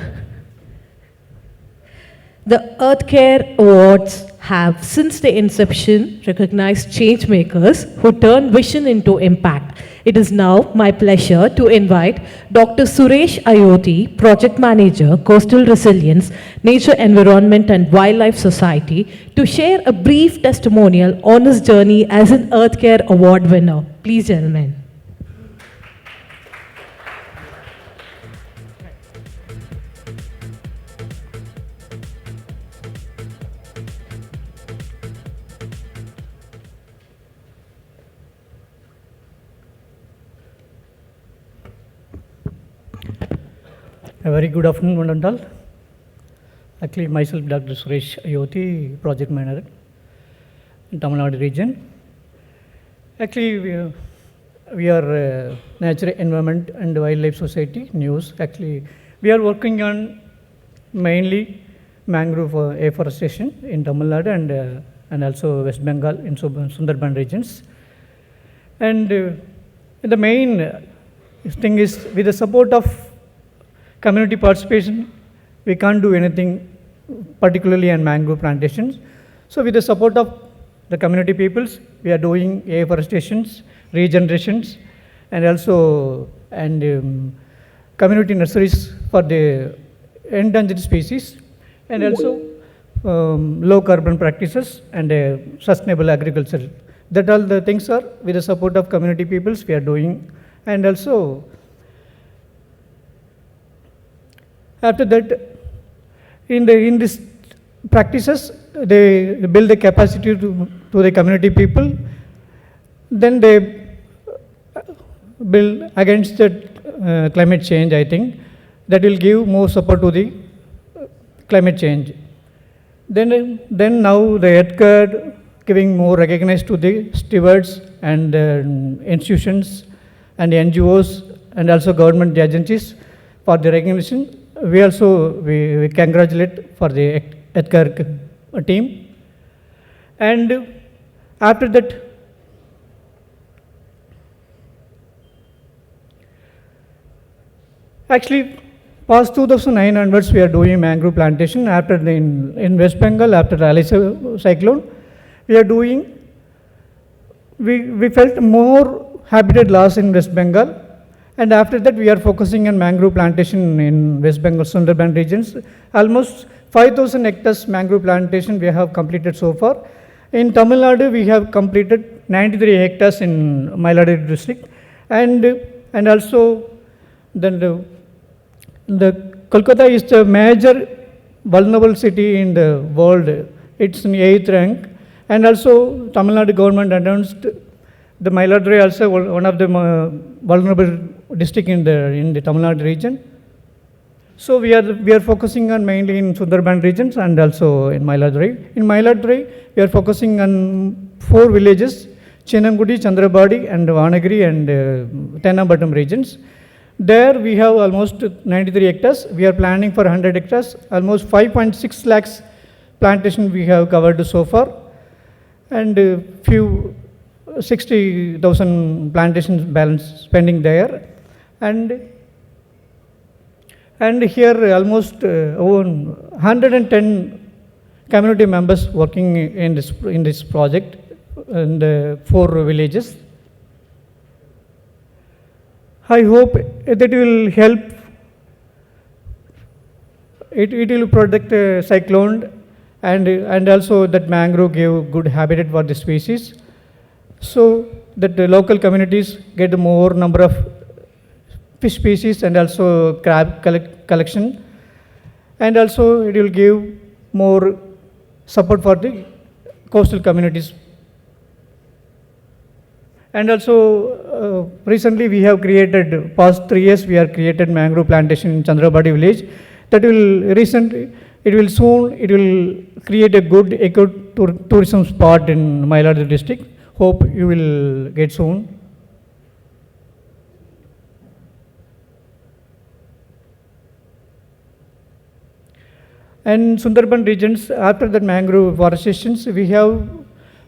the EarthCare Awards have, since their inception, recognized change makers who turn vision into impact. It is now my pleasure to invite Dr. Suresh Ayoti, Project Manager, Coastal Resilience, Nature Environment and Wildlife Society, to share a brief testimonial on his journey as an EarthCare Award winner. Please, gentlemen. A very good afternoon, one and all. Actually, myself, Dr. Suresh Ayoti, Project Manager in Tamil Nadu region. Actually, we are Nature, Environment and Wildlife Society, News. Actually, we are working on mainly mangrove afforestation in Tamil Nadu and also West Bengal in Sundarban regions. And the main thing is, with the support of community participation, we can't do anything particularly on mangrove plantations. So with the support of the community peoples, we are doing afforestations, regenerations, and also community nurseries for the endangered species, and also low carbon practices and sustainable agriculture. That all the things are with the support of community peoples we are doing. And also after that, in this practices, they build the capacity to the community people. Then they build against the climate change, I think. That will give more support to the climate change. Then now the EarthCare giving more recognition to the stewards and institutions and NGOs and also government agencies for the recognition. We also we congratulate for the EarthCare team. And after that, actually, past 2009 onwards, we are doing mangrove plantation. After in West Bengal, after the cyclone, we are doing. We felt more habitat loss in West Bengal. And after that, we are focusing on mangrove plantation in West Bengal, Sundarban regions. Almost 5,000 hectares mangrove plantation we have completed so far. In Tamil Nadu, we have completed 93 hectares in Mailaduri district. And also, then the Kolkata is the major vulnerable city in the world. It's in 8th rank. And also, Tamil Nadu government announced the Mailaduri also one of the vulnerable district in the Tamil Nadu region. So we are focusing on mainly in Sundarban regions and also in Mailaduri. In Mailaduri, we are focusing on 4 villages: Chinangudi, Chandrabadi, and Vanagiri and Tennabattam regions. There we have almost 93 hectares. We are planning for 100 hectares. Almost 5.6 lakhs plantation we have covered so far, and few 60,000 plantations balance spending there. And here almost 110 community members working in this project in the 4 villages. I hope that will help. It will protect cyclone and also that mangrove give good habitat for the species, so that the local communities get more number of fish species and also crab collection, and also it will give more support for the coastal communities. And also recently we have created, past 3 years we have created mangrove plantation in Chandrabadi village. That will soon create a good eco-tourism spot in Mailaduri district. Hope you will get soon. And Sundarban regions, after the mangrove forestations, we have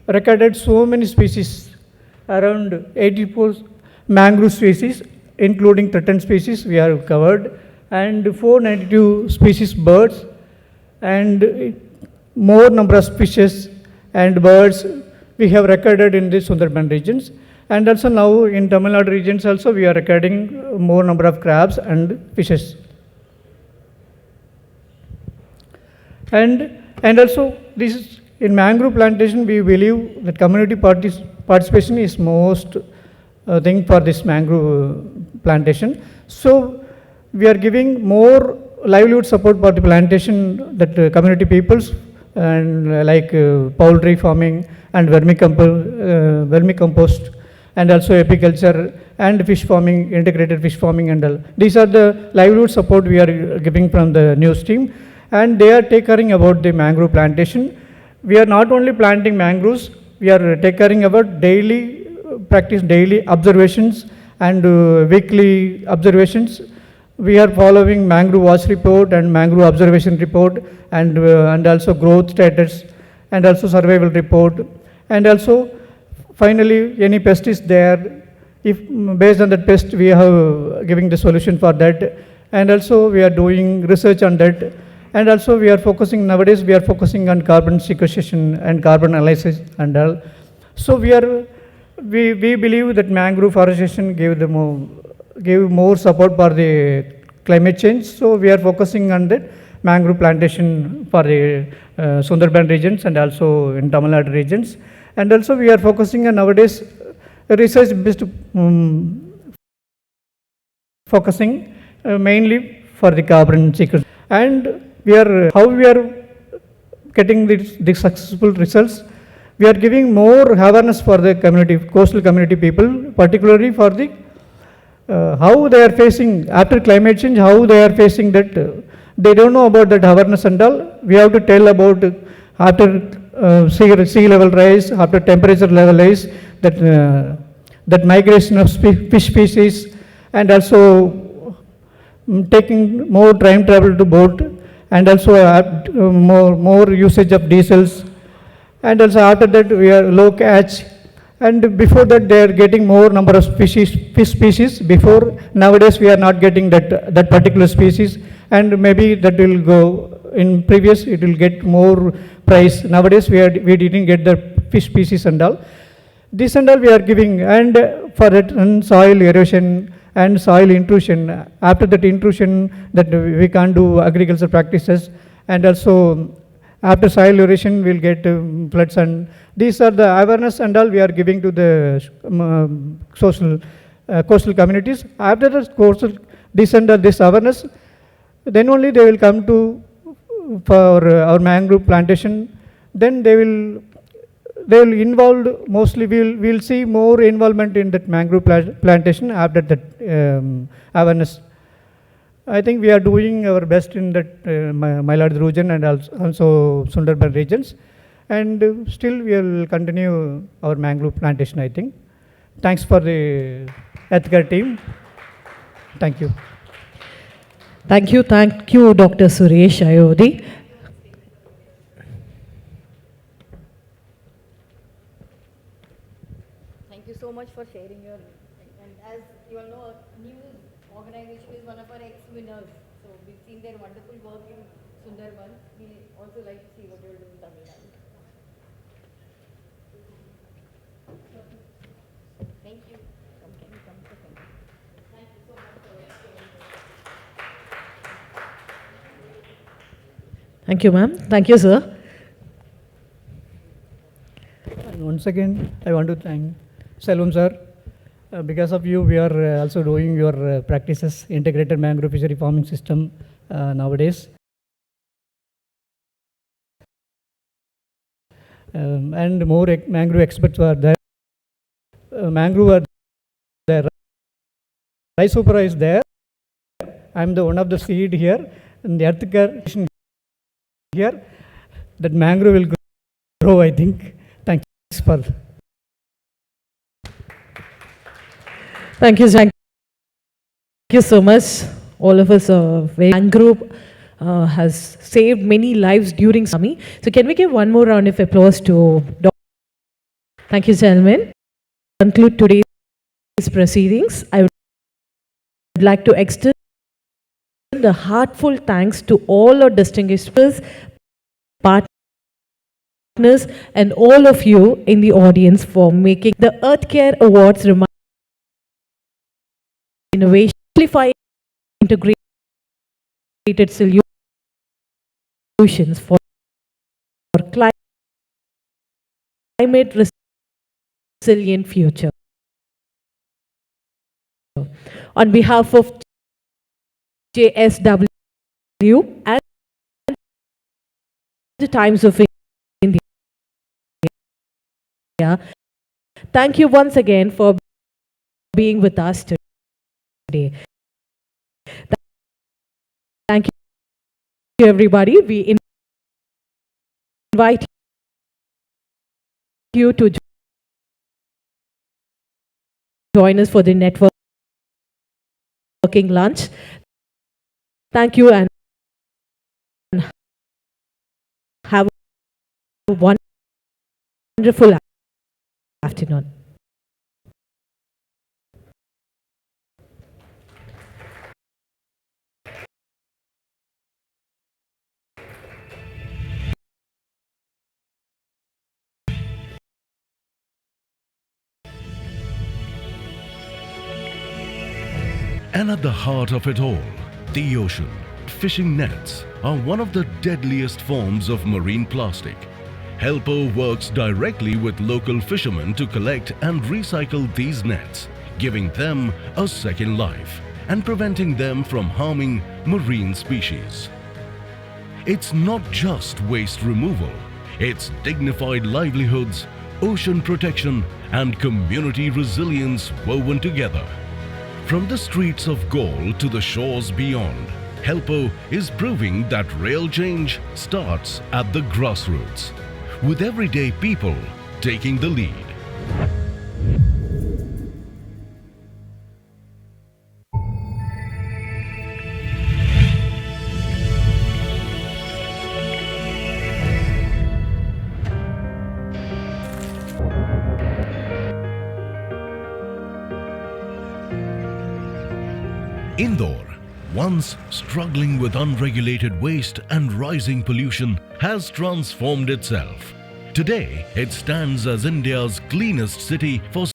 recorded so many species, around 84 mangrove species, including threatened species we have covered, and 492 species birds, and more number of fishes and birds we have recorded in the Sundarban regions. And also now in Tamil Nadu regions also we are recording more number of crabs and fishes. And also this is, in mangrove plantation we believe that community participation is most thing for this mangrove plantation. So we are giving more livelihood support for the plantation that community peoples, and like poultry farming and vermicompost, and also apiculture and fish farming, integrated fish farming and all. These are the livelihood support we are giving from the news team, and they are take caring about the mangrove plantation. We are not only planting mangroves, we are take caring about daily practice, daily observations and weekly observations. We are following mangrove watch report and mangrove observation report, and also growth status, and also survival report, and also finally any pest is there, if based on that pest we are giving the solution for that, and also we are doing research on that, and also we are focusing nowadays on carbon sequestration and carbon analysis and all. So we believe that mangrove forestation gave more support for the climate change. So we are focusing on the mangrove plantation for the Sundarban regions and also in Tamil Nadu regions. And also we are focusing on nowadays research based focusing mainly for the carbon sequestration. And how we are getting the successful results. We are giving more awareness for the community, coastal community people, particularly for the how they are facing after climate change, how they are facing that. They don't know about that awareness and all. We have to tell about after sea level rise, after temperature level rise, that migration of fish species, and also taking more time travel to boat, and also more usage of diesels, and also after that we are low catch, and before that they are getting more number of fish species. Before, nowadays we are not getting that particular species, and maybe that will go in previous it will get more price. Nowadays we didn't get the fish species and all. This and all we are giving, and for that soil erosion and soil intrusion. After that intrusion, that we can't do agriculture practices, and also after soil erosion we'll get floods, and these are the awareness and all we are giving to the coastal communities. After the coastal this awareness, then only they will come to for our mangrove plantation. Then they will involved mostly. We'll see more involvement in that mangrove plantation after that awareness. I think we are doing our best in that Mailaduru region and also Sundarban regions, and still we will continue our mangrove plantation, I think. Thanks for the ethical team. Thank you. Thank you, Dr. Suresh Ayodhi. Thank you so much for sharing your, and as you all know, news organization is one of our ex-winners. So we've seen their wonderful work in Sundarban. We also like to see what you're doing in Tamil Nadu. Thank you. Can you come to the center? Thank you so much for sharing. Thank you, ma'am. Thank you, sir. Once again, I want to thank Selvam sir. Because of you, we are also doing your practices, integrated mangrove fishery farming system nowadays. And more mangrove experts are there. Mangrove are there. Rice opera is there. I am the one of the seed here, and the earth here. That mangrove will grow, I think. Thanks for. Thank you so much. All of us are very mangrove has saved many lives during tsunami. So can we give one more round of applause to Dr. Thank you, gentlemen. Conclude today's proceedings. I would like to extend a heartfelt thanks to all our distinguished speakers, partners, and all of you in the audience for making the EarthCare Awards innovation, simplifying integrated solutions for climate resilient future. On behalf of JSW and the Times of India, thank you once again for being with us today. Thank you, everybody. We invite you to join us for the networking lunch. Thank you and have a wonderful afternoon. And at the heart of it all, the ocean. Fishing nets are one of the deadliest forms of marine plastic. Helpo works directly with local fishermen to collect and recycle these nets, giving them a second life and preventing them from harming marine species. It's not just waste removal, it's dignified livelihoods, ocean protection, and community resilience woven together. From the streets of Gaul to the shores beyond, Helpo is proving that real change starts at the grassroots, with everyday people taking the lead. Indore, once struggling with unregulated waste and rising pollution, has transformed itself. Today, it stands as India's cleanest city for